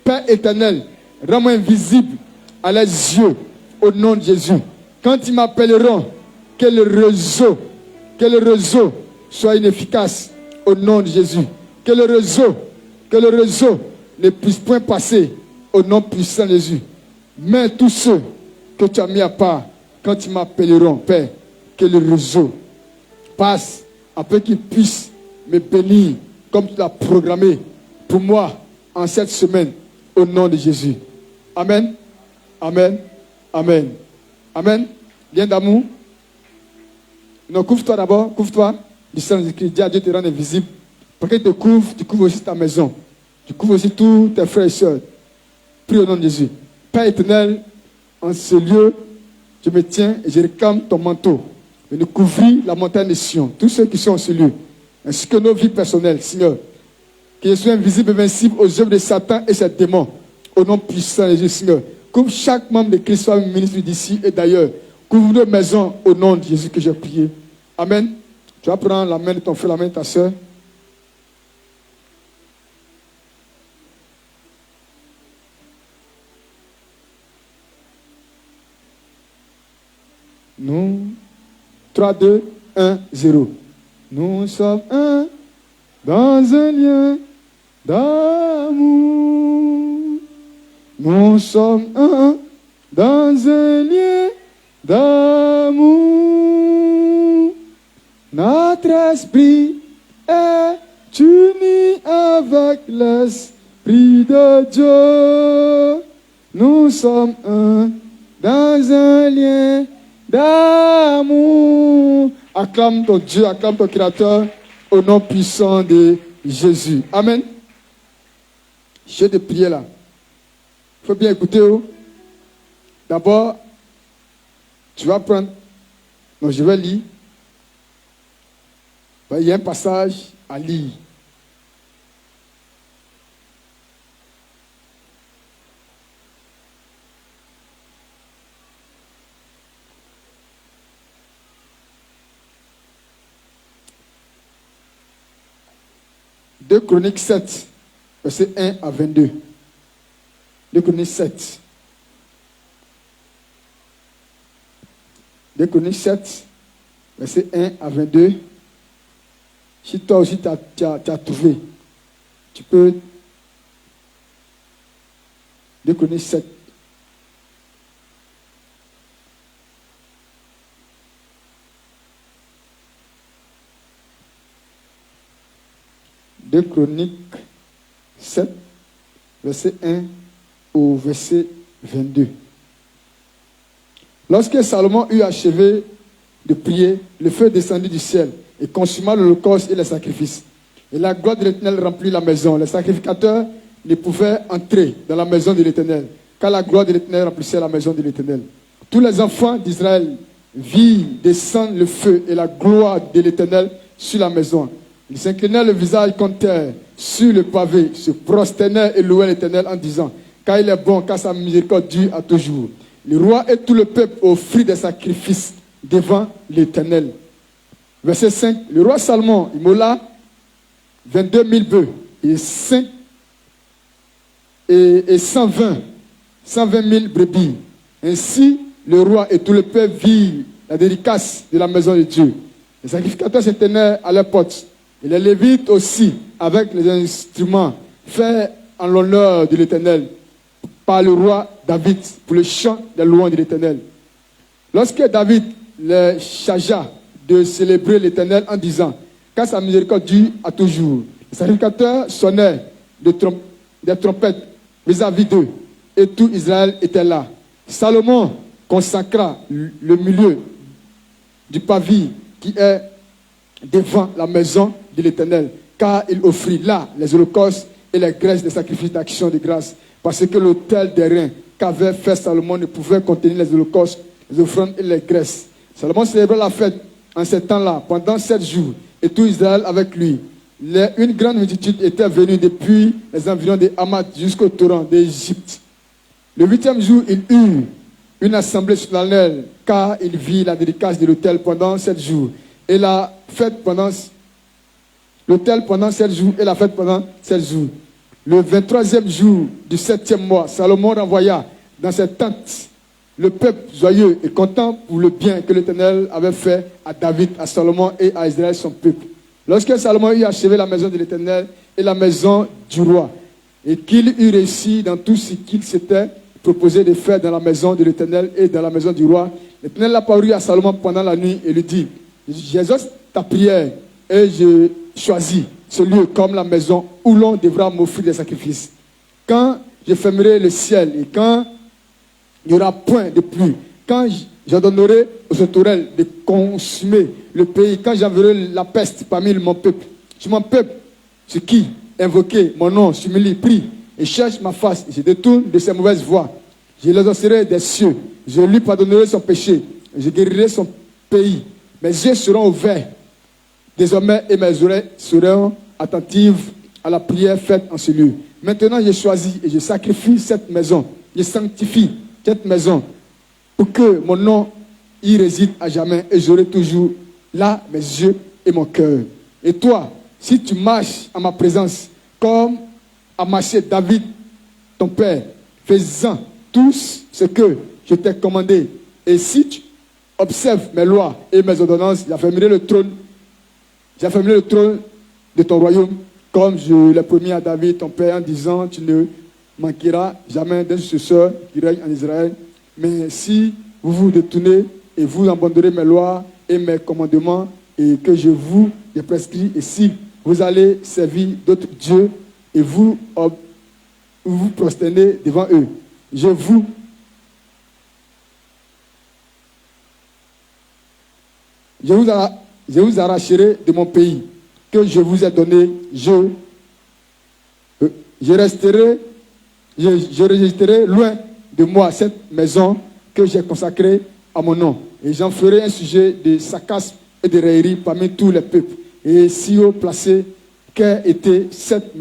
Père éternel, rends-moi invisible à leurs yeux au nom de Jésus. Quand ils m'appelleront, que le réseau soit inefficace au nom de Jésus. Que le réseau ne puisse point passer au nom puissant de Jésus. Mais tous ceux que tu as mis à part, quand ils m'appelleront, Père, que le réseau passe afin qu'ils puissent me bénir comme tu l'as programmé pour moi en cette semaine au nom de Jésus. Amen. Amen. Amen. Amen. Lien d'amour. Non, couvre-toi d'abord. Couvre-toi. Du Saint-Jésus. Dis à Dieu de te rendre invisible. Pour qu'il te couvre, tu couvres aussi ta maison. Tu couvres aussi tous tes frères et sœurs. Prie au nom de Jésus. Père éternel, en ce lieu, je me tiens et je réclame ton manteau. De nous couvrir la montagne de Sion. Tous ceux qui sont en ce lieu. Ainsi que nos vies personnelles, Seigneur. Que je sois invisible et invincible aux œuvres de Satan et ses démons. Au nom puissant de Jésus, Seigneur. Couvre chaque membre de Christ, soit ministre d'ici et d'ailleurs. Couvre nos maisons au nom de Jésus que j'ai prié. Amen. Tu vas prendre la main de ton frère, la main de ta soeur. Nous, 3, 2, 1, 0. Nous sommes un dans un lien d'amour. Nous sommes un dans un lien d'amour. Notre esprit est uni avec l'esprit de Dieu. Nous sommes un dans un lien d'amour. Acclame ton Dieu, acclame ton Créateur au nom puissant de Jésus. Amen. J'ai des prières là. Il faut bien écouter. D'abord, tu vas prendre. Non, je vais lire. Il y a un passage à lire. Deux Chroniques 7, verset 1 à 22. 2 Chroniques 7. 2 Chroniques 7, verset 1 à 22. Si toi aussi tu as trouvé, tu peux. 2 Chroniques 7. Deux Chroniques 7, verset 1 au verset 22. Lorsque Salomon eut achevé de prier, le feu descendit du ciel et consuma l'holocauste et les sacrifices. Et la gloire de l'Éternel remplit la maison. Les sacrificateurs ne pouvaient entrer dans la maison de l'Éternel, car la gloire de l'Éternel remplissait la maison de l'Éternel. Tous les enfants d'Israël virent descendre le feu et la gloire de l'Éternel sur la maison. Ils s'inclinaient le visage contre terre, sur le pavé, se prosternaient et louaient l'Éternel en disant, car il est bon, car sa miséricorde dure à toujours. Le roi et tout le peuple offrirent des sacrifices devant l'Éternel. Verset 5, le roi Salomon immola 22 000 bœufs et 120 000 brebis. Ainsi, le roi et tout le peuple virent la dédicace de la maison de Dieu. Les sacrificateurs se tenaient à leur porte. Et les Lévites aussi, avec les instruments faits en l'honneur de l'Éternel par le roi David pour le chant des louanges de l'Éternel. Lorsque David les chargea de célébrer l'Éternel en disant, car sa miséricorde dure à toujours. Les sacrificateurs sonnaient des trompettes vis-à-vis d'eux, et tout Israël était là. Salomon consacra le milieu du pavis qui est devant la maison de l'Éternel, car il offrit là les holocaustes et les graisses des sacrifices d'action de grâce, parce que l'autel des reins qu'avait fait Salomon ne pouvait contenir les holocaustes, les offrandes et les graisses. Salomon célébrait la fête en ces temps-là, pendant 7 jours, et tout Israël avec lui. Une grande multitude était venue depuis les environs de Hamath jusqu'au torrent d'Égypte. Le 8e jour, il eut une assemblée solennelle, car il vit la dédicace de l'autel pendant 7 jours, et la fête pendant l'autel pendant 7 jours, et la fête pendant 7 jours. Le 23e jour du 7e mois, Salomon renvoya dans ses tentes le peuple joyeux et content pour le bien que l'Éternel avait fait à David, à Salomon et à Israël son peuple. Lorsque Salomon eut achevé la maison de l'Éternel et la maison du roi, et qu'il eut réussi dans tout ce qu'il s'était proposé de faire dans la maison de l'Éternel et dans la maison du roi, l'Éternel apparut à Salomon pendant la nuit et lui dit, j'exauce ta prière et je choisis ce lieu comme la maison où l'on devra m'offrir des sacrifices. Quand je fermerai le ciel et quand il n'y aura point de pluie, quand j'ordonnerai aux sauterelles de consumer le pays, quand j'enverrai la peste parmi mon peuple, sur mon peuple, ce qui invoquait mon nom, s'humilie, prie et cherche ma face, je détourne de ses mauvaises voies, je l'exaucerai des cieux, je lui pardonnerai son péché, je guérirai son pays, mes yeux seront ouverts désormais et mes oreilles seront attentives à la prière faite en ce lieu. Maintenant, je choisis et je sacrifie cette maison, je sanctifie cette maison pour que mon nom y réside à jamais et j'aurai toujours là mes yeux et mon cœur. Et toi, si tu marches à ma présence comme a marché David, ton père, faisant tout ce que je t'ai commandé, et si tu observes mes lois et mes ordonnances, j'affermirai le trône de ton royaume, comme je l'ai promis à David, ton père, en disant, tu ne manqueras jamais d'un successeur qui règne en Israël. Mais si vous vous détournez et vous abandonnez mes lois et mes commandements et que je vous ai prescrits, et si vous allez servir d'autres dieux et vous vous prosternez devant eux, je vous arracherai de mon pays que je vous ai donné, je rejetterai loin de moi cette maison que j'ai consacrée à mon nom. Et j'en ferai un sujet de sarcasme et de raillerie parmi tous les peuples. Et si haut placé qu'ait été cette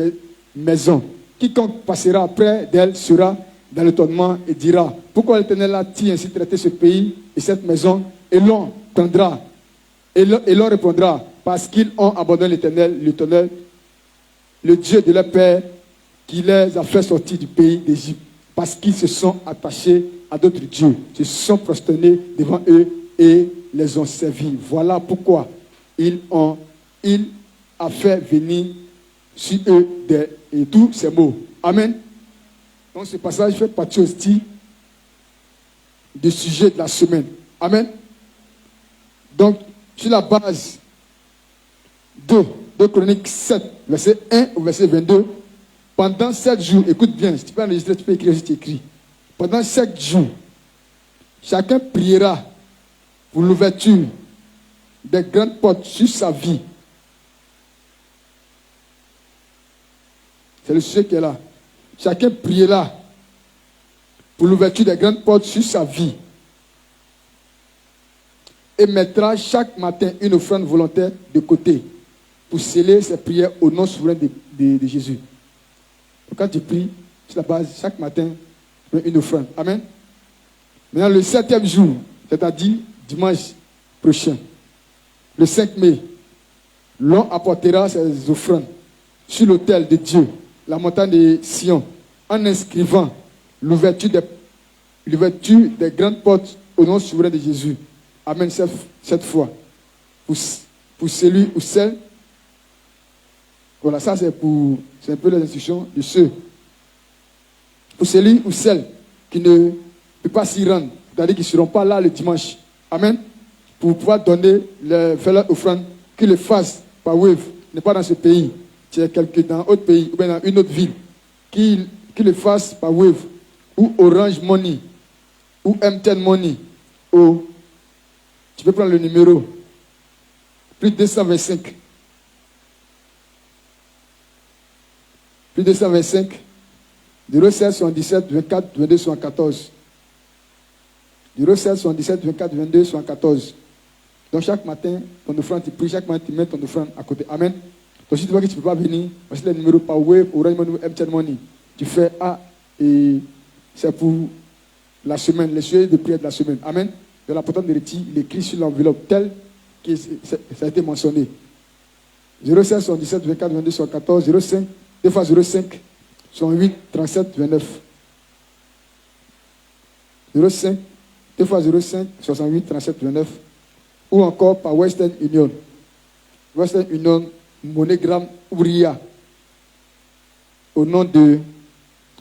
maison, quiconque passera après d'elle sera dans l'étonnement et dira, pourquoi l'Éternel a-t-il ainsi traité ce pays et cette maison? Et l'on répondra, parce qu'ils ont abandonné l'Éternel, le Dieu de leur père, qui les a fait sortir du pays d'Égypte, parce qu'ils se sont attachés à d'autres dieux, se sont prosternés devant eux et les ont servis. Voilà pourquoi il a fait venir sur eux et tous ces mots. Amen. Donc ce passage fait partie aussi du sujet de la semaine. Amen. Donc, sur la base de Chroniques 7, verset 1 au verset 22, pendant 7 jours, écoute bien, si tu peux enregistrer, tu peux écrire si tu écris. Pendant 7 jours, chacun priera pour l'ouverture des grandes portes sur sa vie. C'est le sujet qui est là. Chacun priera pour l'ouverture des grandes portes sur sa vie. Et mettra chaque matin une offrande volontaire de côté pour sceller ses prières au nom souverain de Jésus. Donc quand tu pries, sur la base, chaque matin, tu mets une offrande. Amen. Maintenant, le 7e jour, c'est-à-dire dimanche prochain, le 5 mai, l'on apportera ses offrandes sur l'autel de Dieu, la montagne de Sion, en inscrivant l'ouverture des grandes portes au nom souverain de Jésus. Amen, cette fois. Pour celui ou celle. Voilà, ça c'est un peu les instructions de ceux. Pour celui ou celle qui ne peut pas s'y rendre, c'est-à-dire qui ne seront pas là le dimanche. Amen. pour pouvoir donner faire leur offrande, qu'ils le fassent par Wave, n'est pas dans ce pays, tu es dans un autre pays, ou bien dans une autre ville, qu'ils le fassent par Wave, ou Orange Money, ou MTN Money, ou tu peux prendre le numéro, plus 225, plus 225, 07 77 24 22 74. 07 77 24 22 74. Donc chaque matin, ton offrande, tu pries, chaque matin, tu mets ton offrande à côté. Amen. Donc si tu vois que tu ne peux pas venir, voici les numéros par Wave, Orange Money, MTN Money. Tu fais A et c'est pour la semaine, les sujets de prière de la semaine. Amen. De la potente de retire, il écrit sur l'enveloppe tel que ça a été mentionné. 07 77 24 22 74, 05, 2 fois 05, 68 37 29. 05, 2 fois 05, 68 37 29. Ou encore par Western Union. Western Union, MoneyGram Ouria. Au nom de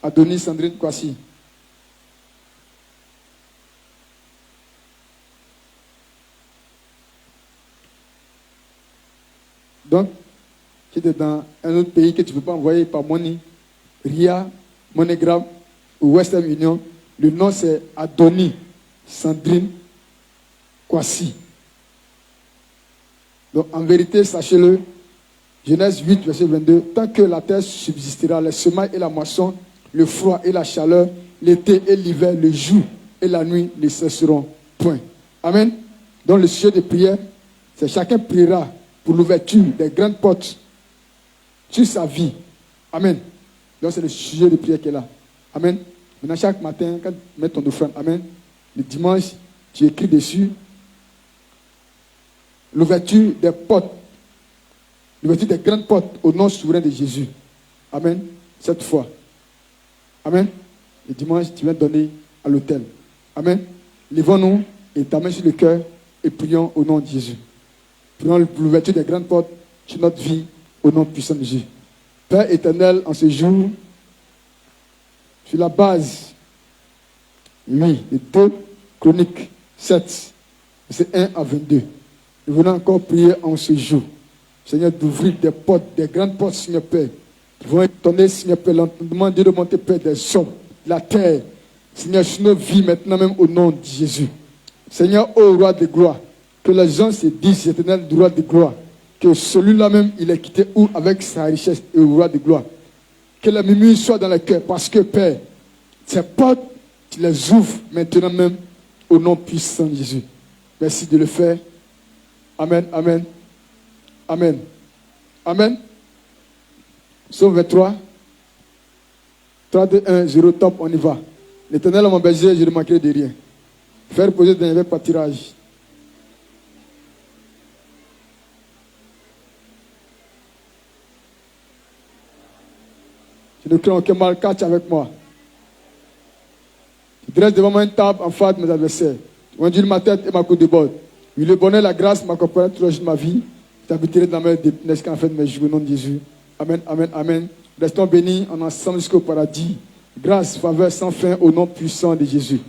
Adonis Sandrine Kwasi. Donc, si tu es dans un autre pays que tu ne peux pas envoyer par Money, RIA, MoneyGram ou Western Union, le nom c'est Adonis Sandrine Kwasi. Donc, en vérité, sachez-le, Genèse 8, verset 22, tant que la terre subsistera, les semailles et la moisson, le froid et la chaleur, l'été et l'hiver, le jour et la nuit ne cesseront point. Amen. Donc, le sujet de prière, c'est chacun priera pour l'ouverture des grandes portes sur sa vie. Amen. Donc, c'est le sujet de prière qui est là. Amen. Maintenant, chaque matin, quand tu mets ton offrande, amen, le dimanche, tu écris dessus l'ouverture des portes, l'ouverture des grandes portes au nom souverain de Jésus. Amen. Cette fois. Amen. Le dimanche, tu viens donner à l'autel. Amen. Lèvons-nous et ta main sur le cœur et prions au nom de Jésus. Prions pour l'ouverture des grandes portes sur notre vie au nom puissant de Jésus. Père éternel, en ce jour, sur la base, oui, de 2 Chroniques 7, c'est 1 à 22. Nous venons encore prier en ce jour. Seigneur, d'ouvrir des portes, des grandes portes, Seigneur Père, qui vont étonner, Seigneur Père, l'entendement de monter, Père, des hommes, la terre, Seigneur, sur nos vies maintenant même au nom de Jésus. Seigneur, ô roi de gloire, que les gens se disent, éternel roi de gloire, que celui-là même, il est quitté où avec sa richesse et au roi de gloire. Que la murmure soit dans le cœur, parce que, Père, ces portes, tu les ouvres maintenant même au nom puissant de Jésus. Merci de le faire. Amen, amen, amen, amen. Psaume 23, 3, 2, 1, 0, top, on y va. L'Éternel m'a berger, je ne manquerai de rien. Faire poser d'un évêque pâturage. Je ne crains aucun mal, catch avec moi. Je dresse devant moi une table en face de mes adversaires. Je conduis ma tête et ma coupe de bord. Oui, le bonheur, la grâce m'accompagnera tout le jour de ma vie. J'habiterai dans la mer n'est-ce qu'en fait de mes jours au nom de Jésus. Amen, amen, amen. Restons bénis en ensemble jusqu'au paradis. Grâce, faveur sans fin au nom puissant de Jésus.